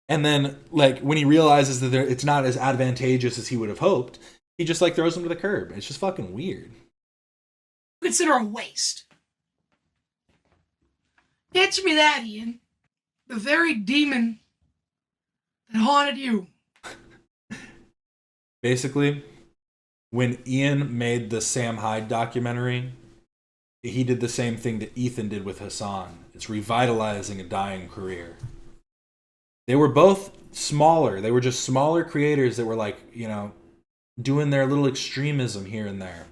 [SPEAKER 1] And then like when he realizes that it's not as advantageous as he would have hoped, he just like throws them to the curb. It's just fucking weird.
[SPEAKER 10] Consider a waste. Answer me that, Ian. The very demon that haunted you.
[SPEAKER 1] Basically, when Ian made the Sam Hyde documentary, he did the same thing that Ethan did with Hassan. It's revitalizing a dying career. They were both smaller. They were just smaller creators that were like, you know, doing their little extremism here and there.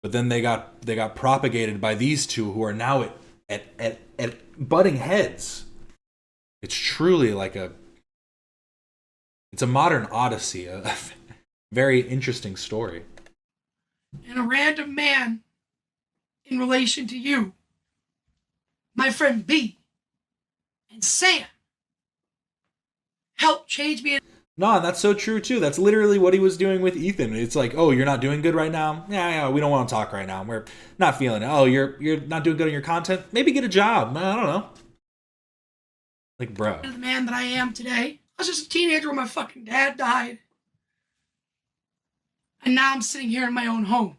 [SPEAKER 1] But then they got propagated by these two who are now at butting heads. It's truly like it's a modern odyssey, a very interesting story.
[SPEAKER 10] And a random man in relation to you, my friend B and Sam, helped change me.
[SPEAKER 1] No, and that's so true too. That's literally what he was doing with Ethan. It's like, oh, you're not doing good right now? Yeah, we don't want to talk right now. We're not feeling it. Oh, you're not doing good on your content? Maybe get a job. I don't know. Like, bro.
[SPEAKER 10] The man that I am today. I was just a teenager when my fucking dad died. And now I'm sitting here in my own home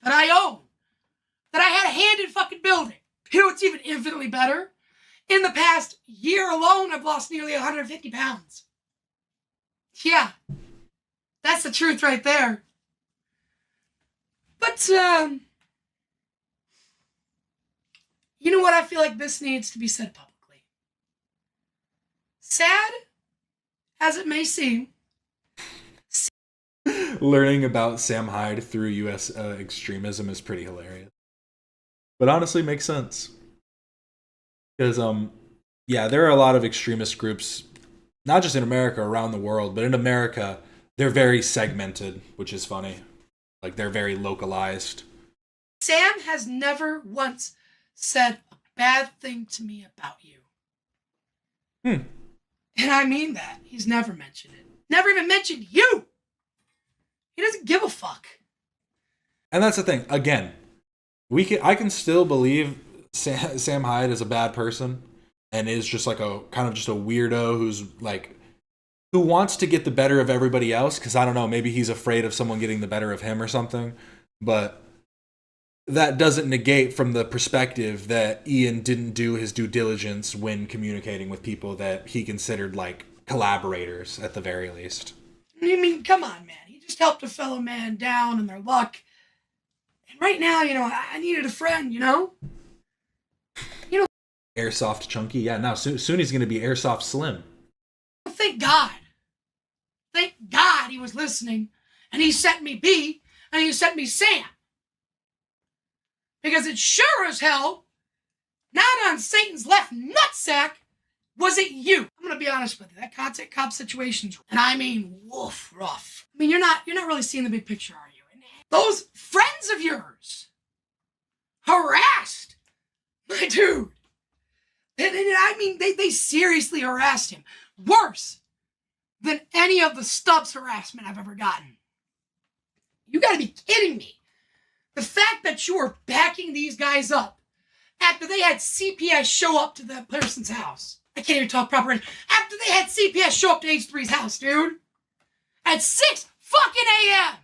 [SPEAKER 10] that I own, that I had a hand in fucking building. You know what's even infinitely better? In the past year alone, I've lost nearly 150 pounds. Yeah, that's the truth right there. But, you know what? I feel like this needs to be said publicly. Sad as it may seem.
[SPEAKER 1] Learning about Sam Hyde through U.S. extremism is pretty hilarious. But honestly, makes sense. Because, yeah, there are a lot of extremist groups, not just in America, around the world, but in America, they're very segmented, which is funny. Like, they're very localized.
[SPEAKER 10] Sam has never once said a bad thing to me about you. And I mean that. He's never mentioned it. Never even mentioned you. He doesn't give a fuck.
[SPEAKER 1] And that's the thing. Again, I can still believe Sam Hyde is a bad person and is just like a kind of just a weirdo who wants to get the better of everybody else. Because I don't know, maybe he's afraid of someone getting the better of him or something. But that doesn't negate from the perspective that Ian didn't do his due diligence when communicating with people that he considered like collaborators at the very least.
[SPEAKER 10] I mean, come on, man. He just helped a fellow man down in their luck. And right now, you know, I needed a friend, you know?
[SPEAKER 1] Airsoft Chunky? Yeah, now soon he's going to be Airsoft Slim.
[SPEAKER 10] Thank God. Thank God he was listening. And he sent me B, and he sent me Sam. Because it sure as hell, not on Satan's left nutsack, was it you. I'm going to be honest with you. That content cop situation's, and I mean, woof, rough. I mean, you're not really seeing the big picture, are you? And those friends of yours harassed my dude. And I mean, they seriously harassed him. Worse than any of the Stubbs harassment I've ever gotten. You gotta be kidding me. The fact that you were backing these guys up after they had CPS show up to that person's house. I can't even talk proper. After they had CPS show up to H3's house, dude. At 6 fucking a.m.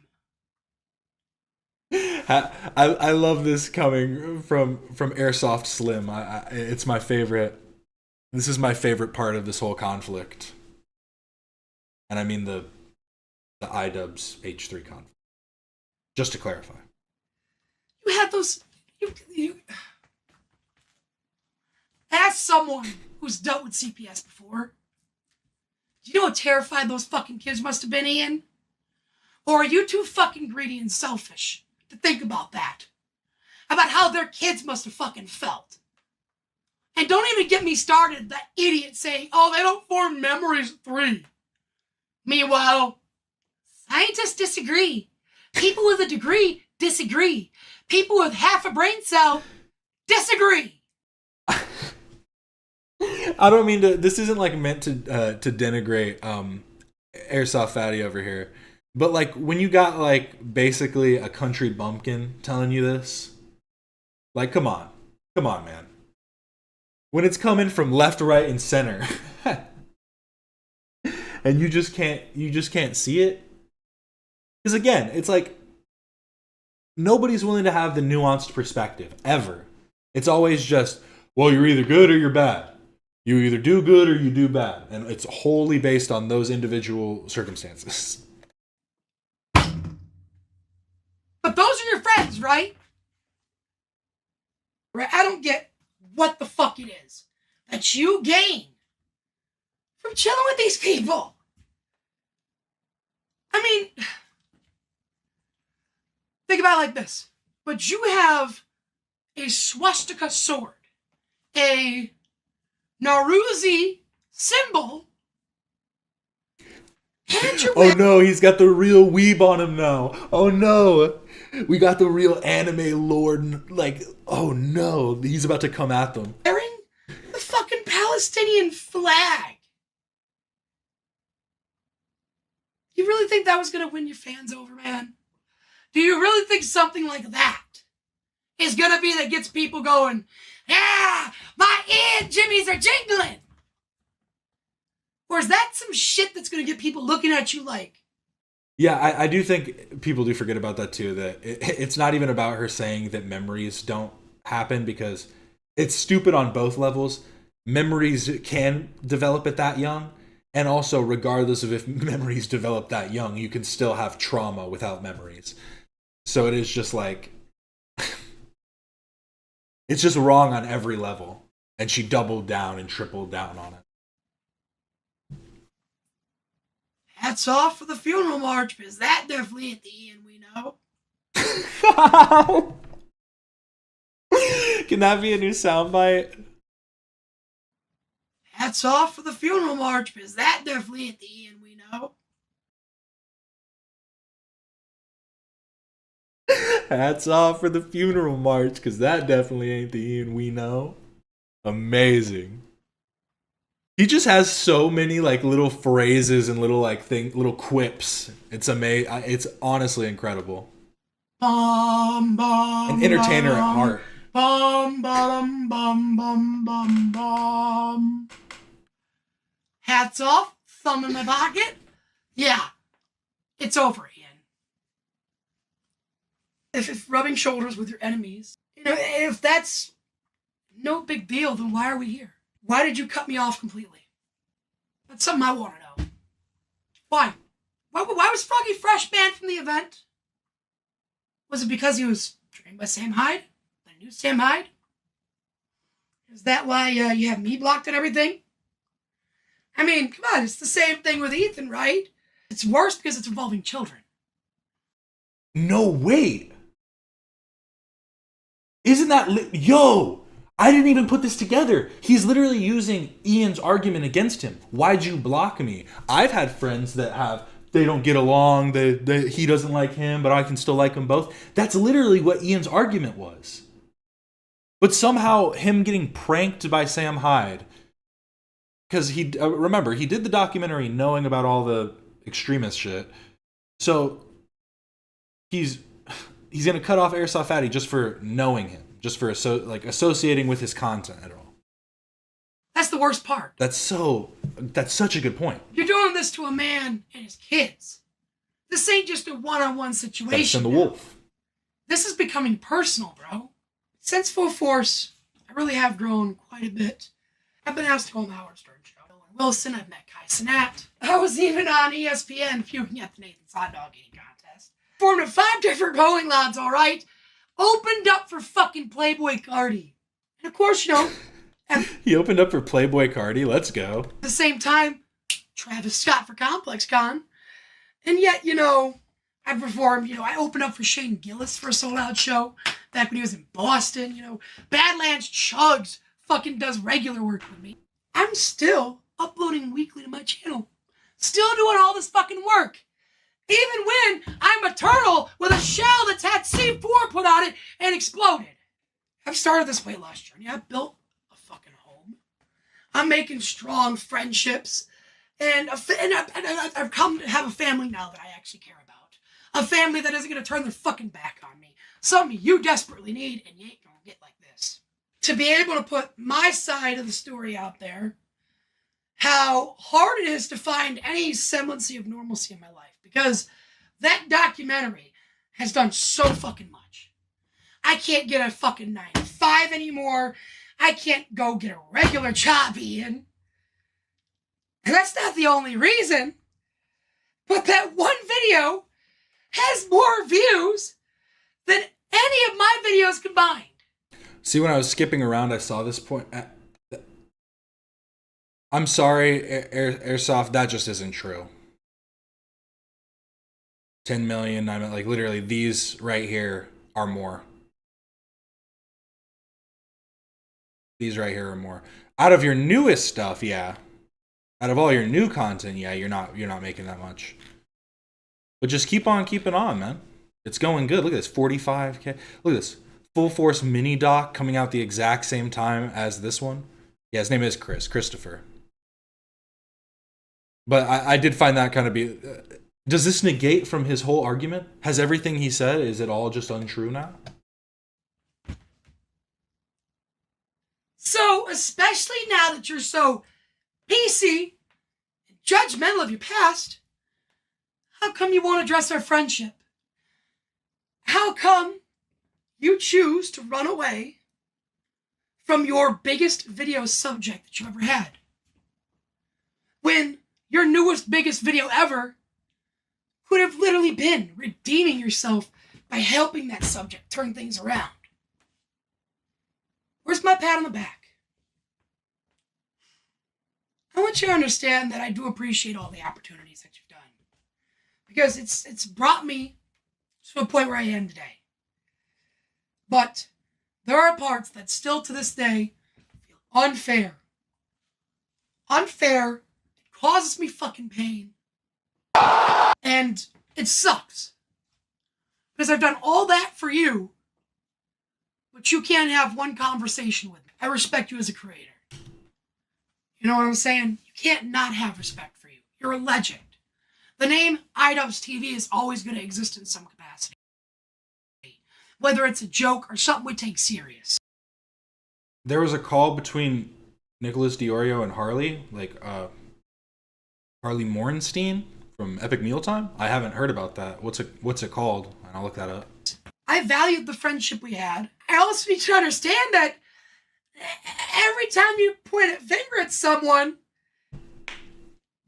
[SPEAKER 1] I love this coming from Airsoft Slim. It's my favorite. This is my favorite part of this whole conflict. And I mean the Idubbbz H3 conflict. Just to clarify.
[SPEAKER 10] You had those... You ask someone who's dealt with CPS before. Do you know how terrified those fucking kids must have been, Ian? Or are you too fucking greedy and selfish to think about that? About how their kids must have fucking felt. And don't even get me started, that idiot saying, oh, they don't form memories at 3. Meanwhile, scientists disagree. People with a degree disagree. People with half a brain cell disagree.
[SPEAKER 1] I don't mean to. This isn't like meant to denigrate Airsoft Fatty over here, but like when you got like basically a country bumpkin telling you this, like come on, man. When it's coming from left, right, and center, and you just can't see it. Because again, it's like nobody's willing to have the nuanced perspective ever. It's always just, well, you're either good or you're bad. You either do good or you do bad. And it's wholly based on those individual circumstances.
[SPEAKER 10] But those are your friends, right? Right? I don't get what the fuck it is that you gain from chilling with these people. I mean, think about it like this. But you have a swastika sword, a Nauruzi symbol, and your
[SPEAKER 1] Oh no, he's got the real weeb on him now. Oh no, we got the real anime lord. Like, oh no, he's about to come at them.
[SPEAKER 10] wearing the fucking Palestinian flag. You really think that was going to win your fans over, man? Do you really think something like that is going to be that gets people going, yeah, my ear jimmies are jingling? Or is that some shit that's going to get people looking at you like?
[SPEAKER 1] Yeah, I do think people do forget about that too, that it's not even about her saying that memories don't happen, because it's stupid on both levels. Memories can develop at that young, and also regardless of if memories develop that young, you can still have trauma without memories. So it is just like, it's just wrong on every level. And she doubled down and tripled down on it.
[SPEAKER 10] Hats off for the funeral march, because that definitely ain't the end we know.
[SPEAKER 1] Can that be a new soundbite?
[SPEAKER 10] Hats off for the funeral march, because that definitely ain't the end we know.
[SPEAKER 1] Hats off for the funeral march, because that definitely ain't the Ian we know. Amazing. He just has so many like little phrases and little like little quips. It's amazing. It's honestly incredible.
[SPEAKER 10] Bum, bum,
[SPEAKER 1] An entertainer
[SPEAKER 10] bum,
[SPEAKER 1] at heart.
[SPEAKER 10] Bum, bum, bum, bum, bum, bum. Hats off, thumb in my pocket. Yeah, it's over, Ian. If rubbing shoulders with your enemies, if that's no big deal, then why are we here? Why did you cut me off completely? That's something I want to know. Why? Why was Froggy Fresh banned from the event? Was it because he was trained by Sam Hyde? The new Sam Hyde? Is that why you have me blocked and everything? I mean, come on, it's the same thing with Ethan, right? It's worse because it's involving children.
[SPEAKER 1] No, wait. Isn't that... Yo! I didn't even put this together. He's literally using Ian's argument against him. Why'd you block me? I've had friends that they don't get along, he doesn't like him, but I can still like them both. That's literally what Ian's argument was. But somehow him getting pranked by Sam Hyde, because remember, he did the documentary knowing about all the extremist shit. So he's going to cut off Airsoft Fatty just for knowing him. Just for associating with his content at all.
[SPEAKER 10] That's the worst part.
[SPEAKER 1] That's such a good point.
[SPEAKER 10] You're doing this to a man and his kids. This ain't just a one-on-one situation.
[SPEAKER 1] Gotta send the wolf.
[SPEAKER 10] This is becoming personal, bro. Since Full Force, I really have grown quite a bit. I've been asked to go on the Howard Stern show. Wilson, I've met Kai Cenat. I was even on ESPN puking at the Nathan's hot dog eating contest. Formed of 5 different bowling lads, all right? Opened up for fucking Playboy Cardi. And of course,
[SPEAKER 1] He opened up for Playboy Cardi. Let's go.
[SPEAKER 10] At the same time, Travis Scott for Complex Con. And yet, I performed, I opened up for Shane Gillis for a sold-out show back when he was in Boston. Badlands Chugs fucking does regular work with me. I'm still uploading weekly to my channel. Still doing all this fucking work. Even when I'm a turtle with a shell that's had C4 put on it and exploded. I've started this weight loss journey. I've built a fucking home. I'm making strong friendships. And I've come to have a family now that I actually care about. A family that isn't going to turn their fucking back on me. Something you desperately need, and you ain't going to get like this. To be able to put my side of the story out there, how hard it is to find any semblance of normalcy in my life. Because that documentary has done so fucking much. I can't get a fucking 9 to 5 anymore. I can't go get a regular job, Ian. And that's not the only reason. But that one video has more views than any of my videos combined.
[SPEAKER 1] See, when I was skipping around, I saw this point. I'm sorry, Airsoft, that just isn't true. 10 million, I mean, like, literally, these right here are more. These right here are more. Out of your newest stuff, yeah. Out of all your new content, yeah, you're not making that much. But just keep on keeping on, man. It's going good. Look at this, 45K. Look at this. Full Force mini doc coming out the exact same time as this one. Yeah, his name is Christopher. But I did find that kind of be... does this negate from his whole argument? Has everything he said, is it all just untrue now?
[SPEAKER 10] So, especially now that you're so PC and judgmental of your past, how come you won't address our friendship? How come you choose to run away from your biggest video subject that you've ever had? When your newest, biggest video ever could have literally been redeeming yourself by helping that subject turn things around. Where's my pat on the back? I want you to understand that I do appreciate all the opportunities that you've done. Because it's brought me to a point where I am today. But there are parts that still to this day feel unfair. Unfair. It causes me fucking pain. And it sucks. Because I've done all that for you, but you can't have one conversation with me. I respect you as a creator. You know what I'm saying? You can't not have respect for you. You're a legend. The name Idubbbz TV is always going to exist in some capacity. Whether it's a joke or something we take serious.
[SPEAKER 1] There was a call between Nicholas Diorio and Harley, like Harley Morenstein from Epic Mealtime. I haven't heard about that. What's it called? And I'll look that up.
[SPEAKER 10] I valued the friendship we had. I also need you to understand that every time you point a finger at someone,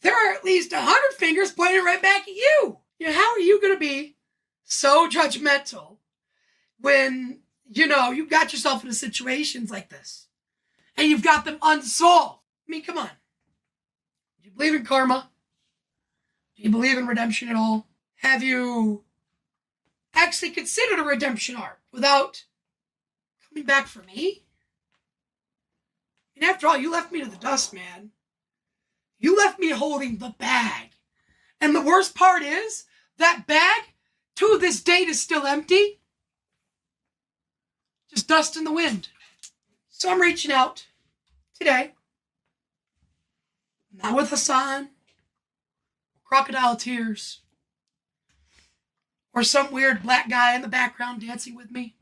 [SPEAKER 10] there are at least 100 fingers pointing right back at you. You know, how are you going to be so judgmental when, you know, you got yourself into situations like this and you've got them unsolved? I mean, come on. Do you believe in karma? Do you believe in redemption at all? Have you actually considered a redemption arc without coming back for me? And after all, you left me to the dust, man. You left me holding the bag. And the worst part is, that bag, to this date, is still empty. Just dust in the wind. So I'm reaching out today. Not with Hassan, crocodile tears, or some weird black guy in the background dancing with me.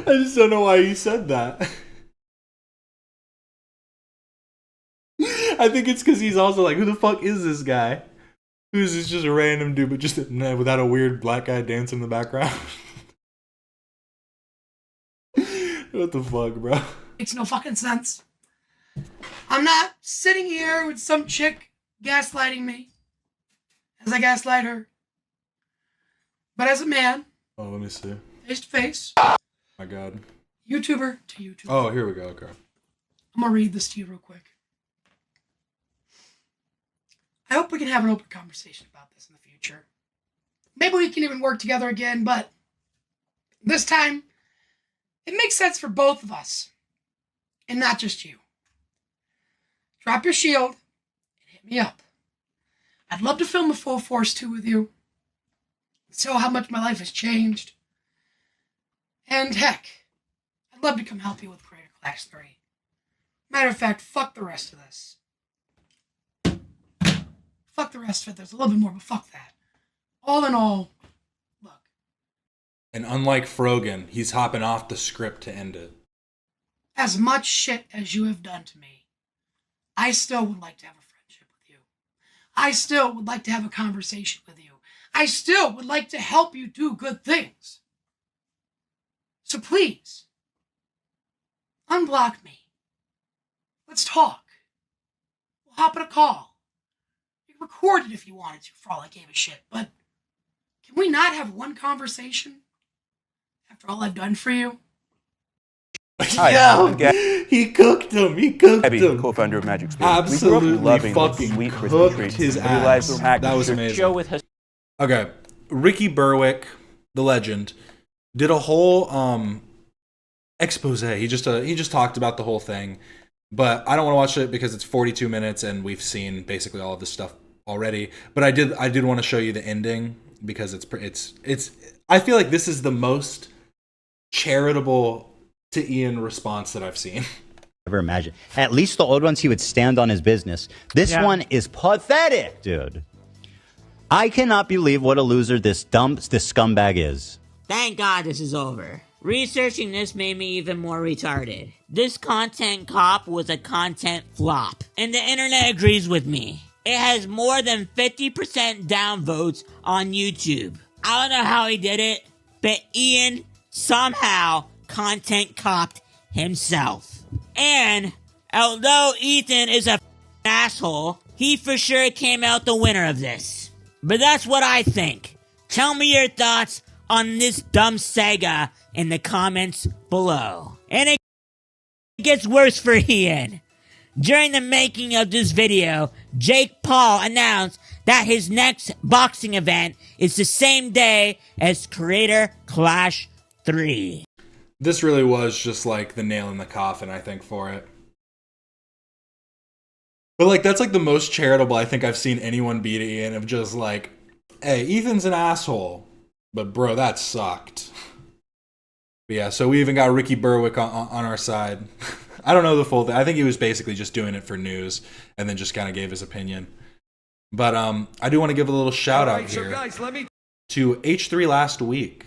[SPEAKER 1] I just don't know why you said that. I think it's because he's also like, who the fuck is this guy? Who's this just a random dude, but just without a weird black guy dancing in the background? What the fuck, bro?
[SPEAKER 10] Makes no fucking sense. I'm not sitting here with some chick gaslighting me as I gaslight her. But as a man,
[SPEAKER 1] Oh, let me see.
[SPEAKER 10] face to face,
[SPEAKER 1] My God.
[SPEAKER 10] YouTuber to YouTuber.
[SPEAKER 1] Oh, here we go. Okay.
[SPEAKER 10] I'm going to read this to you real quick. I hope we can have an open conversation about this in the future. Maybe we can even work together again, but this time, it makes sense for both of us. and not just you. Drop your shield and hit me up. I'd love to film a Full Force 2 with you. Show how much my life has changed. And heck, I'd love to come help you with Creator Class 3. Matter of fact, fuck the rest of this. Fuck the rest of it. There's a little bit more, but fuck that. All in all, look.
[SPEAKER 1] And unlike Frogan, he's hopping off the script to end it.
[SPEAKER 10] As much shit as you have done to me, I still would like to have a friendship with you. I still would like to have a conversation with you. I still would like to help you do good things. So please, unblock me. Let's talk. We'll hop on a call. You can record it if you wanted to, for all I gave a shit, but can we not have one conversation after all I've done for you?
[SPEAKER 1] Yo, he cooked him. He cooked
[SPEAKER 11] Abby,
[SPEAKER 1] him.
[SPEAKER 11] co-founder of Magic Spirit.
[SPEAKER 1] Absolutely
[SPEAKER 11] we grew up loving
[SPEAKER 1] fucking
[SPEAKER 11] sweet Christmas
[SPEAKER 1] cooked
[SPEAKER 11] treats.
[SPEAKER 1] his
[SPEAKER 11] We realized
[SPEAKER 1] ass.
[SPEAKER 11] we're hacked.
[SPEAKER 1] That was amazing. Okay, Ricky Berwick, the legend, did a whole expose. He just talked about the whole thing, but I don't want to watch it because it's 42 minutes and we've seen basically all of this stuff already. But I did want to show you the ending because it's. I feel like this is the most charitable to Ian response that I've seen.
[SPEAKER 4] Never imagine. At least the old ones, he would stand on his business. This one is pathetic, dude. I cannot believe what a loser this scumbag is.
[SPEAKER 12] Thank God this is over. Researching this made me even more retarded. This content cop was a content flop, and the internet agrees with me. It has more than 50% downvotes on YouTube. I don't know how he did it, but Ian somehow content copped himself. And although Ethan is a asshole, he for sure came out the winner of this. But that's what I think. Tell me your thoughts on this dumb saga in the comments below. And it gets worse for Ian. During the making of this video, Jake Paul announced that his next boxing event is the same day as Creator Clash 3.
[SPEAKER 1] This really was just like the nail in the coffin, I think, for it. But like that's like the most charitable I think I've seen anyone beat Ian, of just like, hey, Ethan's an asshole, but bro, that sucked. But yeah, so we even got Ricky Berwick on our side. I don't know the full thing. I think he was basically just doing it for news and then just kind of gave his opinion. But I do want to give a little shout out here
[SPEAKER 9] guys, let me
[SPEAKER 1] to H3 last week.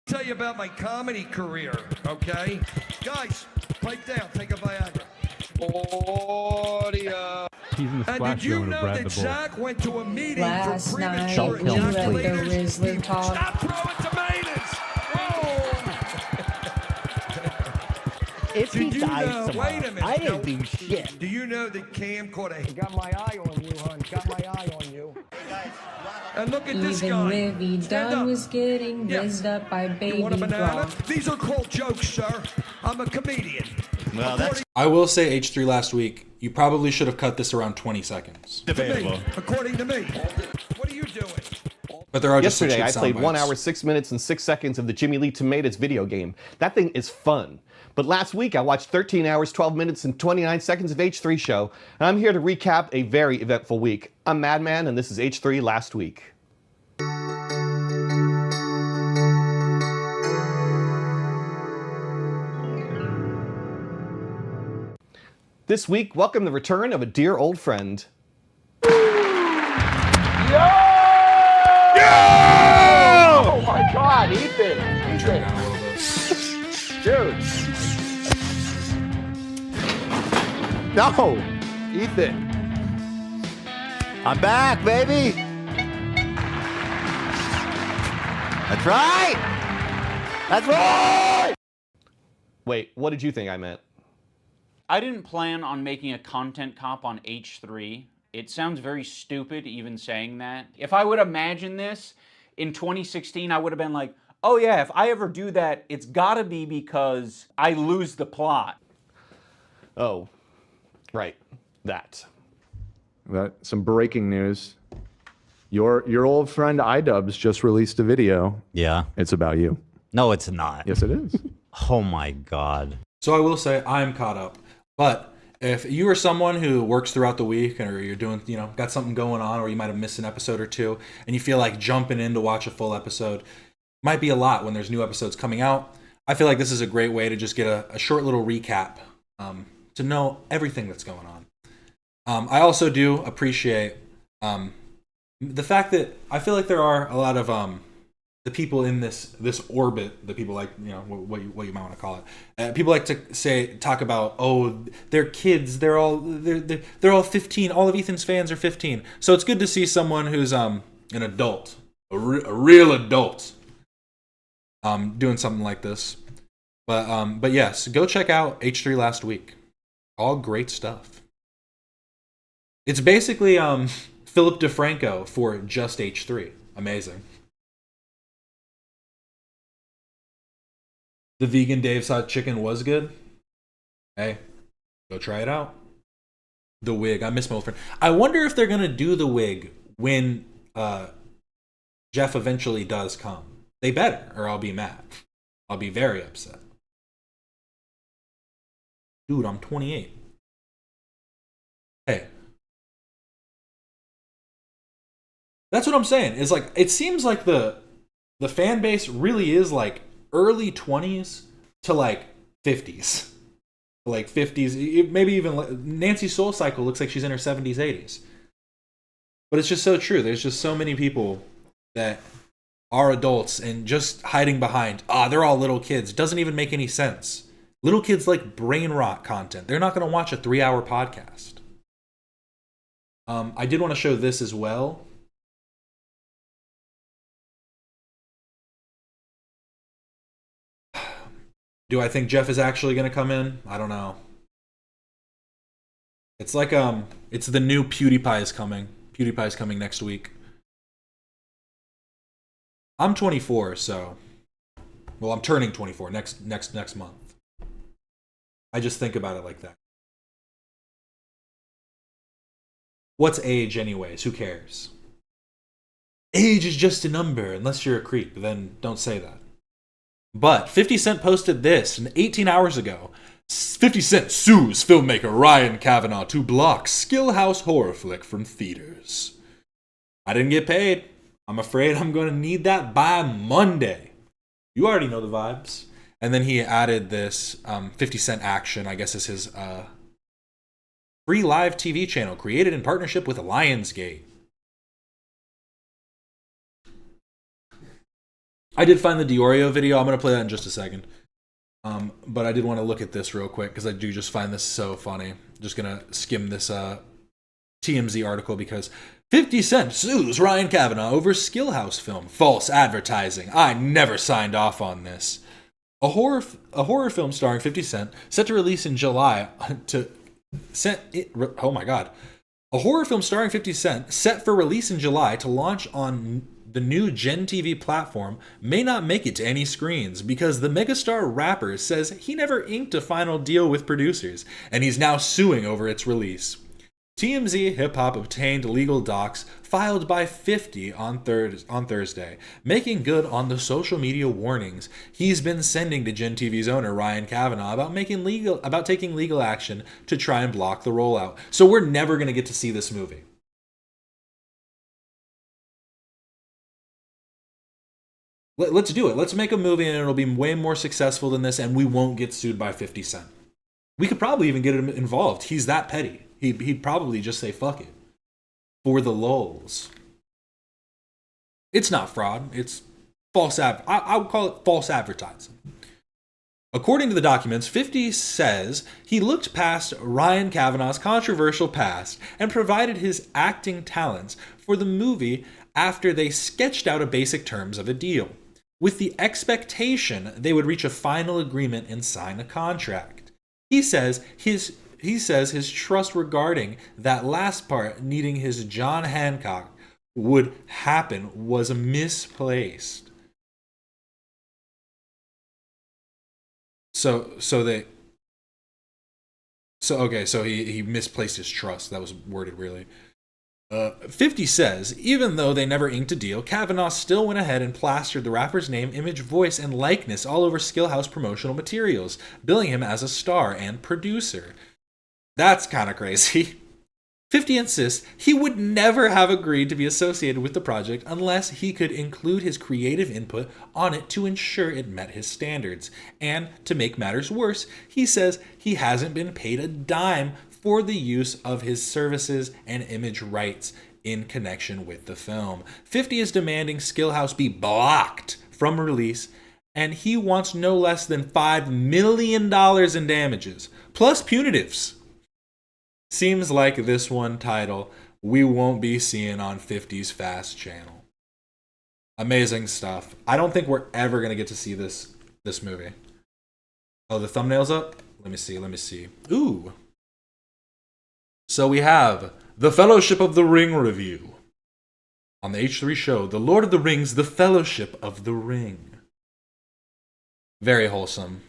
[SPEAKER 9] tell you about my comedy career, okay? Guys, pipe down, take a Viagra. Audio.
[SPEAKER 6] He's in the
[SPEAKER 9] And
[SPEAKER 6] splash
[SPEAKER 9] did you
[SPEAKER 6] zone to
[SPEAKER 9] know
[SPEAKER 6] grab
[SPEAKER 9] that
[SPEAKER 6] the ball.
[SPEAKER 9] Zach went to a meeting
[SPEAKER 13] Last
[SPEAKER 9] for
[SPEAKER 13] night,
[SPEAKER 9] premature
[SPEAKER 13] you let the
[SPEAKER 9] ejaculators?
[SPEAKER 13] Rizzler talk.
[SPEAKER 9] Stop throwing tomatoes! Whoa!
[SPEAKER 4] If he
[SPEAKER 9] Did you
[SPEAKER 4] dies
[SPEAKER 9] know,
[SPEAKER 4] tomorrow,
[SPEAKER 9] wait a minute.
[SPEAKER 4] I didn't
[SPEAKER 9] no,
[SPEAKER 4] do shit.
[SPEAKER 9] Do you know that Cam caught a...
[SPEAKER 14] Got my eye on you, hon. Got my eye on you.
[SPEAKER 9] And look at this
[SPEAKER 13] Even
[SPEAKER 9] guy.
[SPEAKER 13] Livy
[SPEAKER 9] Stand
[SPEAKER 13] Dunn
[SPEAKER 9] up.
[SPEAKER 13] was getting
[SPEAKER 9] Yeah.
[SPEAKER 13] rizzed up by
[SPEAKER 9] You
[SPEAKER 13] Baby
[SPEAKER 9] want a banana?
[SPEAKER 13] Frog.
[SPEAKER 9] These are called jokes, sir. I'm a comedian.
[SPEAKER 4] Well, that's
[SPEAKER 1] I will say H3 last week, you probably should have cut this around 20 seconds.
[SPEAKER 9] Debatable. According to me. What are you doing?
[SPEAKER 1] But there are just some
[SPEAKER 15] Yesterday, I
[SPEAKER 1] cheap
[SPEAKER 15] played
[SPEAKER 1] sound
[SPEAKER 15] 1
[SPEAKER 1] bites.
[SPEAKER 15] hour, 6 minutes, and 6 seconds of the Jimmy Lee Tomatoes video game. That thing is fun. But last week, I watched 13 hours, 12 minutes, and 29 seconds of H3 show, and I'm here to recap a very eventful week. I'm Madman, and this is H3 Last Week. This week, welcome the return of a dear old friend.
[SPEAKER 14] Oh my God, Ethan! Dude. No, Ethan.
[SPEAKER 4] I'm back, baby. That's right. That's right.
[SPEAKER 15] Wait, what did you think I meant?
[SPEAKER 16] I didn't plan on making a content cop on H3. It sounds very stupid even saying that. If I would imagine this in 2016, I would have been like, oh yeah, if I ever do that, it's gotta be because I lose the plot.
[SPEAKER 15] Oh, right, that.
[SPEAKER 17] Some breaking news. Your old friend Idubbbz just released a video.
[SPEAKER 4] Yeah.
[SPEAKER 17] It's about you.
[SPEAKER 4] No, it's not.
[SPEAKER 17] Yes, it is.
[SPEAKER 4] Oh my God.
[SPEAKER 1] So I will say I'm caught up. But if you are someone who works throughout the week, or you're doing, got something going on, or you might have missed an episode or two, and you feel like jumping in to watch a full episode, might be a lot when there's new episodes coming out. I feel like this is a great way to just get a short little recap, to know everything that's going on. I also do appreciate the fact that I feel like there are a lot of the people in this orbit, the people like, what you might want to call it. People like to talk about, oh, they're kids, they're all 15. All of Ethan's fans are 15. So it's good to see someone who's an adult, a real adult, doing something like this. But yes, go check out H3 last week. All great stuff. It's basically Philip DeFranco for just H3. Amazing. The vegan Dave's Hot Chicken was good. Hey, go try it out. The wig. I miss my old friend. I wonder if they're going to do the wig when Jeff eventually does come. They better, or I'll be mad. I'll be very upset. Dude, I'm 28. Hey. That's what I'm saying. Is like, it seems like the fan base really is like early 20s to like 50s. Like 50s, maybe even Nancy SoulCycle looks like she's in her 70s, 80s. But it's just so true. There's just so many people that are adults and just hiding behind, they're all little kids. It doesn't even make any sense. Little kids like brain rot content. They're not going to watch a 3-hour podcast. I did want to show this as well. Do I think Jeff is actually going to come in? I don't know. It's like it's the new PewDiePie is coming. PewDiePie is coming next week. I'm 24, so I'm turning 24 next month. I just think about it like that. What's age anyways? Who cares? Age is just a number unless you're a creep. Then don't say that. But 50 Cent posted this 18 hours ago. 50 Cent sues filmmaker Ryan Kavanaugh to block Skill House horror flick from theaters. I didn't get paid. I'm afraid I'm going to need that by Monday. You already know the vibes. And then he added this 50 Cent Action, I guess is his free live TV channel created in partnership with Lionsgate. I did find the Diorio video. I'm going to play that in just a second. But I did want to look at this real quick because I do just find this so funny. Just going to skim this TMZ article because 50 Cent sues Ryan Kavanaugh over Skill House film. False advertising. I never signed off on this. A horror film starring 50 Cent set to release in July oh my god. A horror film starring 50 Cent set for release in July to launch on the new Gen TV platform may not make it to any screens because the megastar rapper says he never inked a final deal with producers and he's now suing over its release. TMZ Hip Hop obtained legal docs filed by 50 on Thursday, making good on the social media warnings he's been sending to Gen TV's owner Ryan Kavanaugh about taking legal action to try and block the rollout. So we're never going to get to see this movie. Let's do it. Let's make a movie and it'll be way more successful than this and we won't get sued by 50 Cent. We could probably even get him involved. He's that petty. He'd probably just say fuck it. For the lulz. It's not fraud. It's false I would call it false advertising. According to the documents, 50 says he looked past Ryan Kavanaugh's controversial past and provided his acting talents for the movie after they sketched out a basic terms of a deal, with the expectation they would reach a final agreement and sign a contract. He says his trust regarding that last part needing his John Hancock would happen was misplaced. So he misplaced his trust. That was worded really. 50 says, even though they never inked a deal, Kavanaugh still went ahead and plastered the rapper's name, image, voice, and likeness all over Skill House promotional materials, billing him as a star and producer. That's kind of crazy. 50 insists he would never have agreed to be associated with the project unless he could include his creative input on it to ensure it met his standards. And to make matters worse, he says he hasn't been paid a dime for the use of his services and image rights in connection with the film. 50 is demanding Skillhouse be blocked from release, and he wants no less than $5 million in damages, plus punitives. Seems like this one title we won't be seeing on 50's Fast channel. Amazing stuff. I don't think we're ever going to get to see this movie. Oh, the thumbnail's up? Let me see. Ooh. So we have the Fellowship of the Ring review. On the H3 show, The Lord of the Rings, The Fellowship of the Ring. Very wholesome.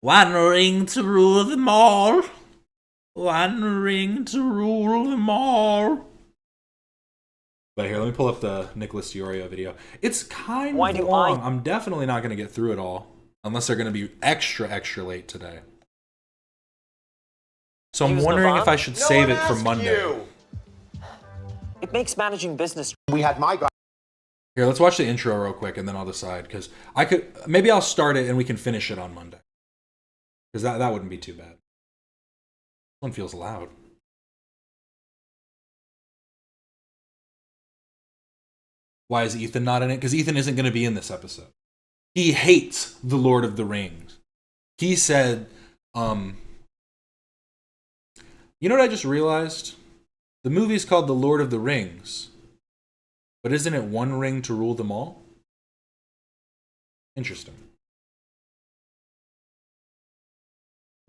[SPEAKER 1] One ring to rule them all. One ring to rule them all. But here, let me pull up the Nicholas Diorio video. It's kind of long. I'm definitely not going to get through it all. Unless they're going to be extra late today. So I'm wondering if I should save it for Monday.
[SPEAKER 11] It makes managing business. We had my guy.
[SPEAKER 1] Here, let's watch the intro real quick and then I'll decide. Because maybe I'll start it and we can finish it on Monday. Because that wouldn't be too bad. One feels loud. Why is Ethan not in it? Because Ethan isn't going to be in this episode. He hates The Lord of the Rings. He said, you know what I just realized? The movie's called The Lord of the Rings. But isn't it one ring to rule them all? Interesting.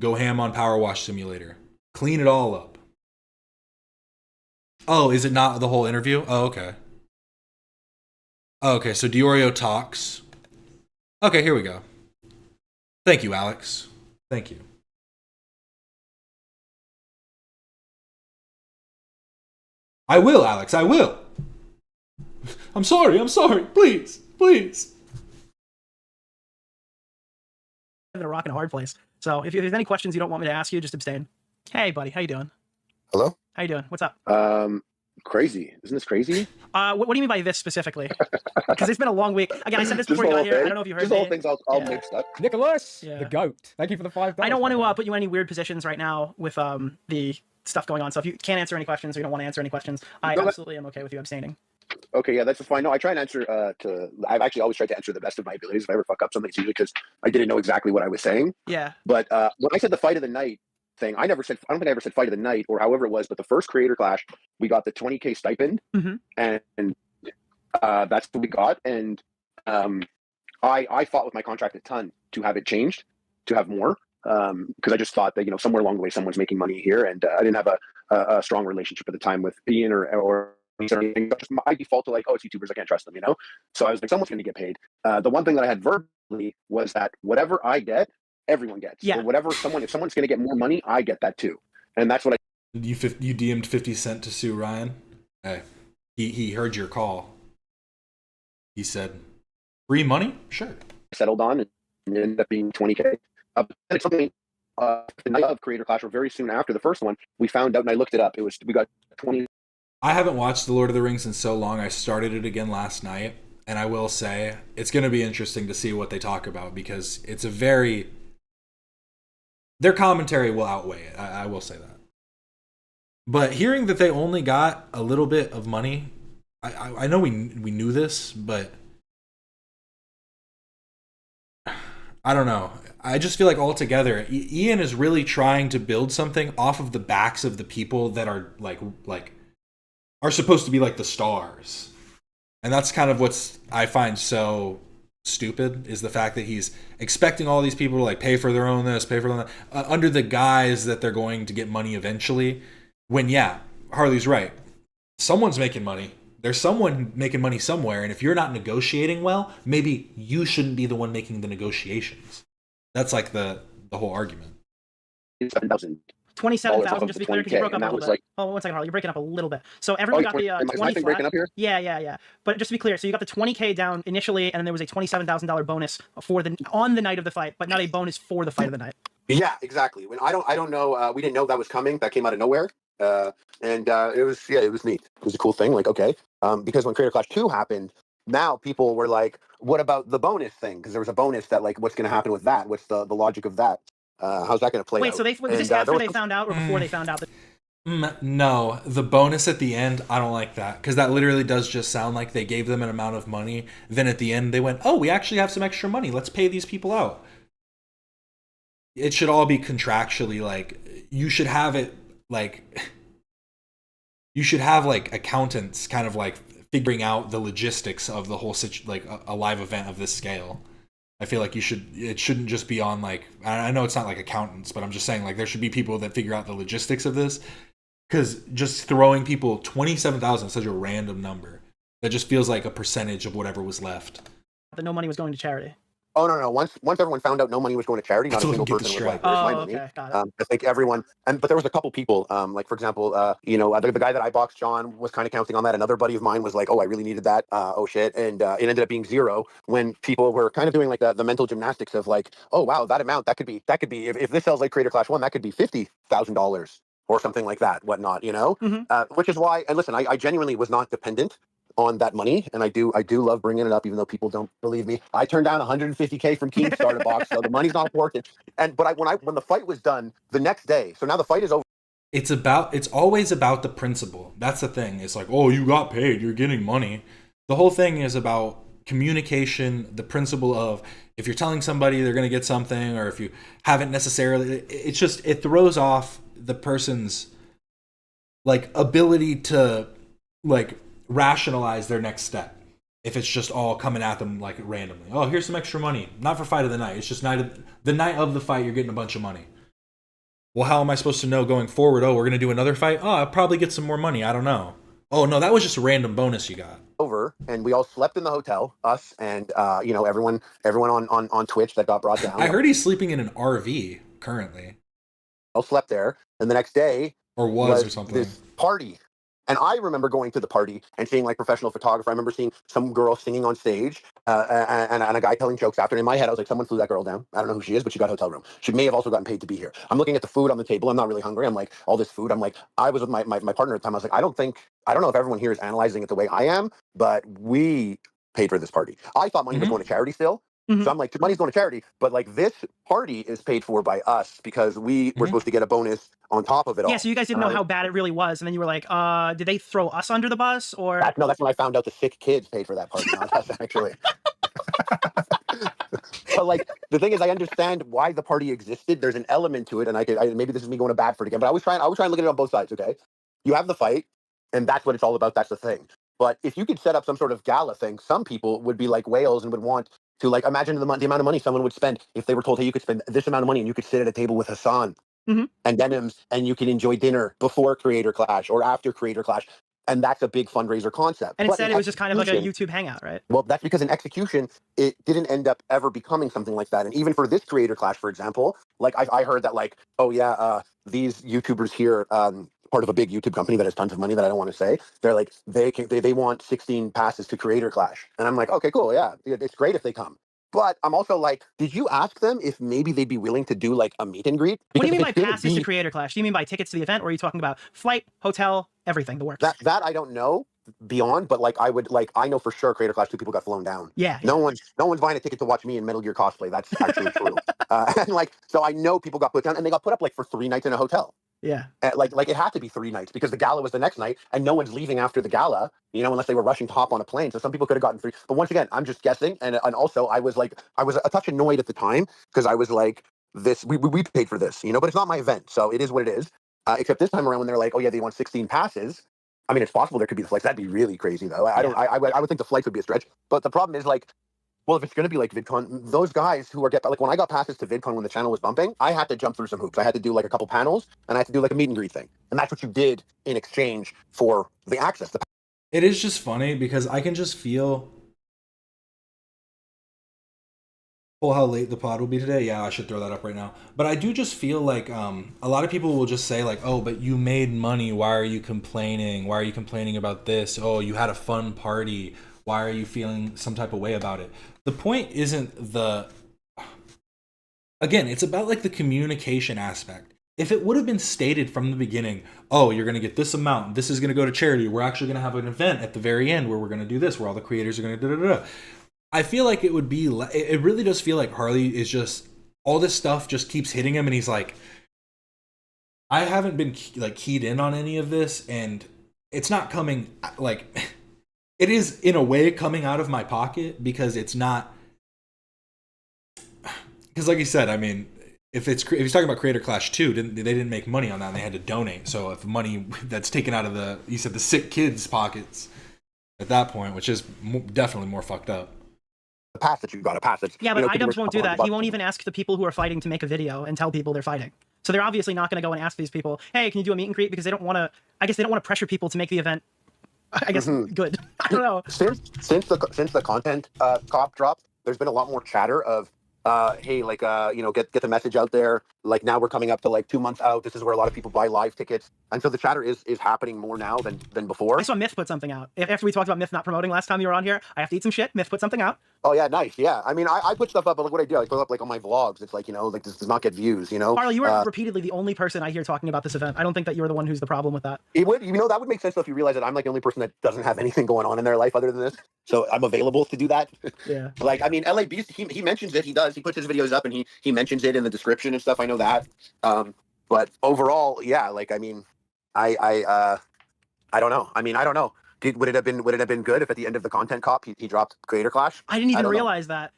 [SPEAKER 1] Go ham on Power Wash Simulator. Clean it all up. Oh, is it not the whole interview? Oh, okay. Okay, so Diorio talks. Okay, here we go. Thank you, Alex. Thank you. I will, Alex, I will. I'm sorry, please.
[SPEAKER 13] In a rock and a hard place. So if there's any questions you don't want me to ask you, just abstain. Hey, buddy, how you doing?
[SPEAKER 18] Hello?
[SPEAKER 13] How you doing? What's up?
[SPEAKER 18] Crazy. Isn't this crazy?
[SPEAKER 13] What do you mean by this specifically? Because it's been a long week. Again, I said this before you got here. I don't know if you heard
[SPEAKER 18] just
[SPEAKER 13] me.
[SPEAKER 18] all things all mixed up.
[SPEAKER 19] Nicholas,
[SPEAKER 13] Yeah.
[SPEAKER 19] the goat. Thank you for the $5.
[SPEAKER 13] I don't want to put you in any weird positions right now with the stuff going on. So if you can't answer any questions or you don't want to answer any questions, I absolutely am okay with you abstaining.
[SPEAKER 18] Okay, yeah, that's fine. No, I try and answer I've actually always tried to answer the best of my abilities. If I ever fuck up something, it's usually because I didn't know exactly what I was saying.
[SPEAKER 13] Yeah.
[SPEAKER 18] But when I said the fight of the night thing, I don't think I ever said fight of the night or however it was, but the first creator clash, we got the 20K stipend and that's what we got. And I fought with my contract a ton to have it changed, to have more. Because I just thought that, somewhere along the way, someone's making money here. And I didn't have a strong relationship at the time with Ian or anything. I default to it's YouTubers, I can't trust them, So I was like, someone's going to get paid. The one thing that I had verbally was that whatever I get, everyone gets.
[SPEAKER 13] Yeah.
[SPEAKER 18] Or if someone's going to get more money, I get that too. And that's what I.
[SPEAKER 1] You DM'd 50 Cent to sue Ryan? Hey, he heard your call. He said, free money? Sure.
[SPEAKER 18] Settled on and it ended up being 20K. It's something the night of Creator Clash, or very soon after the first one, we found out, and I looked it up. We got 20.
[SPEAKER 1] I haven't watched The Lord of the Rings in so long. I started it again last night, and I will say it's going to be interesting to see what they talk about because it's their commentary will outweigh it. I will say that. But hearing that they only got a little bit of money, I know we knew this, but I don't know. I just feel like altogether, Ian is really trying to build something off of the backs of the people that are are supposed to be like the stars. And that's kind of what I find so stupid is the fact that he's expecting all these people to pay for their own this, pay for their own that, under the guise that they're going to get money eventually. When, yeah, Harley's right. Someone's making money. There's someone making money somewhere. And if you're not negotiating well, maybe you shouldn't be the one making the negotiations. That's the whole argument.
[SPEAKER 18] 7,000
[SPEAKER 13] 27,000, just to be clear, because you broke up a little bit.
[SPEAKER 18] Like,
[SPEAKER 13] oh, 1 second, Harley, you're breaking up a little bit. So everyone got the
[SPEAKER 18] am I breaking up here?
[SPEAKER 13] Yeah. But just to be clear, so you got the 20K down initially, and then there was a $27,000 bonus on the night of the fight, but not a bonus for the fight of the night.
[SPEAKER 18] Yeah, exactly. When I don't know, we didn't know that was coming. That came out of nowhere. And it was neat. It was a cool thing. Like, okay, because when Creator Clash 2 happened, now people were like, what about the bonus thing? Because there was a bonus that, like, what's going to happen with that? What's the logic of that? How's that going to play out?
[SPEAKER 13] Wait, so was this after they found out or before they found out?
[SPEAKER 1] No, the bonus at the end, I don't like that, because that literally does just sound like they gave them an amount of money. Then at the end, they went, oh, we actually have some extra money. Let's pay these people out. It should all be contractually, like, you should have it, like, you should have, like, accountants kind of, like, figuring out the logistics of the whole like a live event of this scale. I feel like it shouldn't just be on, like, I know it's not like accountants, but I'm just saying, like, there should be people that figure out the logistics of this, because just throwing people 27,000 is such a random number that just feels like a percentage of whatever was left.
[SPEAKER 13] That no money was going to charity.
[SPEAKER 18] Oh, no. Once everyone found out no money was going to charity, not a single person was like, where's my money?
[SPEAKER 13] Okay, got it.
[SPEAKER 18] I think everyone, but there was a couple people, like, for example, the guy that I boxed, John, was kind of counting on that. Another buddy of mine was like, oh, I really needed that. Oh, shit. And it ended up being zero when people were kind of doing, like, the mental gymnastics of, like, oh, wow, that amount, that could be, if this sells like Creator Clash 1, that could be $50,000 or something like that, whatnot, which is why, and listen, I genuinely was not dependent on that money, and I do love bringing it up, even though people don't believe me. I turned down 150K from Keemstar to box, so the money's not important. But when the fight was done the next day, so now the fight is over.
[SPEAKER 1] It's always about the principle. That's the thing. It's like, oh, you got paid, you're getting money. The whole thing is about communication, the principle of, if you're telling somebody they're going to get something, or if you haven't necessarily, it throws off the person's, like, ability to, like, rationalize their next step if it's just all coming at them, like, randomly. Oh, here's some extra money, not for fight of the night, it's just the night of the fight, you're getting a bunch of money. Well, how am I supposed to know going forward? Oh, we're gonna do another fight, oh, I'll probably get some more money, I don't know. Oh no, that was just a random bonus you got.
[SPEAKER 18] Over, and we all slept in the hotel, us and everyone on Twitch that got brought down.
[SPEAKER 1] I heard he's sleeping in an RV currently.
[SPEAKER 18] All slept there, and the next day
[SPEAKER 1] or something,
[SPEAKER 18] this party. And I remember going to the party and seeing, like, professional photographer. I remember seeing some girl singing on stage and a guy telling jokes after. And in my head, I was like, someone flew that girl down. I don't know who she is, but she got a hotel room. She may have also gotten paid to be here. I'm looking at the food on the table. I'm not really hungry. I'm like, all this food. I'm like, I was with my partner at the time. I was like, I don't know if everyone here is analyzing it the way I am, but we paid for this party. I thought money was going to charity still. So I'm like, money's going to charity, but, like, this party is paid for by us because we were supposed to get a bonus on top of it all.
[SPEAKER 13] Yeah, so you guys didn't know how bad it really was, and then you were like, did they throw us under the bus, or?
[SPEAKER 18] No, that's when I found out the sick kids paid for that party. No, that's actually. But, like, the thing is, I understand why the party existed. There's an element to it, and maybe this is me going to bat for it again, but I was trying to look at it on both sides. Okay, you have the fight, and that's what it's all about. That's the thing. But if you could set up some sort of gala thing, some people would be like whales and would want to, like, imagine the amount of money someone would spend if they were told, hey, you could spend this amount of money and you could sit at a table with Hassan and Denims and you can enjoy dinner before Creator Clash or after Creator Clash. And that's a big fundraiser concept.
[SPEAKER 13] And instead, it was just kind of like a YouTube hangout, right?
[SPEAKER 18] Well, that's because in execution, it didn't end up ever becoming something like that. And even for this Creator Clash, for example, like, I heard that, like, oh yeah, these YouTubers here, part of a big YouTube company that has tons of money that I don't want to say, they're like, they want 16 passes to Creator Clash. And I'm like, okay, cool, yeah, it's great if they come. But I'm also like, did you ask them if maybe they'd be willing to do, like, a meet and greet?
[SPEAKER 13] What do you mean by passes to Creator Clash? Do you mean by tickets to the event, or are you talking about flight, hotel, everything, the works?
[SPEAKER 18] That I don't know beyond, but, like, I know for sure Creator Clash 2 people got flown down.
[SPEAKER 13] Yeah.
[SPEAKER 18] No one's buying a ticket to watch me in Metal Gear cosplay. That's actually true. And, like, so I know people got put down, and they got put up, like, for 3 nights in a hotel.
[SPEAKER 13] Yeah.
[SPEAKER 18] Like it had to be 3 nights because the gala was the next night and no one's leaving after the gala, unless they were rushing to hop on a plane. So some people could have gotten 3. But once again, I'm just guessing. And also I was a touch annoyed at the time because I was like, we paid for this, but it's not my event. So it is what it is. Except this time around when they're like, oh yeah, they want 16 passes. I mean, it's possible there could be the flights. That'd be really crazy though. I would think the flights would be a stretch. But the problem is, like, well, if it's going to be like VidCon, those guys who are like, when I got passes to VidCon when the channel was bumping, I had to jump through some hoops. I had to do, like, a couple panels, and I had to do, like, a meet and greet thing. And that's what you did in exchange for the access.
[SPEAKER 1] It is just funny because I can just feel Oh, how late the pod will be today? Yeah, I should throw that up right now. But I do just feel like a lot of people will just say like, "Oh, but you made money. Why are you complaining? Why are you complaining about this? Oh, you had a fun party. Why are you feeling some type of way about it?" The point isn't the. Again, it's about like the communication aspect. If it would have been stated from the beginning, "Oh, you're going to get this amount. This is going to go to charity. We're actually going to have an event at the very end where we're going to do this, where all the creators are going to da da da." I feel like it would be. It really does feel like Harley is just all this stuff just keeps hitting him, and he's like, I haven't been like keyed in on any of this, and it's not coming like it is in a way coming out of my pocket because it's not. Because like you said, I mean, if he's talking about Creator Clash 2, they didn't make money on that, and they had to donate. So if money that's taken out of the sick kids' pockets at that point, which is definitely more fucked up.
[SPEAKER 18] A passage, you got a passage.
[SPEAKER 13] Yeah, but Idubbbz won't do that. He won't even ask the people who are fighting to make a video and tell people they're fighting. So they're obviously not going to go and ask these people, "Hey, can you do a meet and greet?" Because they don't want to. I guess they don't want to pressure people to make the event. I guess good. I don't know.
[SPEAKER 18] Since the content cop dropped, there's been a lot more chatter of, hey, like get the message out there. Like now we're coming up to like 2 months out. This is where a lot of people buy live tickets, and so the chatter is happening more now than before.
[SPEAKER 13] I saw Myth put something out. After we talked about Myth not promoting last time you were on here, I have to eat some shit. Myth put something out.
[SPEAKER 18] Oh yeah, nice. Yeah, I mean, I put stuff up, but look what I do. I put up like on my vlogs. It's like like this does not get views.
[SPEAKER 13] Harley, you are repeatedly the only person I hear talking about this event. I don't think that you're the one who's the problem with that.
[SPEAKER 18] It would, that would make sense though if you realize that I'm like the only person that doesn't have anything going on in their life other than this. So I'm available to do that.
[SPEAKER 13] Yeah.
[SPEAKER 18] Like, I mean, LA Beast, he mentions it. He does. He puts his videos up and he mentions it in the description and stuff. I know that. But overall, yeah. Like, I mean, I don't know. I mean, I don't know. Would it have been good if at the end of the content cop he dropped Creator Clash?
[SPEAKER 13] I didn't even realize that.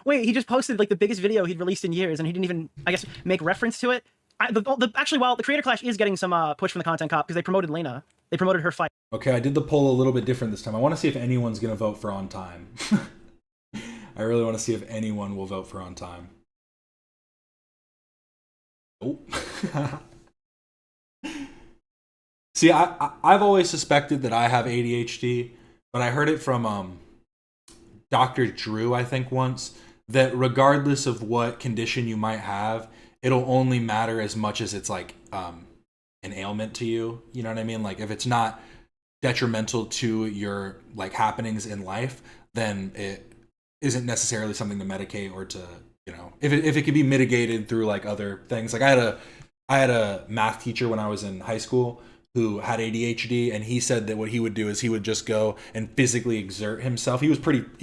[SPEAKER 13] Wait, he just posted like the biggest video he'd released in years, and he didn't even, I guess, make reference to it. Actually, the Creator Clash is getting some push from the content cop because they promoted Lena. They promoted her fight.
[SPEAKER 1] Okay, I did the poll a little bit different this time. I want to see if anyone's going to vote for on time. I really want to see if anyone will vote for on time. Oh. See, I've always suspected that I have ADHD, but I heard it from Dr. Drew, I think, once, that regardless of what condition you might have, it'll only matter as much as it's like an ailment to you. You know what I mean? Like if it's not detrimental to your like happenings in life, then it isn't necessarily something to medicate or to, if it could be mitigated through like other things. Like I had a math teacher when I was in high school who had ADHD, and he said that what he would do is he would just go and physically exert himself. He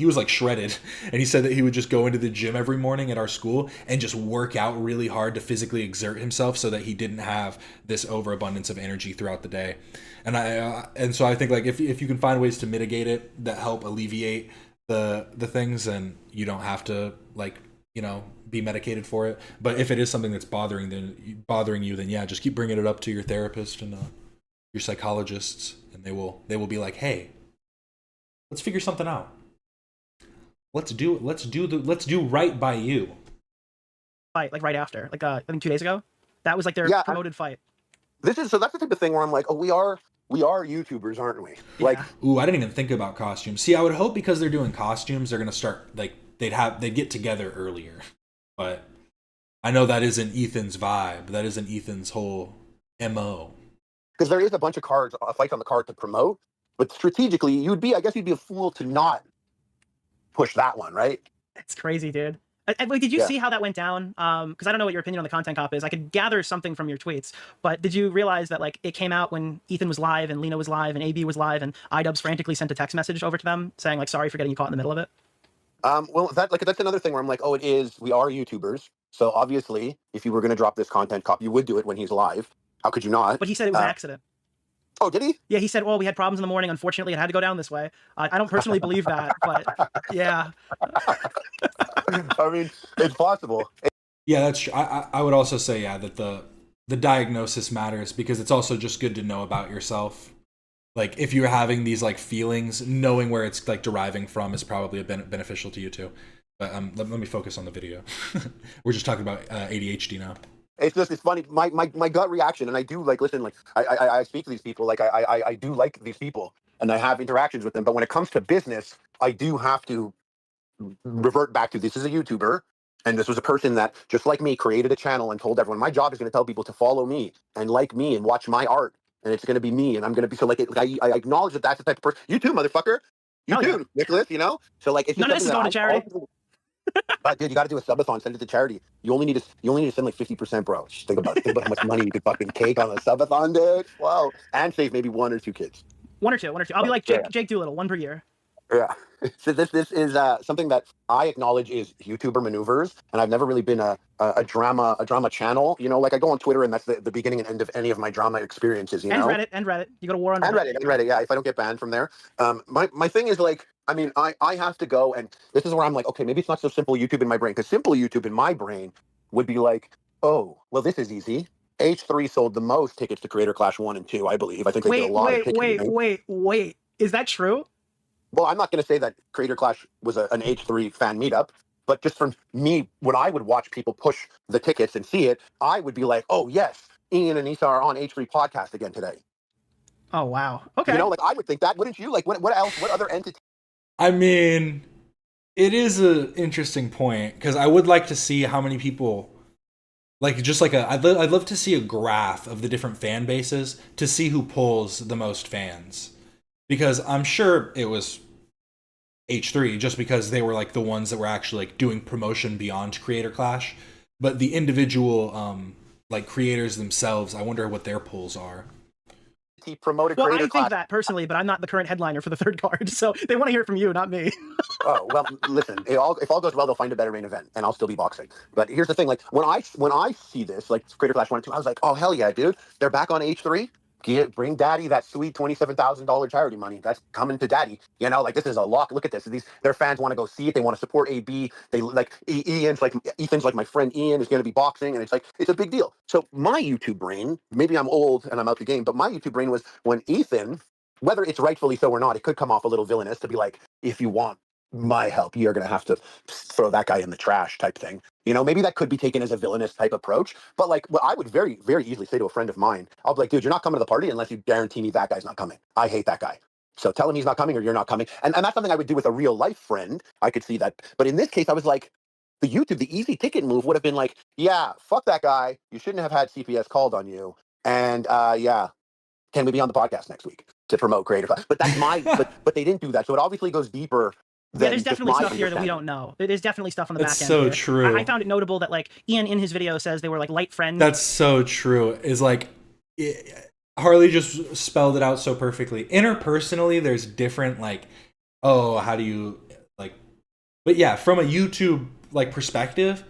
[SPEAKER 1] was like shredded, and he said that he would just go into the gym every morning at our school and just work out really hard to physically exert himself so that he didn't have this overabundance of energy throughout the day. And so I think like if you can find ways to mitigate it that help alleviate the things, then you don't have to like be medicated for it. But if it is something that's bothering you, then yeah, just keep bringing it up to your therapist and your psychologists, and they will be like, hey, let's figure something out. Let's do right by you.
[SPEAKER 13] Fight like right after, like I think 2 days ago, that was like their promoted fight.
[SPEAKER 18] That's the type of thing where I'm like, oh, we are YouTubers, aren't we?
[SPEAKER 13] Yeah.
[SPEAKER 18] Like,
[SPEAKER 1] ooh, I didn't even think about costumes. See, I would hope because they're doing costumes, they're gonna start like they'd get together earlier. But I know that isn't Ethan's vibe. That isn't Ethan's whole MO.
[SPEAKER 18] Because there is a bunch of fights on the card to promote, but strategically, you'd be a fool to not push that one, right?
[SPEAKER 13] It's crazy, dude. Did you see how that went down? Because I don't know what your opinion on the content cop is. I could gather something from your tweets, but did you realize that like it came out when Ethan was live and Lena was live and AB was live, and Idubbbz frantically sent a text message over to them saying like, sorry for getting you caught in the middle of it?
[SPEAKER 18] Well, that's another thing where I'm like, oh, we are YouTubers. So obviously, if you were going to drop this content cop, you would do it when he's live. How could you not?
[SPEAKER 13] But he said it was an accident.
[SPEAKER 18] Oh, did he?
[SPEAKER 13] Yeah, he said, well, we had problems in the morning. Unfortunately, it had to go down this way. I don't personally believe that, but yeah.
[SPEAKER 18] I mean, it's possible.
[SPEAKER 1] Yeah, that's true. I would also say, yeah, that the diagnosis matters because it's also just good to know about yourself. Like if you're having these like feelings, knowing where it's like deriving from is probably beneficial to you too. But let me focus on the video. We're just talking about ADHD now.
[SPEAKER 18] It's funny. My gut reaction, and I do like listen. Like I speak to these people. Like I do like these people, and I have interactions with them. But when it comes to business, I do have to revert back to this is a YouTuber. And this was a person that, just like me, created a channel and told everyone, my job is going to tell people to follow me and like me and watch my art. And it's going to be me. And I'm going to be, so like, I acknowledge that that's the type of person. You too, motherfucker. You too, Nicholas, you know? So like, it's just
[SPEAKER 13] None of this is going to charity.
[SPEAKER 18] But dude, you got to do a subathon. Send it to charity. You only need to send like 50%, bro. Just think about how much money you could fucking take on a subathon, dude. Wow, and save maybe 1 or 2 kids.
[SPEAKER 13] One or two. I'll be like Jake Doolittle, 1 per year.
[SPEAKER 18] Yeah. So this is something that I acknowledge is YouTuber maneuvers, and I've never really been a drama channel. You know, like I go on Twitter, and that's the beginning and end of any of my drama experiences. You know,
[SPEAKER 13] and Reddit. You go to war on
[SPEAKER 18] Reddit. Yeah, if I don't get banned from there, my thing is like, I mean, I have to go, and this is where I'm like, okay, maybe it's not so simple YouTube in my brain, because simple YouTube in my brain would be like, oh, well, this is easy. H3 sold the most tickets to Creator Clash 1 and 2, I believe. I think they did a lot of tickets.
[SPEAKER 13] Wait. Is that true?
[SPEAKER 18] Well, I'm not going to say that Creator Clash was an H3 fan meetup, but just from me, when I would watch people push the tickets and see it, I would be like, oh, yes, Ian and Issa are on H3 podcast again today.
[SPEAKER 13] Oh, wow. Okay.
[SPEAKER 18] You know, like I would think that, wouldn't you? Like what else, what other entity?
[SPEAKER 1] I mean, it is an interesting point, because I would like to see how many people, like, just like I'd love to see a graph of the different fan bases to see who pulls the most fans. Because I'm sure it was H3, just because they were like the ones that were actually like doing promotion beyond Creator Clash. But the individual like creators themselves, I wonder what their pulls are.
[SPEAKER 18] He promoted
[SPEAKER 13] well,
[SPEAKER 18] Creator
[SPEAKER 13] I think
[SPEAKER 18] Clash.
[SPEAKER 13] that personally, but I'm not the current headliner for the third card, so they want to hear it from you, not me.
[SPEAKER 18] Oh, well, listen, if all goes well, they'll find a better main event, and I'll still be boxing. But here's the thing, like, when I see this, like, Creator Clash 1 and 2, I was like, oh, hell yeah, dude. They're back on H3. Bring daddy that sweet $27,000 charity money. That's coming to daddy. You know, like, this is a lock. Look at this. Their fans want to go see it. They want to support AB. They like Ethan's like my friend Ian is going to be boxing, and it's a big deal. So my YouTube brain, maybe I'm old and I'm out the game, but my YouTube brain was when Ethan, whether it's rightfully so or not, it could come off a little villainous to be like, if you want my help, you're going to have to throw that guy in the trash type thing. You know, maybe that could be taken as a villainous type approach, but like what I would very, very easily say to a friend of mine, I'll be like, dude, you're not coming to the party unless you guarantee me that guy's not coming. I hate that guy. So tell him he's not coming or you're not coming. And that's something I would do with a real life friend. I could see that. But in this case, I was like, the easy ticket move would have been like, yeah, fuck that guy. You shouldn't have had CPS called on you. And yeah, can we be on the podcast next week to promote Creator Clash? But that's my, but they didn't do that. So it obviously goes deeper.
[SPEAKER 13] Yeah, there's definitely stuff here that we don't know. There's definitely stuff on the back end.
[SPEAKER 1] That's so
[SPEAKER 13] here.
[SPEAKER 1] true.
[SPEAKER 13] I found it notable that like Ian in his video says they were like light friends.
[SPEAKER 1] That's so true. Is like Harley just spelled it out so perfectly. Interpersonally, there's different like, oh, how do you like? But yeah, from a YouTube like perspective,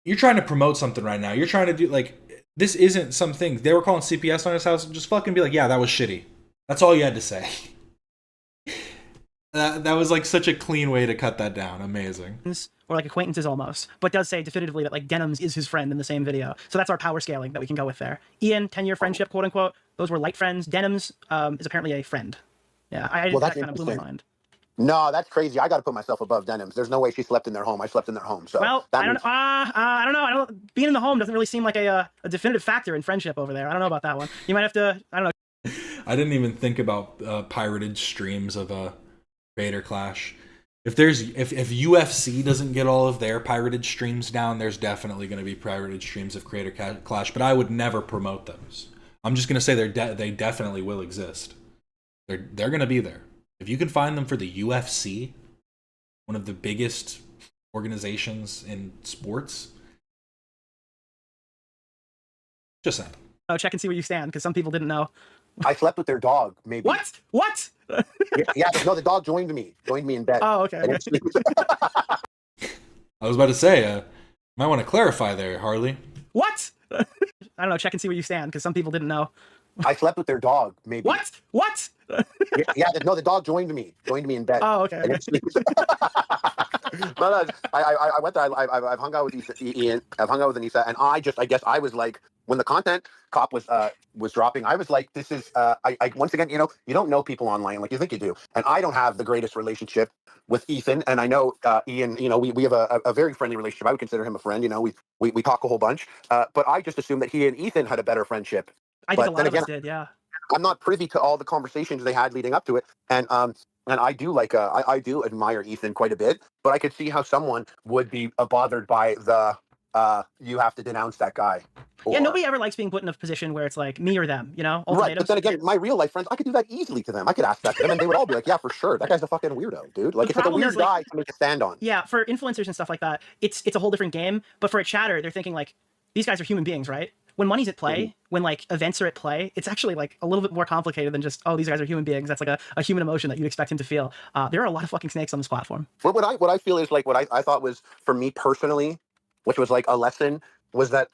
[SPEAKER 1] you're trying to promote something right now. You're trying to do like this isn't something they were calling CPS on his house. Just fucking be like, yeah, that was shitty. That's all you had to say. That was like such a clean way to cut that down. Amazing.
[SPEAKER 13] Or like acquaintances almost, but does say definitively that like Denims is his friend in the same video. So that's our power scaling that we can go with there. Ian, 10-year friendship, quote unquote. Those were light friends. Denims is apparently a friend. Yeah, that kind of blew my mind.
[SPEAKER 18] No, that's crazy. I got to put myself above Denims. There's no way she slept in their home. I slept in their home. So
[SPEAKER 13] well, I don't know. Being in the home doesn't really seem like a definitive factor in friendship over there. I don't know about that one. You might have to. I don't know.
[SPEAKER 1] I didn't even think about pirated streams of Creator Clash. If UFC doesn't get all of their pirated streams down, there's definitely going to be pirated streams of Creator Clash. But I would never promote those. I'm just going to say they definitely will exist. They're going to be there. If you can find them for the UFC, one of the biggest organizations in sports, just saying.
[SPEAKER 13] Oh, check and see where you stand, because some people didn't know.
[SPEAKER 18] I slept with their dog, maybe.
[SPEAKER 13] What?
[SPEAKER 18] yeah, no, the dog joined me in bed.
[SPEAKER 13] Oh, okay.
[SPEAKER 1] I was about to say, might want to clarify there, Harley.
[SPEAKER 13] What? I don't know, check and see where you stand, because some people didn't know.
[SPEAKER 18] I slept with their dog, maybe.
[SPEAKER 13] What?
[SPEAKER 18] yeah, no, the dog joined me in bed.
[SPEAKER 13] Oh, okay.
[SPEAKER 18] No, I went there. I've hung out with Ian. I've hung out with Anissa, and I guess I was like, when the content cop was dropping, I was like, this is I once again, you don't know people online like you think you do, and I don't have the greatest relationship with Ethan, and I know Ian. We have a very friendly relationship. I would consider him a friend. We talk a whole bunch, but I just assumed that he and Ethan had a better friendship.
[SPEAKER 13] I think a lot of us did, yeah.
[SPEAKER 18] I'm not privy to all the conversations they had leading up to it, and and I do like I do admire Ethan quite a bit, but I could see how someone would be bothered by the you have to denounce that guy.
[SPEAKER 13] Yeah, nobody ever likes being put in a position where it's like me or them, you know?
[SPEAKER 18] Right, but then again, my real life friends, I could do that easily to them. I could ask that to them, and they would all be like, "Yeah, for sure, that guy's a fucking weirdo, dude. Like, it's like a weird guy to make a stand on."
[SPEAKER 13] Yeah, for influencers and stuff like that, it's a whole different game. But for a chatter, they're thinking like, these guys are human beings, right? When money's at play, when like events are at play, it's actually like a little bit more complicated than just, oh, these guys are human beings. That's like a human emotion that you'd expect him to feel. There are a lot of fucking snakes on this platform.
[SPEAKER 18] What I feel is like what I thought was for me personally, which was like a lesson, was that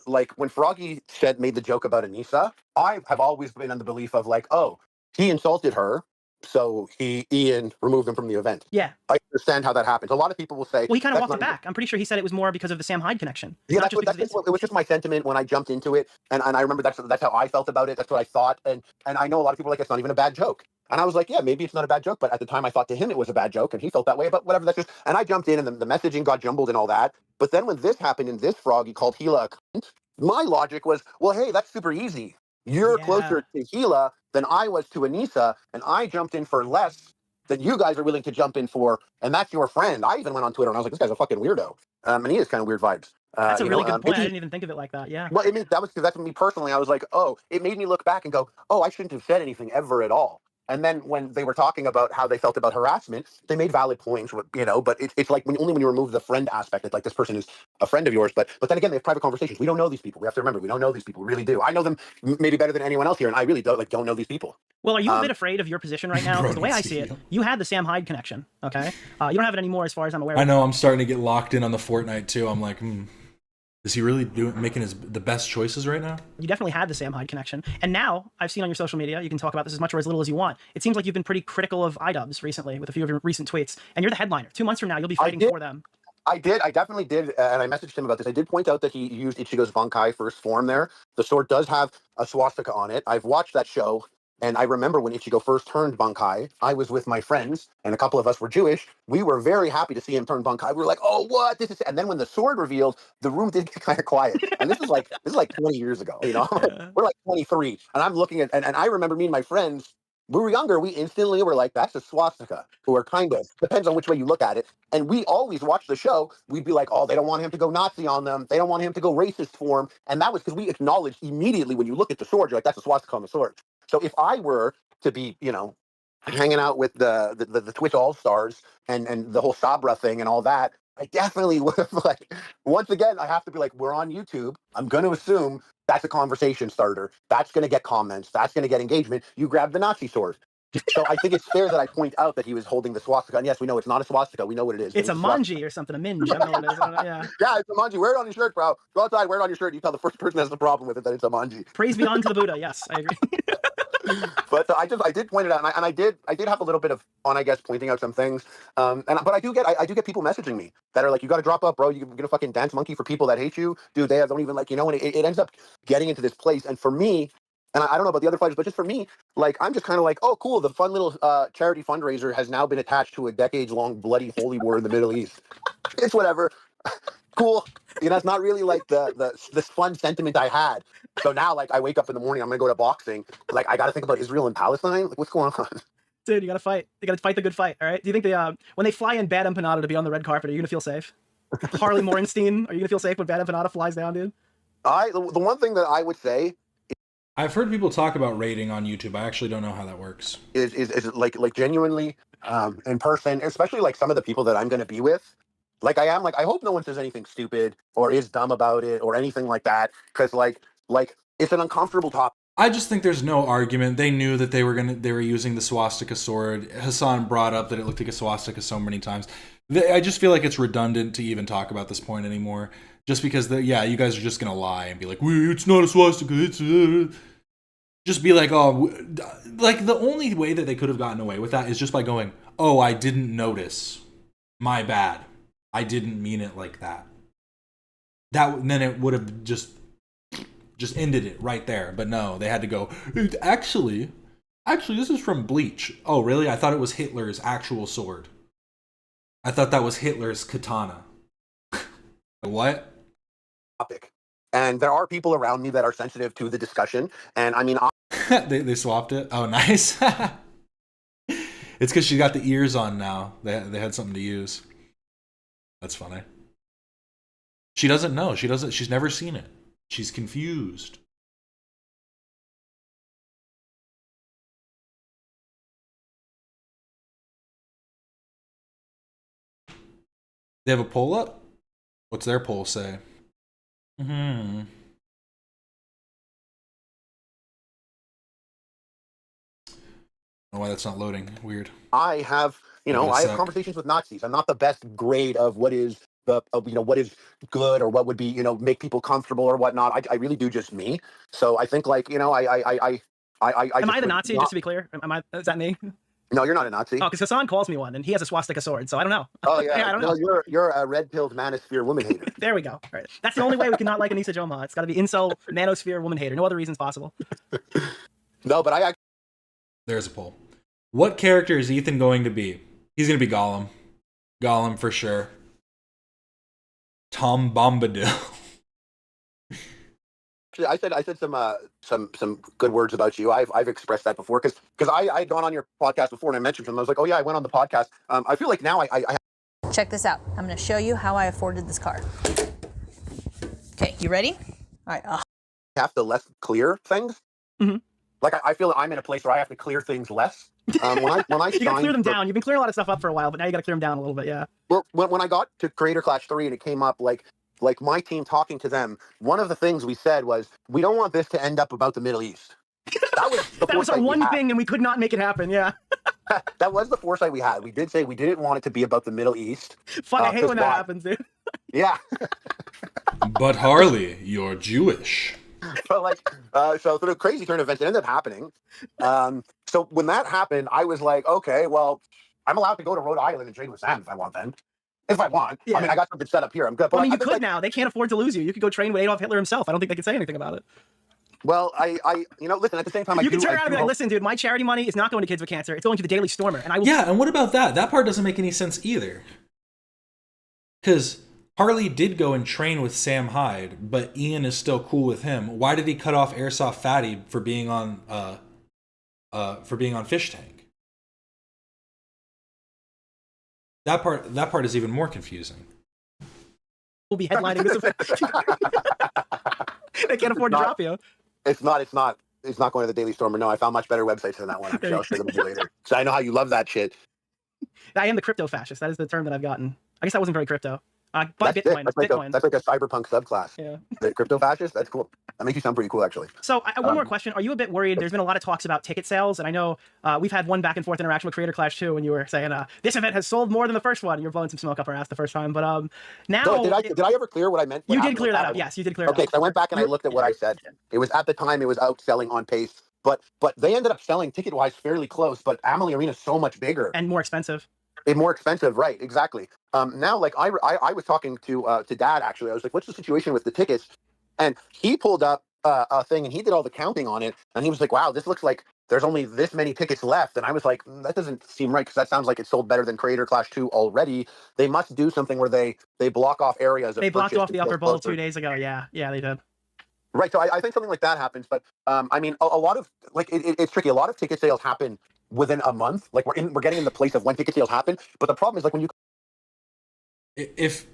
[SPEAKER 18] like when Froggy made the joke about Anissa, I have always been in the belief of like, oh, he insulted her, so Ian removed him from the event.
[SPEAKER 13] Yeah.
[SPEAKER 18] I understand how that happens. A lot of people will say,
[SPEAKER 13] well, he kind of walked it back. I'm pretty sure he said it was more because of the Sam Hyde connection.
[SPEAKER 18] Yeah, it was just my sentiment when I jumped into it, and I remember that's how I felt about it. That's what I thought, and I know a lot of people are like, it's not even a bad joke. And I was like, yeah, maybe it's not a bad joke, but at the time I thought to him it was a bad joke, and he felt that way, but whatever, that's just, and I jumped in, and the messaging got jumbled and all that. But then when this happened and this Froggy called Gila a cunt, my logic was, well, hey, that's super easy. You're closer to Gila than I was to Anissa, and I jumped in for less than you guys are willing to jump in for, and that's your friend. I even went on Twitter and I was like, this guy's a fucking weirdo. And he has kind of weird vibes.
[SPEAKER 13] That's a really good point. I didn't even think of it like that. Yeah.
[SPEAKER 18] Well, I mean, that's me personally. I was like, oh, it made me look back and go, oh, I shouldn't have said anything ever at all. And then when they were talking about how they felt about harassment, they made valid points, you know, but it's like only when you remove the friend aspect, it's like this person is a friend of yours. But then again, they have private conversations. We don't know these people. We have to remember, we don't know these people. We really do. I know them maybe better than anyone else here, and I really don't know these people.
[SPEAKER 13] Well, are you a bit afraid of your position right now? Because the way I see it, you had the Sam Hyde connection, okay? You don't have it anymore as far as I'm aware.
[SPEAKER 1] I know, I'm starting to get locked in on the Fortnite too. I'm like, is he really making the best choices right now?
[SPEAKER 13] You definitely had the Sam Hyde connection. And now, I've seen on your social media, you can talk about this as much or as little as you want. It seems like you've been pretty critical of Idubbbz recently with a few of your recent tweets. And you're the headliner. 2 months from now, you'll be fighting for them.
[SPEAKER 18] I definitely did, and I messaged him about this. I did point out that he used Ichigo's Bankai for his form there. The sword does have a swastika on it. I've watched that show, and I remember when Ichigo first turned Bankai, I was with my friends, and a couple of us were Jewish. We were very happy to see him turn Bankai. We were like, oh, what? This is... And then when the sword revealed, the room did get kind of quiet. And this is like 20 years ago, you know? We're like 23, and I'm looking at, and I remember me and my friends, we were younger, we instantly were like, that's a swastika, or kind of, depends on which way you look at it. And we always watch the show, we'd be like, oh, they don't want him to go Nazi on them, they don't want him to go racist for him. And that was because we acknowledged immediately when you look at the sword, you're like, that's a swastika on the sword. So if I were to be, you know, hanging out with the Twitch All-Stars and the whole Sabra thing and all that, I definitely would have, like, once again, I have to be like, we're on YouTube. I'm going to assume that's a conversation starter. That's going to get comments. That's going to get engagement. You grab the Nazi sword. So I think it's fair that I point out that he was holding the swastika. And yes, we know it's not a swastika. We know what it is.
[SPEAKER 13] It's a manji or something, a minge. I don't know what it is. Yeah.
[SPEAKER 18] Yeah, it's a manji. Wear it on your shirt, bro. Go outside, wear it on your shirt. You tell the first person that has a problem with it that it's a manji.
[SPEAKER 13] Praise be unto the Buddha. Yes, I agree.
[SPEAKER 18] But I did point it out, and I did have a little bit of fun, I guess, pointing out some things. But I do get people messaging me that are like, you got to drop up, bro. You're gonna fucking dance monkey for people that hate you, dude. They don't even like, you know. And it ends up getting into this place. And for me, and I don't know about the other fighters, but just for me, like, I'm just kind of like, oh, cool. The fun little charity fundraiser has now been attached to a decades-long bloody holy war in the Middle East. It's whatever. Cool. You know, it's not really like this fun sentiment I had. So now, like, I wake up in the morning, I'm gonna go to boxing. Like, I got to think about Israel and Palestine. Like, what's going on?
[SPEAKER 13] Dude, you gotta fight. You gotta fight the good fight. All right. Do you think when they fly in Bad Empanada to be on the red carpet, are you gonna feel safe? Harley Morenstein, are you gonna feel safe when Bad Empanada flies down, dude?
[SPEAKER 18] The one thing that I would say,
[SPEAKER 1] I've heard people talk about rating on YouTube. I actually don't know how that works.
[SPEAKER 18] Is like genuinely in person, especially like some of the people that I'm gonna be with. Like, I hope no one says anything stupid or is dumb about it or anything like that, because like it's an uncomfortable topic.
[SPEAKER 1] I just think there's no argument. They knew that they were using the swastika sword. Hassan brought up that it looked like a swastika so many times. I just feel like it's redundant to even talk about this point anymore. Just because you guys are just gonna lie and be like, it's not a swastika. It's just be like, oh, like the only way that they could have gotten away with that is just by going, oh, I didn't notice. My bad. I didn't mean it like that. Then it would have just ended it right there. But no, they had to go, actually, this is from Bleach. Oh, really? I thought it was Hitler's actual sword. I thought that was Hitler's katana. What?
[SPEAKER 18] Topic. And there are people around me that are sensitive to the discussion. And I mean,
[SPEAKER 1] they swapped it. Oh, nice. It's because she got the ears on now. They had something to use. That's funny. She doesn't know. She's never seen it. She's confused. They have a poll up? What's their poll say? I don't know why that's not loading. Weird.
[SPEAKER 18] I have, I have conversations with Nazis. I'm not the best grade of what is what is good or what would be, make people comfortable or whatnot. I really do just me. So I think like,
[SPEAKER 13] Am I the Nazi? Just to be clear, is that me?
[SPEAKER 18] No, you're not a Nazi.
[SPEAKER 13] Oh, because Hassan calls me one, and he has a swastika sword, so I don't know.
[SPEAKER 18] Oh yeah,
[SPEAKER 13] I don't know.
[SPEAKER 18] You're a red-pilled manosphere woman hater.
[SPEAKER 13] There we go. All right. That's the only way we cannot like Anissa Joma. It's got to be incel, manosphere, woman hater. No other reasons possible.
[SPEAKER 18] No, but I.
[SPEAKER 1] There's a poll. What character is Ethan going to be? He's going to be Gollum. Gollum for sure. Tom Bombadil.
[SPEAKER 18] I said some good words about you. I've expressed that before because I had gone on your podcast before and I mentioned them. I was like, oh yeah, I went on the podcast. I feel like now I
[SPEAKER 19] Check this out. I'm going to show you how I afforded this car. Okay, you ready? All right.
[SPEAKER 18] have to less clear things. Like I feel I'm in a place where I have to clear things less. When I
[SPEAKER 13] you gotta clear them down. You've been clearing a lot of stuff up for a while, but now you gotta clear them down a little bit. Yeah.
[SPEAKER 18] Well, when I got to Creator Clash 3 and it came up like my team talking to them, one of the things we said was we don't want this to end up about the Middle East. That was
[SPEAKER 13] our one thing, and we could not make it happen. Yeah.
[SPEAKER 18] That was the foresight we had. We did say we didn't want it to be about the Middle East.
[SPEAKER 13] Fuck, I hate when that happens, dude.
[SPEAKER 18] Yeah.
[SPEAKER 1] But Harley, you're Jewish.
[SPEAKER 18] But so through a crazy turn of events, it ended up happening. So when that happened, I was like, okay, well, I'm allowed to go to Rhode Island and trade with Sam if I want then. If I want. Yeah. I mean, I got something set up here. I'm good.
[SPEAKER 13] But you could now. They can't afford to lose you. You could go train with Adolf Hitler himself. I don't think they can say anything about it.
[SPEAKER 18] Well, listen, at the same time,
[SPEAKER 13] you can turn around and be like, listen, dude, my charity money is not going to kids with cancer. It's going to the Daily Stormer. And I will.
[SPEAKER 1] Yeah, and what about that? That part doesn't make any sense either. Because Harley did go and train with Sam Hyde, but Ian is still cool with him. Why did he cut off Airsoft Fatty for being on Fish Tank? That part is even more confusing.
[SPEAKER 13] We'll be headlining this event. They can't afford to drop you.
[SPEAKER 18] It's not going to the Daily Stormer. No, I found much better websites than that one. Actually, I'll show them to you later. So I know how you love that shit.
[SPEAKER 13] I am the crypto fascist. That is the term that I've gotten. I guess that wasn't very crypto. But
[SPEAKER 18] that's
[SPEAKER 13] Bitcoin.
[SPEAKER 18] That's like a cyberpunk subclass.
[SPEAKER 13] Yeah.
[SPEAKER 18] The crypto fascist. That's cool. That makes you sound pretty cool, actually.
[SPEAKER 13] So one more question: are you a bit worried? There's been a lot of talks about ticket sales, and I know we've had one back and forth interaction with Creator Clash 2, when you were saying this event has sold more than the first one. You're blowing some smoke up our ass the first time, but now
[SPEAKER 18] no, did I ever clear what I meant?
[SPEAKER 13] You did clear that up. Yes, you did clear.
[SPEAKER 18] Okay, so I went back and I looked at what I said. It was at the time it was outselling on pace, but they ended up selling ticket wise fairly close. But Amalie Arena is so much bigger
[SPEAKER 13] and more expensive.
[SPEAKER 18] More expensive, right? Exactly. Now, like I was talking to Dad actually. I was like, "What's the situation with the tickets?" And he pulled up a thing and he did all the counting on it. And he was like, "Wow, this looks like there's only this many tickets left." And I was like, "That doesn't seem right because that sounds like it sold better than Creator Clash 2 already." They must do something where they block off areas.
[SPEAKER 13] They blocked off the upper bowl 2 days ago. Yeah, they did.
[SPEAKER 18] Right. So I think something like that happens. But I mean, a lot of it's tricky. A lot of ticket sales happen within a month. Like we're getting in the place of when ticket sales happen. But the problem is like when you
[SPEAKER 1] if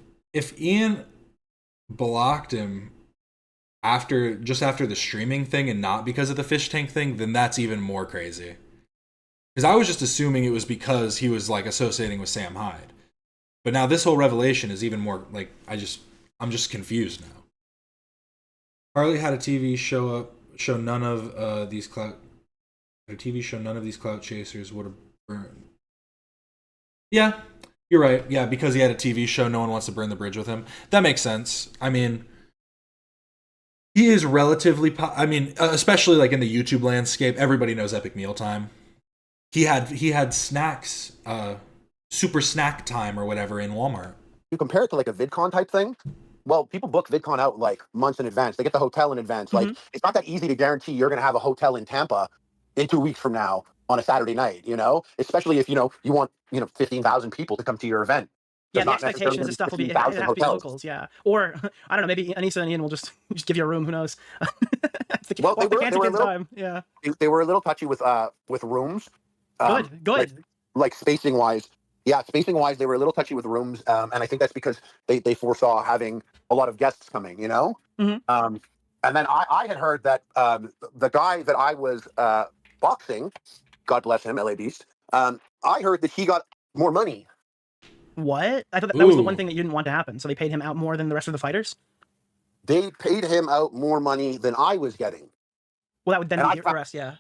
[SPEAKER 1] Ian blocked him after the streaming thing and not because of the fish tank thing, then that's even more crazy. Because I was just assuming it was because he was like associating with Sam Hyde. But now this whole revelation is even more like I'm just confused now. Harley had a TV show none of these clout chasers would have burned. Yeah, you're right. Yeah, because he had a TV show, no one wants to burn the bridge with him. That makes sense. I mean, he is relatively especially like in the YouTube landscape, everybody knows Epic Mealtime. He had snacks, super snack time or whatever in Walmart.
[SPEAKER 18] You compare it to like a VidCon type thing. Well, people book VidCon out like months in advance. They get the hotel in advance.
[SPEAKER 13] Mm-hmm.
[SPEAKER 18] Like it's not that easy to guarantee you're going to have a hotel in Tampa in 2 weeks from now on a Saturday night, especially if, you want, 15,000 people to come to your event.
[SPEAKER 13] Yeah, the expectation is the stuff will be, it has to be locals, yeah. Or, I don't know, maybe Anissa and Ian will just give you a room, who knows?
[SPEAKER 18] They were a little touchy with rooms.
[SPEAKER 13] Good.
[SPEAKER 18] like spacing wise, yeah, spacing wise, they were a little touchy with rooms, and I think that's because they foresaw having a lot of guests coming, you know.
[SPEAKER 13] Mhm.
[SPEAKER 18] And then I had heard that the guy that I was boxing, God bless him, LA Beast. I heard that he got more money.
[SPEAKER 13] What? I thought that was the one
[SPEAKER 1] Ooh.
[SPEAKER 13] thing that you didn't want to happen. So they paid him out more than the rest of the fighters.
[SPEAKER 18] They paid him out more money than I was getting.
[SPEAKER 13] Well, that would then
[SPEAKER 18] And
[SPEAKER 13] be the rest, yeah.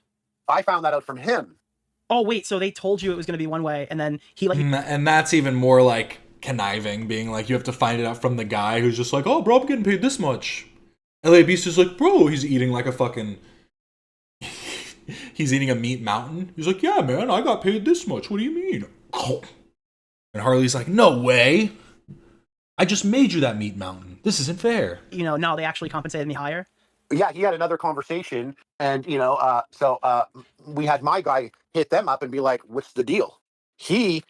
[SPEAKER 18] I found that out from him.
[SPEAKER 13] Oh wait, so they told you it was going to be one way, and then he let you.
[SPEAKER 1] And that's even more like conniving, being like you have to find it out from the guy who's just like, oh, bro, I'm getting paid this much. LA Beast is like, bro, he's eating like a fucking. He's eating a meat mountain. He's like, yeah, man, I got paid this much. What do you mean? And Harley's like, no way. I just made you that meat mountain. This isn't fair.
[SPEAKER 13] You know, no, they actually compensated me higher.
[SPEAKER 18] Yeah, he had another conversation, and so we had my guy hit them up and be like, "What's the deal?" He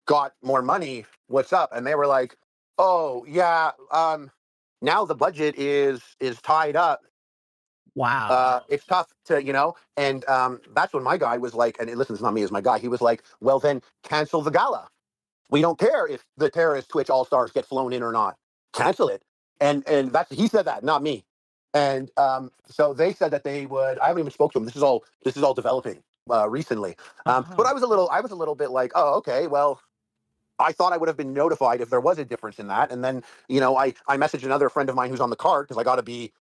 [SPEAKER 18] got more money. What's up? And they were like, "Oh yeah, now the budget is tied up.
[SPEAKER 13] Wow.
[SPEAKER 18] It's tough to And that's when my guy was like, and listen, it's not me, it's my guy. He was like, "Well, then cancel the gala. We don't care if the terrorist Twitch All Stars get flown in or not. Cancel it." And that's he said that, not me. And so they said that they would. I haven't even spoke to them. This is all developing recently. But I was a little bit like, oh, okay, well, I thought I would have been notified if there was a difference in that. And then I messaged another friend of mine who's on the card because I got to be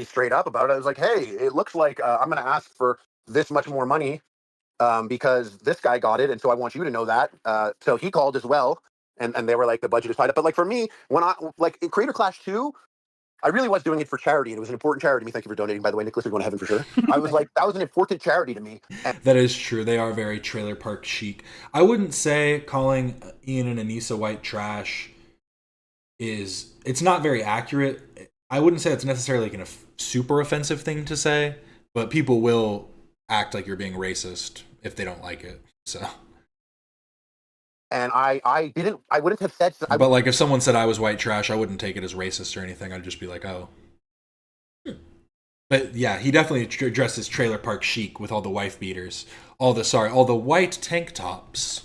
[SPEAKER 18] straight up about it. I was like, hey, it looks like I'm going to ask for this much more money because this guy got it, and so I want you to know that. So he called as well, and they were like, the budget is tied up. But like for me, when I like in Creator Clash 2. I really was doing it for charity, and it was an important charity to me. Thank you for donating, by the way, Nicholas. You're going to heaven for sure. I was like, that was an important charity to me.
[SPEAKER 1] That is true. They are very trailer park chic. I wouldn't say calling Ian and Anissa white trash it's not very accurate. I wouldn't say it's necessarily like a super offensive thing to say, but people will act like you're being racist if they don't like it. So.
[SPEAKER 18] And I wouldn't have said.
[SPEAKER 1] But like if someone said I was white trash, I wouldn't take it as racist or anything. I'd just be like, oh. But yeah, he definitely dresses trailer park chic with all the wife beaters, all the white tank tops.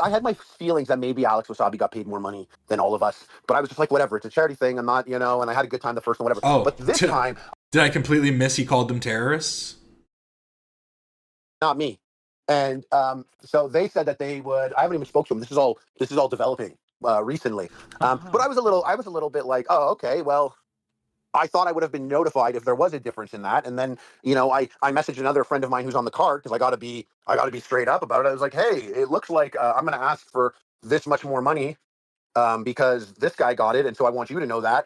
[SPEAKER 18] I had my feelings that maybe Alex Wasabi got paid more money than all of us, but I was just like, whatever, it's a charity thing. I'm not, and I had a good time the first one, whatever.
[SPEAKER 1] Oh,
[SPEAKER 18] but this time,
[SPEAKER 1] did I completely miss? He called them terrorists.
[SPEAKER 18] Not me. And so they said that they would. I haven't even spoke to them. This is all developing recently. But I was a little bit like, oh, okay, well, I thought I would have been notified if there was a difference in that. And then I messaged another friend of mine who's on the card because I got to be straight up about it. I was like, hey, it looks like I'm going to ask for this much more money because this guy got it, and so I want you to know that.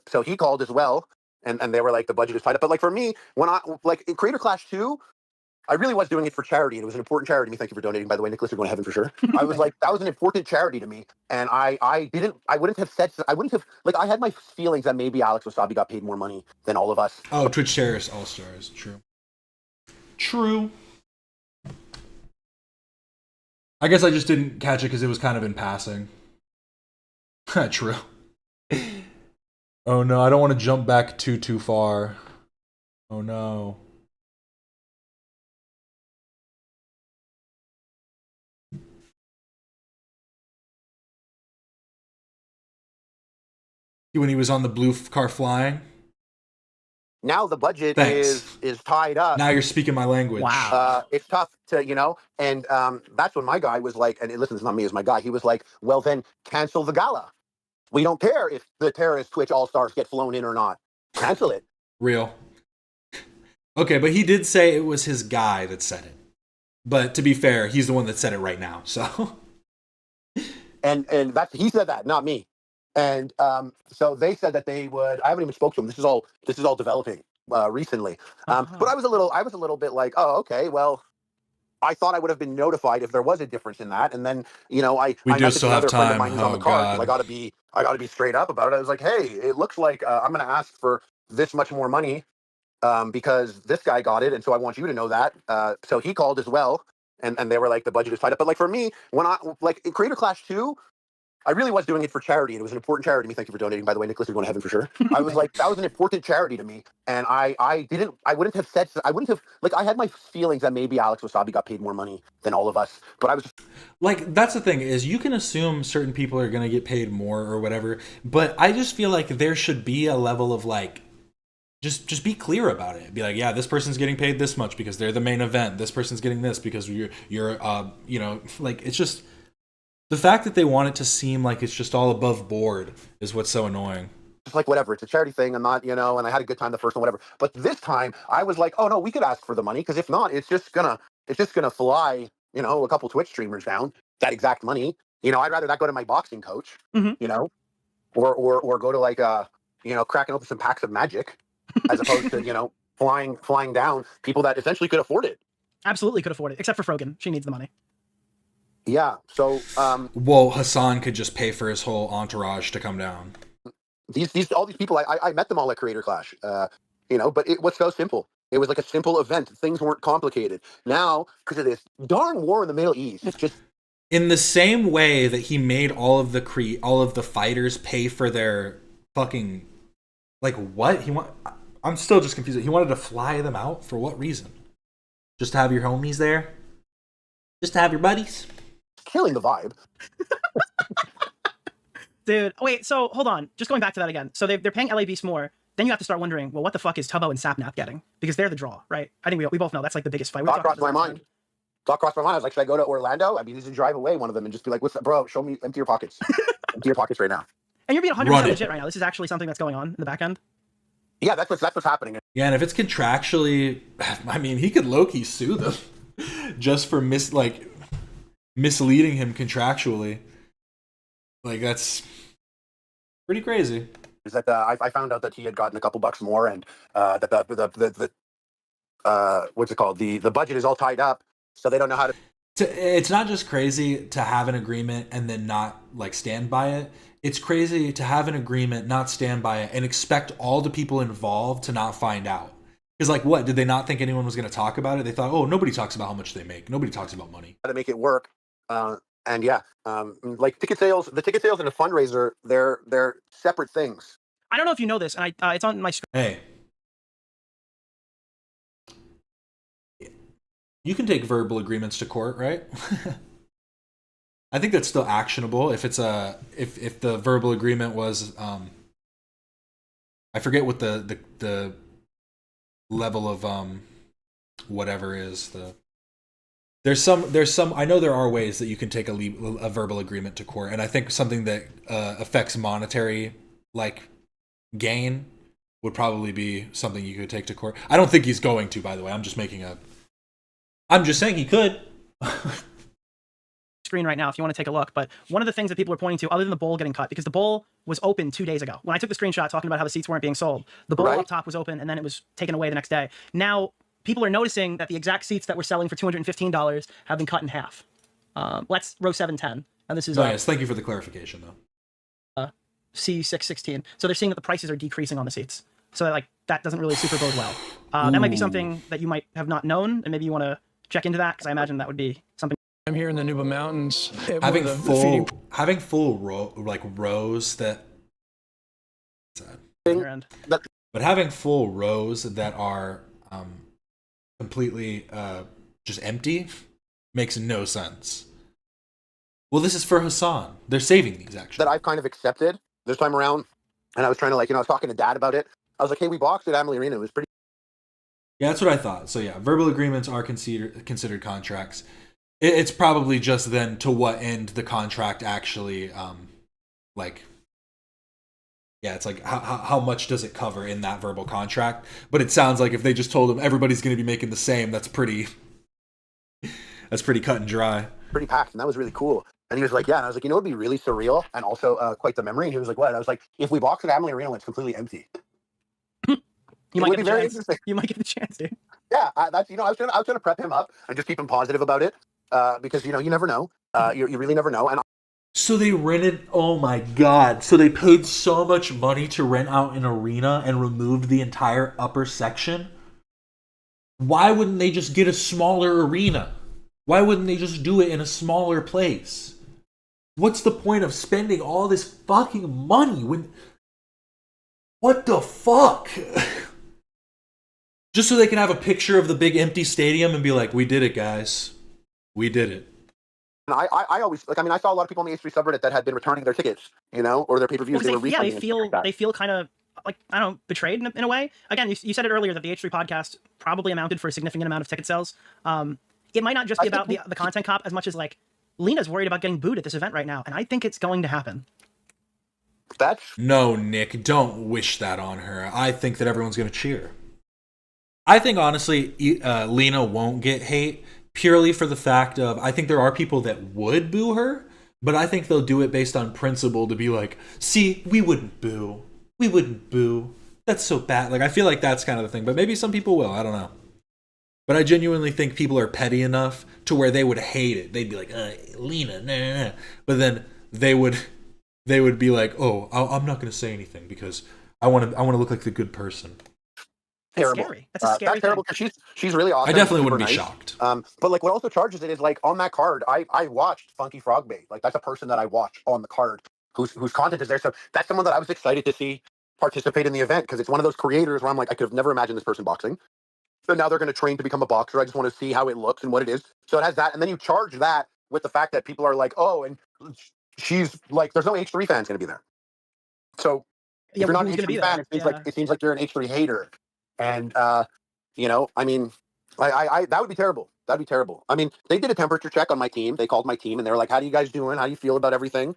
[SPEAKER 18] So he called as well, and they were like, the budget is tied up. But like for me, when I like in Creator Clash 2. I really was doing it for charity, and it was an important charity to me. Thank you for donating, by the way, Nicholas. You're going to heaven for sure. I was like, that was an important charity to me, and I wouldn't have I had my feelings that maybe Alex Wasabi got paid more money than all of us.
[SPEAKER 1] Oh, Twitch Terrorist All Stars, true. I guess I just didn't catch it because it was kind of in passing. True. Oh no, I don't want to jump back too far. Oh no. When he was on the blue car flying.
[SPEAKER 18] Now the budget
[SPEAKER 1] Thanks.
[SPEAKER 18] is tied up.
[SPEAKER 1] Now you're speaking my language.
[SPEAKER 18] Wow. It's tough to and that's when my guy was like, and listen, it's not me, it's my guy. He was like, well, then cancel the gala. We don't care if the terrorist Twitch All Stars get flown in or not. Cancel it.
[SPEAKER 1] Real. Okay, but he did say it was his guy that said it. But to be fair, he's the one that said it right now. So.
[SPEAKER 18] And that's he said that, not me. And so they said that they would. I haven't even spoke to them. This is all developing recently. But I was a little bit like, oh, okay, well, I thought I would have been notified if there was a difference in that. And then
[SPEAKER 1] we do
[SPEAKER 18] messaged
[SPEAKER 1] still have
[SPEAKER 18] another friend of
[SPEAKER 1] time.
[SPEAKER 18] mine who's on the card because I got to be straight up about it. I was like, hey, it looks like I'm going to ask for this much more money because this guy got it, and so I want you to know that. So he called as well, and they were like, the budget is tied up. But like for me, when I like in Creator Clash 2. I really was doing it for charity. It was an important charity to me. Thank you for donating, by the way, Nicholas. You're going to heaven for sure. I was like, that was an important charity to me. And I wouldn't have said, I had my feelings that maybe Alex Wasabi got paid more money than all of us. But I was just...
[SPEAKER 1] Like, that's the thing, is you can assume certain people are going to get paid more or whatever. But I just feel like there should be a level of like, just be clear about it. Be like, yeah, this person's getting paid this much because they're the main event. This person's getting this because you're you know, like, it's just... The fact that they want it to seem like it's just all above board is what's so annoying.
[SPEAKER 18] Just like, whatever, it's a charity thing. I'm not, you know, and I had a good time the first one, whatever. But this time I was like, oh no, we could ask for the money, because if not, it's just gonna fly, you know, a couple Twitch streamers down, that exact money. You know, I'd rather that go to my boxing coach, you know, or go to like you know, cracking open some packs of magic, as opposed to, you know, flying down people that essentially could afford it.
[SPEAKER 13] Absolutely could afford it, except for Frogan. She needs the money.
[SPEAKER 18] Yeah, so
[SPEAKER 1] well, Hassan could just pay for his whole entourage to come down.
[SPEAKER 18] All these people, I met them all at Creator Clash, you know, but it was so simple. It was like a simple event. Things weren't complicated. Now, because of this darn war in the Middle East, it's just...
[SPEAKER 1] In the same way that he made all of the fighters pay for their fucking, like, what? I'm still just confused. He wanted to fly them out for what reason? Just to have your homies there? Just to have your buddies?
[SPEAKER 18] Killing the vibe.
[SPEAKER 13] Dude, wait, so hold on. Just going back to that again. So they're paying LA Beast more. Then you have to start wondering, well, what the fuck is Tubbo and Sapnap getting? Because they're the draw, right? I think we both know that's like the biggest fight.
[SPEAKER 18] Thought crossed my mind. I was like, should I go to Orlando? I'd be easy to drive away one of them and just be like, what's up, bro? Show me, empty your pockets. Empty your pockets right now.
[SPEAKER 13] And you're being 100% legit right now. This is actually something that's going on in the back end.
[SPEAKER 18] Yeah, that's what's happening.
[SPEAKER 1] Yeah, and if it's contractually, I mean, he could low-key sue them just for misleading him contractually. Like, that's pretty crazy.
[SPEAKER 18] Is that I found out that he had gotten a couple bucks more, and that the what's it called? The budget is all tied up, so they don't know how to.
[SPEAKER 1] It's not just crazy to have an agreement and then not like stand by it. It's crazy to have an agreement, not stand by it, and expect all the people involved to not find out. Because, like, what? Did they not think anyone was going to talk about it? They thought, oh, nobody talks about how much they make. Nobody talks about money.
[SPEAKER 18] How to make it work. And yeah, like the ticket sales and a fundraiser, they're separate things.
[SPEAKER 13] I don't know if you know this, and it's on my screen.
[SPEAKER 1] Hey. You can take verbal agreements to court, right? I think that's still actionable if it's if the verbal agreement was I forget what the level of whatever is the there's some I know there are ways that you can take a verbal agreement to court, and I think something that affects monetary like gain would probably be something you could take to court. I don't think he's going to, by the way. I'm just saying he could.
[SPEAKER 13] Screen right now if you want to take a look, but one of the things that people are pointing to, other than the bowl getting cut, because the bowl was open 2 days ago when I took the screenshot talking about how the seats weren't being sold, the bowl up top was open and then it was taken away the next day. Now people are noticing that the exact seats that were selling for $215 have been cut in half. Let's row 710, and this is
[SPEAKER 1] yes, thank you for the clarification though.
[SPEAKER 13] C616, so they're seeing that the prices are decreasing on the seats, so that doesn't really super bode well. That might be something that you might have not known, and maybe you want to check into that, because I imagine that would be something.
[SPEAKER 20] I'm here in the Nuba Mountains.
[SPEAKER 1] Having full rows that. But having full rows that are completely just empty makes no sense. Well, this is for Hassan. They're saving these actually.
[SPEAKER 18] That I've kind of accepted this time around, and I was trying to I was talking to Dad about it. I was like, hey, we boxed at Amalie Arena. It was pretty.
[SPEAKER 1] Yeah, that's what I thought. So yeah, verbal agreements are considered contracts. It's probably just then to what end the contract actually, it's like how much does it cover in that verbal contract? But it sounds like if they just told him everybody's going to be making the same, that's pretty cut and dry.
[SPEAKER 18] Pretty packed, and that was really cool. And he was like, yeah, and I was like, you know, it'd be really surreal and also quite the memory. And he was like, what? And I was like, if we box at Amalie Arena when it's completely empty.
[SPEAKER 13] You might get the chance, dude.
[SPEAKER 18] Yeah, that's I was trying to prep him up and just keep him positive about it, because you never know. You really never know. And
[SPEAKER 1] so they rented. Oh my god! So they paid so much money to rent out an arena and removed the entire upper section. Why wouldn't they just get a smaller arena? Why wouldn't they just do it in a smaller place? What's the point of spending all this fucking money when... What the fuck? Just so they can have a picture of the big empty stadium and be like, we did it, guys. We did it.
[SPEAKER 18] And I always, like, I mean, I saw a lot of people on the H3 subreddit that had been returning their tickets, you know, or their pay-per-views.
[SPEAKER 13] Well,
[SPEAKER 18] They were
[SPEAKER 13] they
[SPEAKER 18] refunding.
[SPEAKER 13] feel they feel kind of like, I don't know, betrayed in a way. Again, you said it earlier that the H3 podcast probably amounted for a significant amount of ticket sales. It might not just be about the content cop as much as like Lena's worried about getting booed at this event right now, and I think it's going to happen.
[SPEAKER 1] No, Nick, don't wish that on her. I think that everyone's going to cheer. I think, honestly, Lena won't get hate purely for the fact of, I think there are people that would boo her, but I think they'll do it based on principle to be like, see, we wouldn't boo. We wouldn't boo. That's so bad. Like, I feel like that's kind of the thing, but maybe some people will. I don't know. But I genuinely think people are petty enough to where they would hate it. They'd be like, Lena, nah. But then they would be like, oh, I'm not going to say anything because I want to look like the good person.
[SPEAKER 18] Terrible.
[SPEAKER 13] Scary. That's a scary
[SPEAKER 18] That's terrible because she's really awesome.
[SPEAKER 1] I definitely
[SPEAKER 18] super
[SPEAKER 1] wouldn't be
[SPEAKER 18] nice.
[SPEAKER 1] shocked.
[SPEAKER 18] But like what also charges it is like on that card, I watched Funky Frogbait. Like that's a person that I watch on the card whose content is there. So that's someone that I was excited to see participate in the event because it's one of those creators where I'm like, I could have never imagined this person boxing. So now they're going to train to become a boxer. I just want to see how it looks and what it is. So it has that. And then you charge that with the fact that people are like, oh, and she's like, there's no H3 fans going to be there. So if you're not an H3 fan, it seems like you're an H3 hater. And, you know, I mean, I that would be terrible. That'd be terrible. I mean, they did a temperature check on my team. They called my team and they were like, how are you guys doing? How do you feel about everything?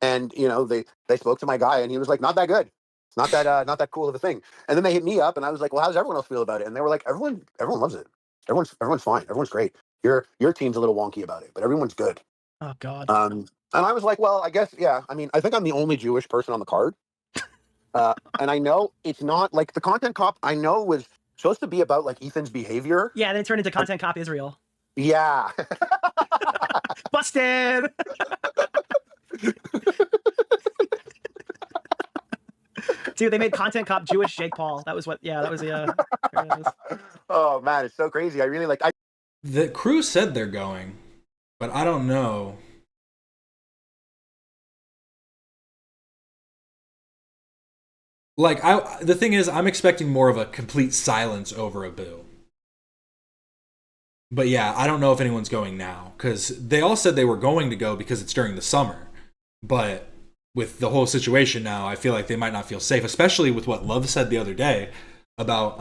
[SPEAKER 18] And, you know, they spoke to my guy and he was like, not that good. It's not that cool of a thing. And then they hit me up and I was like, well, how does everyone else feel about it? And they were like, everyone loves it. Everyone's fine. Everyone's great. Your team's a little wonky about it, but everyone's good.
[SPEAKER 13] Oh God.
[SPEAKER 18] And I was like, well, I guess, yeah. I mean, I think I'm the only Jewish person on the card. And I know it's not like the content cop I know was supposed to be about like Ethan's behavior.
[SPEAKER 13] Yeah, then it turned into content cop Israel.
[SPEAKER 18] Yeah.
[SPEAKER 13] Busted. Dude, they made content cop Jewish Jake Paul. That was what. Yeah, that was the.
[SPEAKER 18] Oh man, it's so crazy. I really like.
[SPEAKER 1] The crew said they're going, but I don't know. Like the thing is, I'm expecting more of a complete silence over a boo. But yeah, I don't know if anyone's going now because they all said they were going to go because it's during the summer. But with the whole situation now, I feel like they might not feel safe, especially with what Love said the other day about,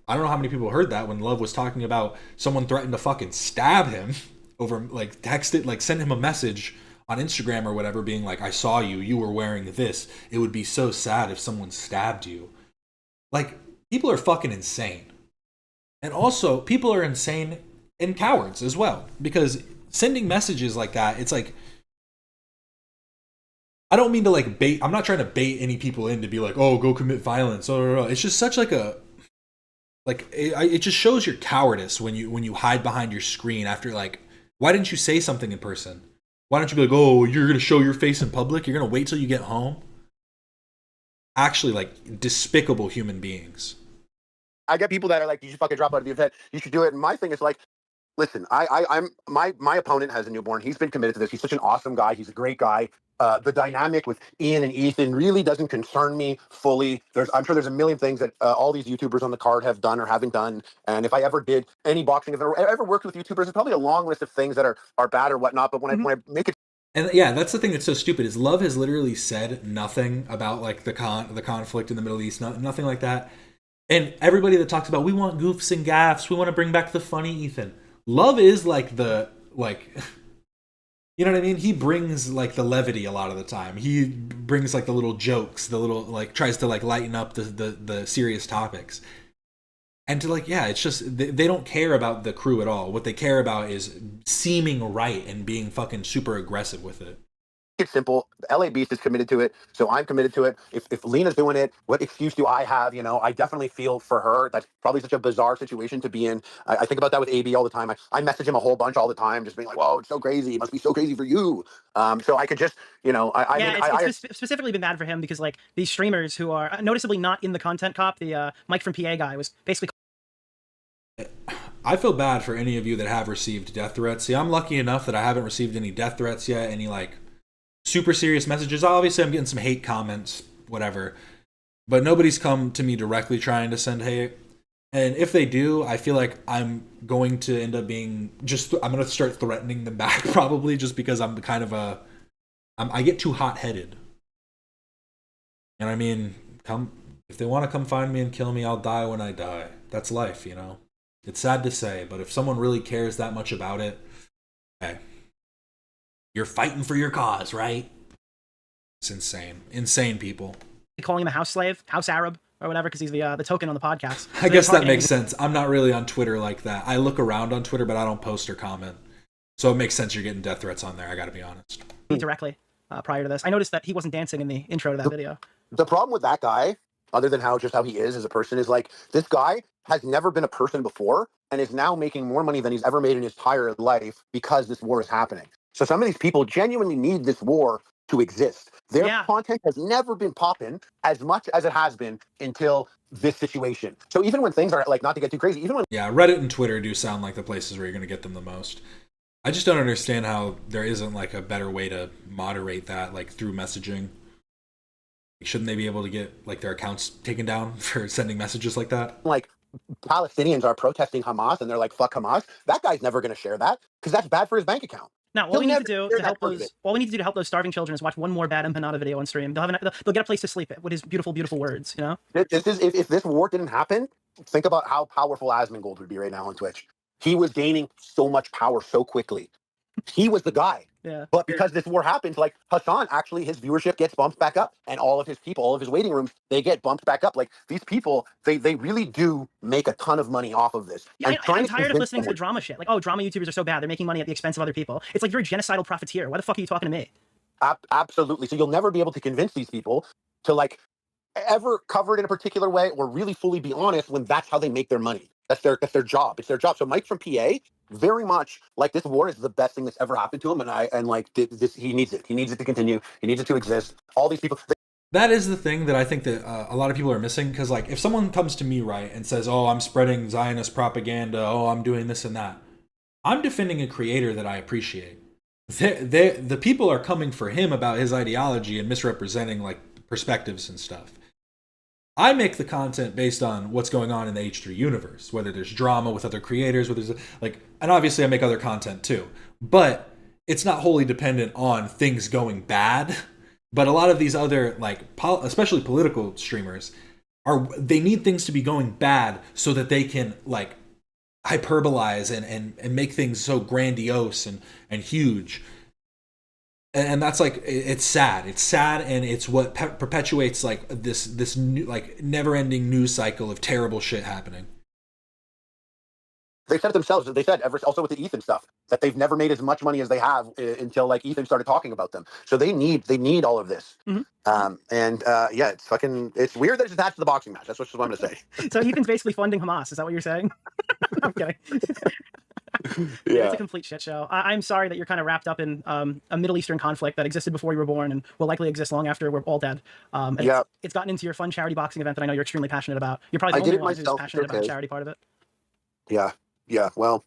[SPEAKER 1] I don't know how many people heard that when Love was talking about someone threatened to fucking stab him over, like, texted, like, sent him a message on Instagram or whatever being like, I saw you, you were wearing this. It would be so sad if someone stabbed you. Like, people are fucking insane. And also, people are insane and cowards as well. Because sending messages like that, it's like, I don't mean to like bait, I'm not trying to bait any people in to be like, oh, go commit violence. It's just such like a, like, it just shows your cowardice when you hide behind your screen after like, why didn't you say something in person? Why don't you be like, oh, you're going to show your face in public? You're going to wait till you get home? Actually, like, despicable human beings.
[SPEAKER 18] I get people that are like, you should fucking drop out of the event. You should do it. And my thing is like, listen, I'm my opponent has a newborn. He's been committed to this. He's such an awesome guy. He's a great guy. The dynamic with Ian and Ethan really doesn't concern me fully. I'm sure there's a million things that all these YouTubers on the card have done or haven't done. And if I ever did any boxing, if I ever worked with YouTubers, it's probably a long list of things that are bad or whatnot. But when I make it,
[SPEAKER 1] and yeah, that's the thing that's so stupid is Love has literally said nothing about like the conflict in the Middle East, nothing like that. And everybody that talks about we want goofs and gaffes, we want to bring back the funny Ethan. Love is like the you know what I mean? He brings like the levity a lot of the time. He brings like the little jokes, the little like tries to like lighten up the serious topics. And to like, yeah, it's just they don't care about the crew at all. What they care about is seeming right and being fucking super aggressive with it.
[SPEAKER 18] it's simple. The LA Beast is committed to it, so I'm committed to it. If Lena's doing it, what excuse do I have? You know, I definitely feel for her. That's probably such a bizarre situation to be in. I think about that with AB all the time. I message him a whole bunch all the time, just being like, "Whoa, it's so crazy. It must be so crazy for you." So I could just, you know,
[SPEAKER 13] it's specifically been bad for him because like these streamers who are noticeably not in the content cop, the Mike from PA guy was basically.
[SPEAKER 1] I feel bad for any of you that have received death threats. See, I'm lucky enough that I haven't received any death threats yet, any like super serious messages. Obviously, I'm getting some hate comments, whatever. But nobody's come to me directly trying to send hate. And if they do, I feel like I'm going to end up being I'm going to start threatening them back probably, just because I'm kind of I get too hot-headed. And I mean, if they want to come find me and kill me, I'll die when I die. That's life, you know? It's sad to say, but if someone really cares that much about it, hey, you're fighting for your cause, right? It's insane. Insane, people.
[SPEAKER 13] Calling him a house slave, house Arab, or whatever, because he's the token on the podcast. So
[SPEAKER 1] I guess that makes sense. I'm not really on Twitter like that. I look around on Twitter, but I don't post or comment. So it makes sense you're getting death threats on there. I got to be honest.
[SPEAKER 13] Directly prior to this, I noticed that he wasn't dancing in the intro to that video.
[SPEAKER 18] The problem with that guy, other than how he is as a person, is like this guy has never been a person before and is now making more money than he's ever made in his entire life because this war is happening. So some of these people genuinely need this war to exist. Their content has never been popping as much as it has been until this situation. So even when things are like, not to get too crazy, even when
[SPEAKER 1] Reddit and Twitter do sound like the places where you're going to get them the most. I just don't understand how there isn't like a better way to moderate that, like through messaging. Shouldn't they be able to get like their accounts taken down for sending messages like that?
[SPEAKER 18] Like Palestinians are protesting Hamas and they're like, fuck Hamas. That guy's never going to share that because that's bad for his bank account.
[SPEAKER 13] Now, all we need to do to help those starving children is watch one more bad empanada video on stream. They'll get a place to sleep with his beautiful, beautiful words. You know,
[SPEAKER 18] if this war didn't happen, think about how powerful Asmongold would be right now on Twitch. He was gaining so much power so quickly. He was the guy.
[SPEAKER 13] Yeah.
[SPEAKER 18] But because this war happens, like Hassan, actually his viewership gets bumped back up, and all of his people, all of his waiting rooms, they get bumped back up. Like these people, they really do make a ton of money off of this.
[SPEAKER 13] Yeah, I'm tired of listening to the drama shit. Like, oh, drama YouTubers are so bad; they're making money at the expense of other people. It's like you're a genocidal profiteer. Why the fuck are you talking to me?
[SPEAKER 18] Absolutely. So you'll never be able to convince these people to like ever cover it in a particular way or really fully be honest when that's how they make their money. That's their job. It's their job. So Mike from PA, very much like this war is the best thing that's ever happened to him, and he needs it. He needs it to continue. He needs it to exist. All these people.
[SPEAKER 1] That is the thing that I think that a lot of people are missing, because like if someone comes to me, right, and says, oh, I'm spreading Zionist propaganda, oh, I'm doing this and that, I'm defending a creator that I appreciate. The people are coming for him about his ideology and misrepresenting like perspectives and stuff. I make the content based on what's going on in the H3 universe, whether there's drama with other creators, whether there's like, and obviously I make other content too, but it's not wholly dependent on things going bad. But a lot of these other, like, especially political streamers, they need things to be going bad so that they can like hyperbolize and make things so grandiose and huge. And that's like, it's sad. It's sad, and it's what perpetuates like this new, like never-ending news cycle of terrible shit happening.
[SPEAKER 18] They said it themselves. They said also with the Ethan stuff that they've never made as much money as they have until like Ethan started talking about them. So they need all of this.
[SPEAKER 13] Mm-hmm.
[SPEAKER 18] It's weird that it's attached to the boxing match. That's what I'm going to say.
[SPEAKER 13] So Ethan's basically funding Hamas. Is that what you're saying? I'm kidding.
[SPEAKER 18] Yeah.
[SPEAKER 13] It's a complete shit show. I'm sorry that you're kind of wrapped up in a Middle Eastern conflict that existed before you were born and will likely exist long after we're all dead. It's gotten into your fun charity boxing event that I know you're extremely passionate about. You're probably the only one who's passionate about the charity part of it.
[SPEAKER 18] Yeah. Well,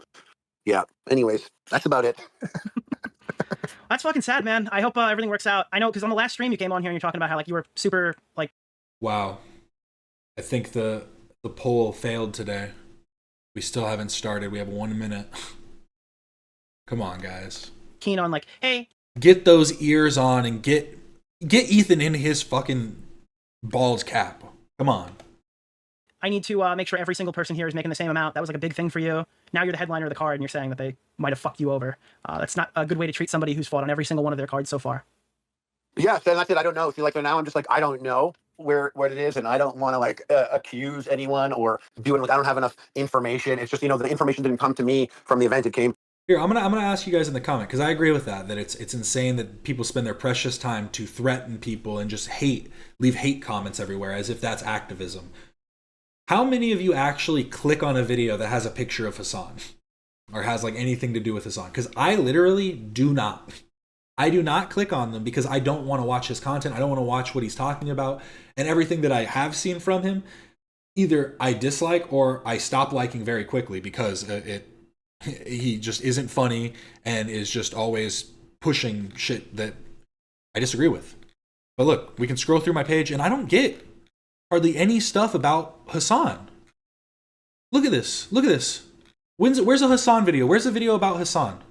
[SPEAKER 18] yeah. Anyways, that's about it.
[SPEAKER 13] That's fucking sad, man. I hope everything works out. I know, because on the last stream you came on here and you're talking about how like you were super like.
[SPEAKER 1] Wow, I think the poll failed today. We still haven't started. We have 1 minute. Come on, guys.
[SPEAKER 13] Keen on like, hey,
[SPEAKER 1] get those ears on and get Ethan in his fucking bald cap. Come on.
[SPEAKER 13] I need to make sure every single person here is making the same amount. That was like a big thing for you. Now you're the headliner of the card and you're saying that they might have fucked you over. That's not a good way to treat somebody who's fought on every single one of their cards so far.
[SPEAKER 18] Yeah, so that's it. I don't know. See, like now I'm just like, I don't know where it is, and I don't want to like accuse anyone or do it. Like I don't have enough information. It's just, the information didn't come to me from the event. It came.
[SPEAKER 1] Here, I'm gonna ask you guys in the comment, because I agree with that it's insane that people spend their precious time to threaten people and just leave hate comments everywhere as if that's activism. How many of you actually click on a video that has a picture of Hassan or has like anything to do with Hassan? Because I literally do not. I do not click on them because I don't want to watch his content. I don't want to watch what he's talking about. And everything that I have seen from him, either I dislike or I stop liking very quickly because he just isn't funny and is just always pushing shit that I disagree with. But look, we can scroll through my page, and I don't get hardly any stuff about Hassan. Look at this. Look at this. Where's a Hassan video? Where's a video about Hassan?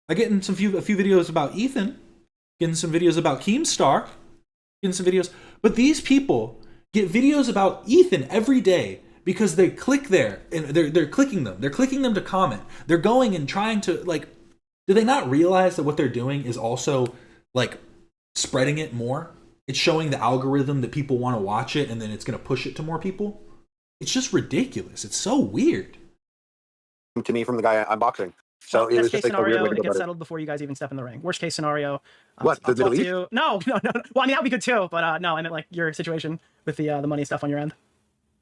[SPEAKER 1] I get in a few videos about Ethan, getting some videos about Keemstar, getting some videos. But these people get videos about Ethan every day because they click there and they're clicking them. They're clicking them to comment. They're going and trying to, like, do they not realize that what they're doing is also like spreading it more? It's showing the algorithm that people want to watch it, and then it's going to push it to more people. It's just ridiculous. It's so weird.
[SPEAKER 18] To me from the guy I'm boxing. So it was
[SPEAKER 13] Best case
[SPEAKER 18] just like a weird
[SPEAKER 13] scenario,
[SPEAKER 18] way to
[SPEAKER 13] it
[SPEAKER 18] go
[SPEAKER 13] gets
[SPEAKER 18] about it.
[SPEAKER 13] settled before you guys even step in the ring. Worst case scenario,
[SPEAKER 18] What, the
[SPEAKER 13] I'll talk
[SPEAKER 18] Middle
[SPEAKER 13] to
[SPEAKER 18] East?
[SPEAKER 13] you. No. Well, I mean, that would be good too, but no, I meant like your situation with the money stuff on your end.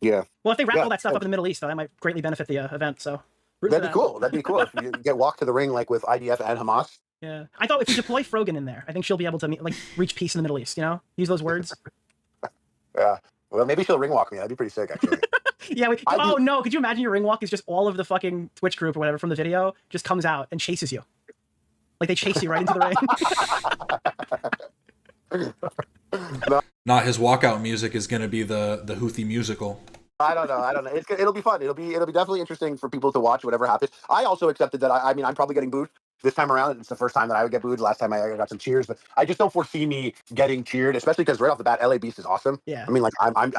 [SPEAKER 18] Yeah.
[SPEAKER 13] Well, if they wrap all that stuff up in the Middle East, though, that might greatly benefit the event. So
[SPEAKER 18] that'd be cool. That'd be cool if you get walked to the ring like with IDF and Hamas.
[SPEAKER 13] Yeah, I thought if you deploy Frogan in there, I think she'll be able to reach peace in the Middle East. You know, use those words.
[SPEAKER 18] Yeah. Well, maybe she'll ring walk me. That'd be pretty sick, actually.
[SPEAKER 13] Yeah. No, could you imagine your ring walk is just all of the fucking Twitch group or whatever from the video just comes out and chases you, like they chase you right into the ring.
[SPEAKER 1] Not his walkout music is going to be the Houthi musical.
[SPEAKER 18] I don't know. It'll be fun. It'll be definitely interesting for people to watch whatever happens. I also accepted that. I mean, I'm probably getting booed this time around. It's the first time that I would get booed. Last time I got some cheers, but I just don't foresee me getting cheered, especially because right off the bat, LA Beast is awesome.
[SPEAKER 13] Yeah.
[SPEAKER 18] I mean, like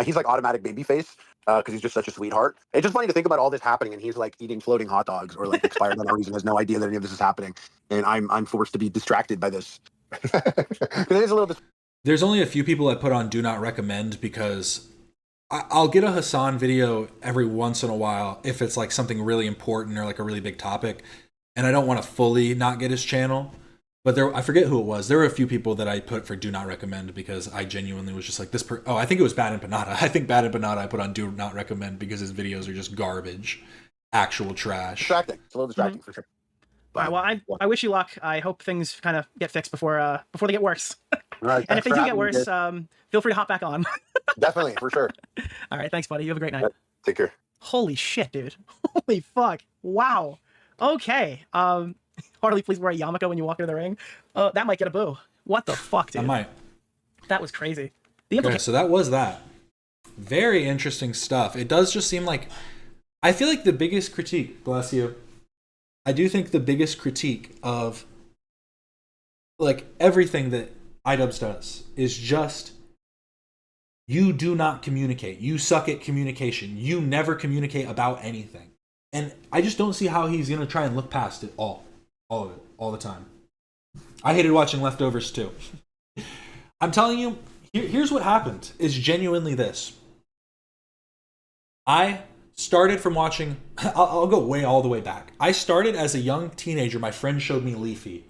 [SPEAKER 18] he's like automatic babyface because he's just such a sweetheart. It's just funny to think about all this happening, and he's like eating floating hot dogs or like expired for no reason, has no idea that any of this is happening, and I'm forced to be distracted by this. It is a little.
[SPEAKER 1] There's only a few people I put on do not recommend because I'll get a Hassan video every once in a while if it's like something really important or like a really big topic, and I don't want to fully not get his channel. But I forget who it was. There were a few people that I put for do not recommend because I genuinely was just like this. I think it was Bad and Panada. I think Bad and Panada I put on do not recommend because his videos are just garbage, actual trash.
[SPEAKER 18] Distracting. It's a little distracting for sure.
[SPEAKER 13] All right, well, I wish you luck. I hope things kind of get fixed before they get worse.
[SPEAKER 18] Right,
[SPEAKER 13] and if they do get worse, feel free to hop back on.
[SPEAKER 18] Definitely, for sure.
[SPEAKER 13] All right, thanks, buddy. You have a great night.
[SPEAKER 18] Take care.
[SPEAKER 13] Holy shit, dude. Holy fuck. Wow. Okay. Harley, please wear a yarmulke when you walk into the ring. That might get a boo. What the fuck, dude?
[SPEAKER 1] I might.
[SPEAKER 13] That was crazy.
[SPEAKER 1] Okay, so that was that. Very interesting stuff. It does just seem like, I feel like the biggest critique, bless you, I do think the biggest critique of like everything that Idubbbz does is just you do not communicate. You suck at communication. You never communicate about anything. And I just don't see how he's going to try and look past it all of it, all the time. I hated watching Leftovers too. I'm telling you, here's what happened is genuinely this. I started from watching, I'll go all the way back. I started as a young teenager. My friend showed me Leafy.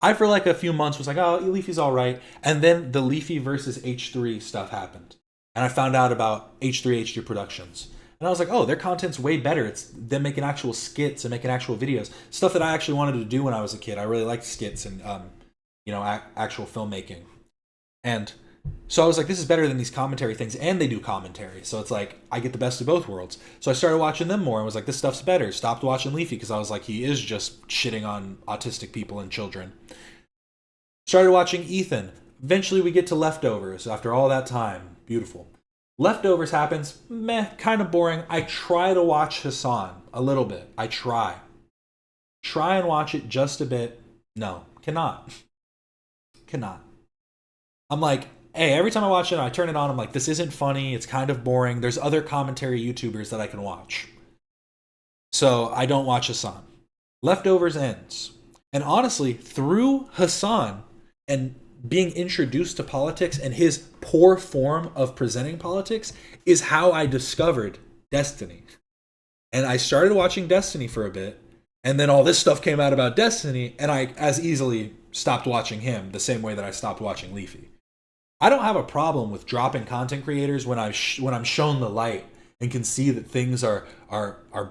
[SPEAKER 1] I, for like a few months, was like, oh, Leafy's all right. And then the Leafy versus H3 stuff happened. And I found out about H3 Productions. And I was like, oh, their content's way better. It's them making actual skits and making actual videos. Stuff that I actually wanted to do when I was a kid. I really liked skits and, actual filmmaking. And so I was like, this is better than these commentary things, and they do commentary. So it's like, I get the best of both worlds. So I started watching them more and was like, this stuff's better. Stopped watching Leafy because I was like, he is just shitting on autistic people and children. Started watching Ethan. Eventually we get to Leftovers after all that time. Beautiful. Leftovers happens, meh, kind of boring. I try to watch Hassan a little bit. I try and watch it just a bit. No, cannot. I'm like, hey, every time I watch it, I turn it on, I'm like, this isn't funny, it's kind of boring. There's other commentary YouTubers that I can watch. So I don't watch Hassan. Leftovers ends. And honestly, through Hassan and being introduced to politics and his poor form of presenting politics is how I discovered Destiny. And I started watching Destiny for a bit, and then all this stuff came out about Destiny, and I as easily stopped watching him the same way that I stopped watching Leafy. I don't have a problem with dropping content creators when I'm shown the light and can see that things are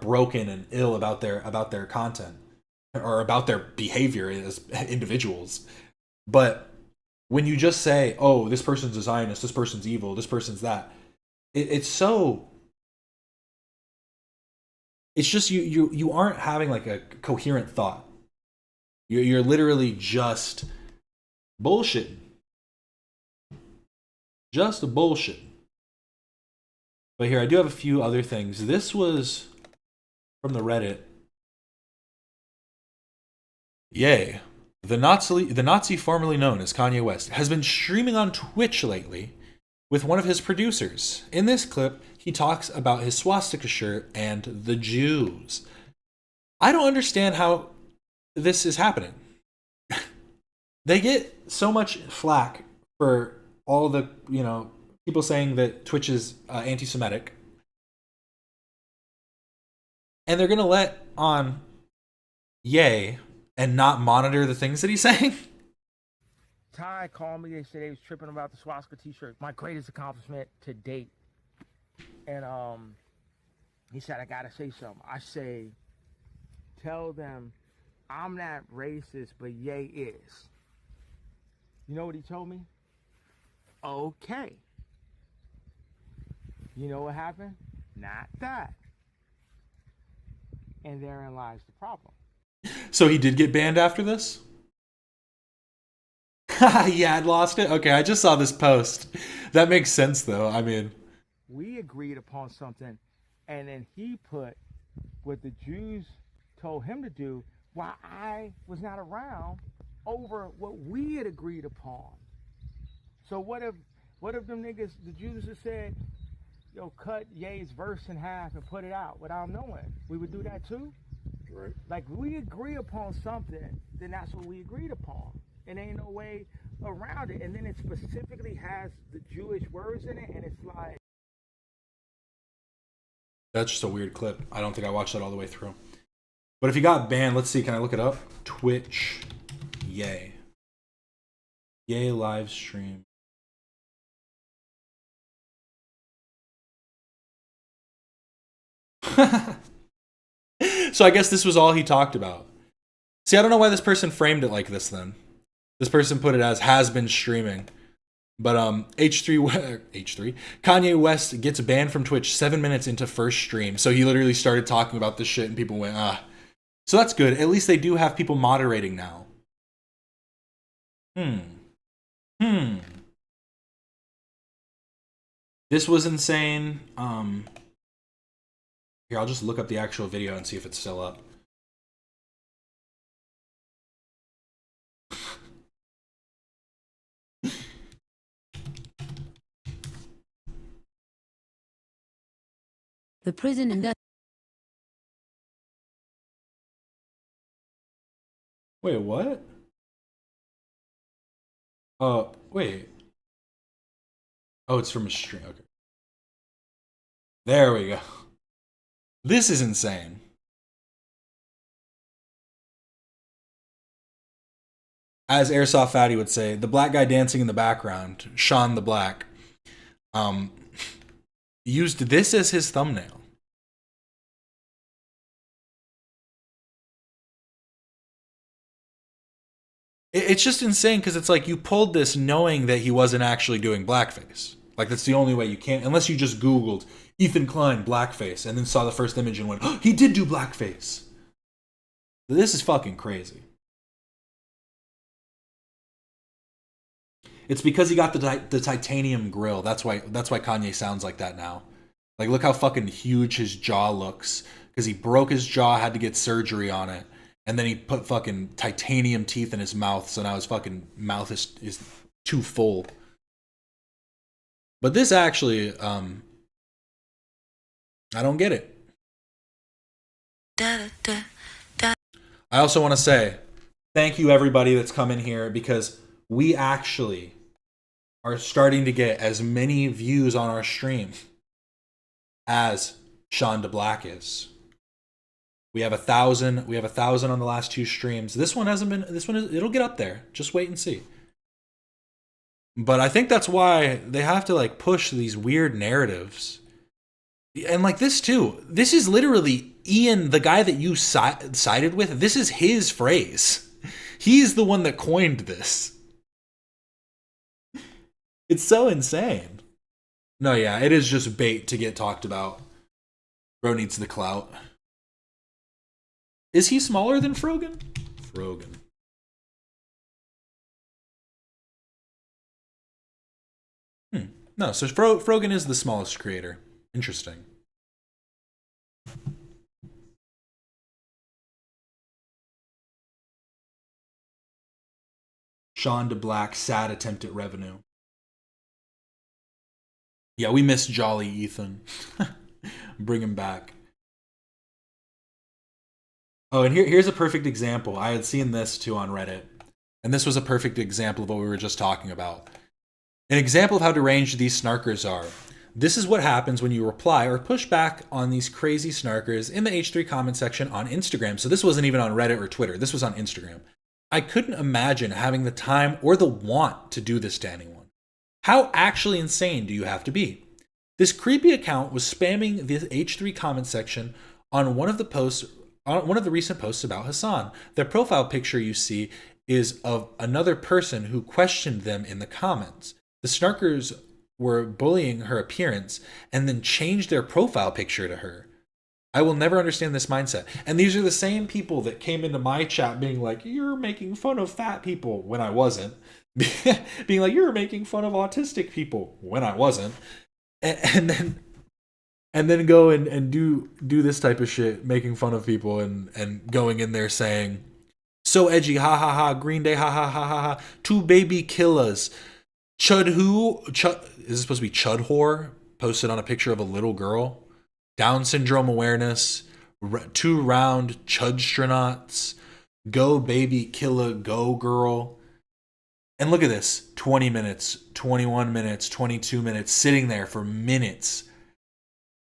[SPEAKER 1] broken and ill about their content or about their behavior as individuals. But when you just say, oh, this person's a Zionist, this person's evil, this person's that, it's just you aren't having like a coherent thought. You're literally just bullshitting. Just bullshit. But here, I do have a few other things. This was from the Reddit. Yay. The Nazi formerly known as Kanye West has been streaming on Twitch lately with one of his producers. In this clip, he talks about his swastika shirt and the Jews. I don't understand how this is happening. They get so much flack for all the, people saying that Twitch is anti-Semitic. And they're going to let on Ye and not monitor the things that he's saying?
[SPEAKER 21] Ty called me. They said they was tripping about the swastika t-shirt. My greatest accomplishment to date. And he said, I got to say something. I say, tell them I'm not racist, but Ye is. You know what he told me? Okay. You know what happened? Not that. And therein lies the problem.
[SPEAKER 1] So he did get banned after this? Yeah, I'd lost it. Okay, I just saw this post. That makes sense, though. I mean,
[SPEAKER 21] we agreed upon something, and then he put what the Jews told him to do while I was not around over what we had agreed upon. So what if them niggas, the Jews, have said, yo, cut Ye's verse in half and put it out without knowing? We would do that too? Right. Like, we agree upon something, then that's what we agreed upon. And ain't no way around it. And then it specifically has the Jewish words in it, and it's like...
[SPEAKER 1] That's just a weird clip. I don't think I watched that all the way through. But if he got banned, let's see, can I look it up? Twitch, Ye. Ye live stream. So I guess this was all he talked about. See, I don't know why this person framed it like this then. This person put it as has been streaming. But H3 Kanye West gets banned from Twitch 7 minutes into first stream. So he literally started talking about this shit and people went, ah. So that's good. At least they do have people moderating now. This was insane. Here, I'll just look up the actual video and see if it's still up.
[SPEAKER 22] The prison industry.
[SPEAKER 1] Wait, what? Wait. Oh, it's from a stream. Okay. There we go. This is insane. As Airsoft Fatty would say, the black guy dancing in the background, Sean the Black, used this as his thumbnail. It's just insane because it's like you pulled this knowing that he wasn't actually doing blackface. Like, that's the only way you can't, unless you just Googled Ethan Klein blackface and then saw the first image and went, oh, he did do blackface. This is fucking crazy. It's because he got the titanium grill. That's why Kanye sounds like that now. Like, look how fucking huge his jaw looks. Because he broke his jaw, had to get surgery on it. And then he put fucking titanium teeth in his mouth. So now his fucking mouth is too full. But this actually, I don't get it. I also want to say thank you everybody that's come in here, because we actually are starting to get as many views on our stream as Sean DeBlack is. We have 1,000. We have 1,000 on the last 2 streams. This one hasn't been. It'll get up there. Just wait and see. But I think that's why they have to like push these weird narratives. And like this too. This is literally Ian, the guy that you sided with. This is his phrase. He's the one that coined this. It's so insane. No, yeah, it is just bait to get talked about. Bro needs the clout. Is he smaller than Frogan? Frogan. No, so Frogan is the smallest creator. Interesting. Sean DeBlack, sad attempt at revenue. Yeah, we miss Jolly Ethan. Bring him back. Oh, and here's a perfect example. I had seen this too on Reddit. And this was a perfect example of what we were just talking about. An example of how deranged these snarkers are. This is what happens when you reply or push back on these crazy snarkers in the H3 comment section on Instagram. So this wasn't even on Reddit or Twitter. This was on Instagram. I couldn't imagine having the time or the want to do this to anyone. How actually insane do you have to be? This creepy account was spamming the H3 comment section on one of the recent posts about Hassan. Their profile picture you see is of another person who questioned them in the comments. The snarkers were bullying her appearance and then changed their profile picture to her. I will never understand this mindset. And these are the same people that came into my chat being like, you're making fun of fat people, when I wasn't. Being like, you're making fun of autistic people, when I wasn't. And then go and do this type of shit, making fun of people and going in there saying, so edgy, ha ha ha, Green Day, ha ha ha ha ha, two baby killers. Chud is this supposed to be Chud whore? Posted on a picture of a little girl. Down syndrome awareness, 2 round Chudstronauts, go baby killer, go girl. And look at this, 20 minutes, 21 minutes, 22 minutes, sitting there for minutes.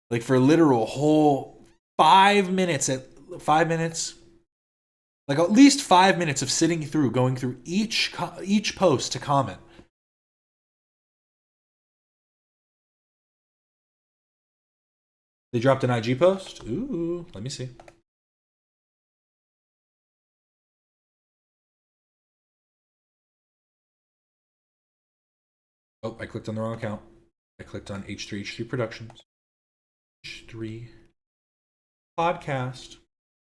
[SPEAKER 1] Like for literal whole 5 minutes, like at least 5 minutes of sitting through, going through each post to comment. They dropped an IG post? Ooh, let me see. Oh, I clicked on the wrong account. I clicked on H3 Productions. H3 Podcast.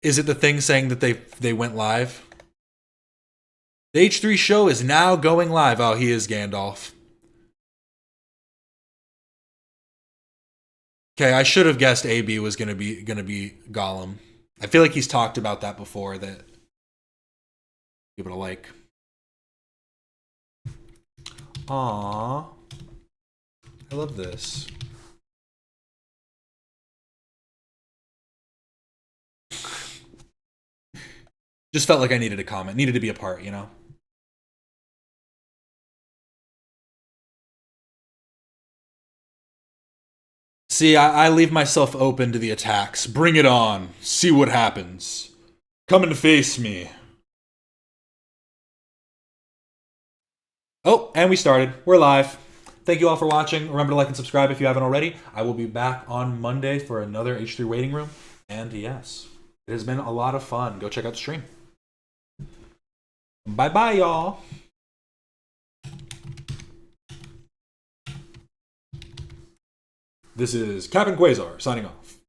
[SPEAKER 1] Is it the thing saying that they went live? The H3 show is now going live. Oh, he is Gandalf. Okay, I should have guessed AB was gonna be Gollum. I feel like he's talked about that before. That give it a like. Aww, I love this. Just felt like I needed a comment, needed to be a part, you know. See, I leave myself open to the attacks. Bring it on. See what happens. Come and face me. Oh, and we started. We're live. Thank you all for watching. Remember to like and subscribe if you haven't already. I will be back on Monday for another H3 waiting room. And yes, it has been a lot of fun. Go check out the stream. Bye-bye, y'all. This is Captain Quasar signing off.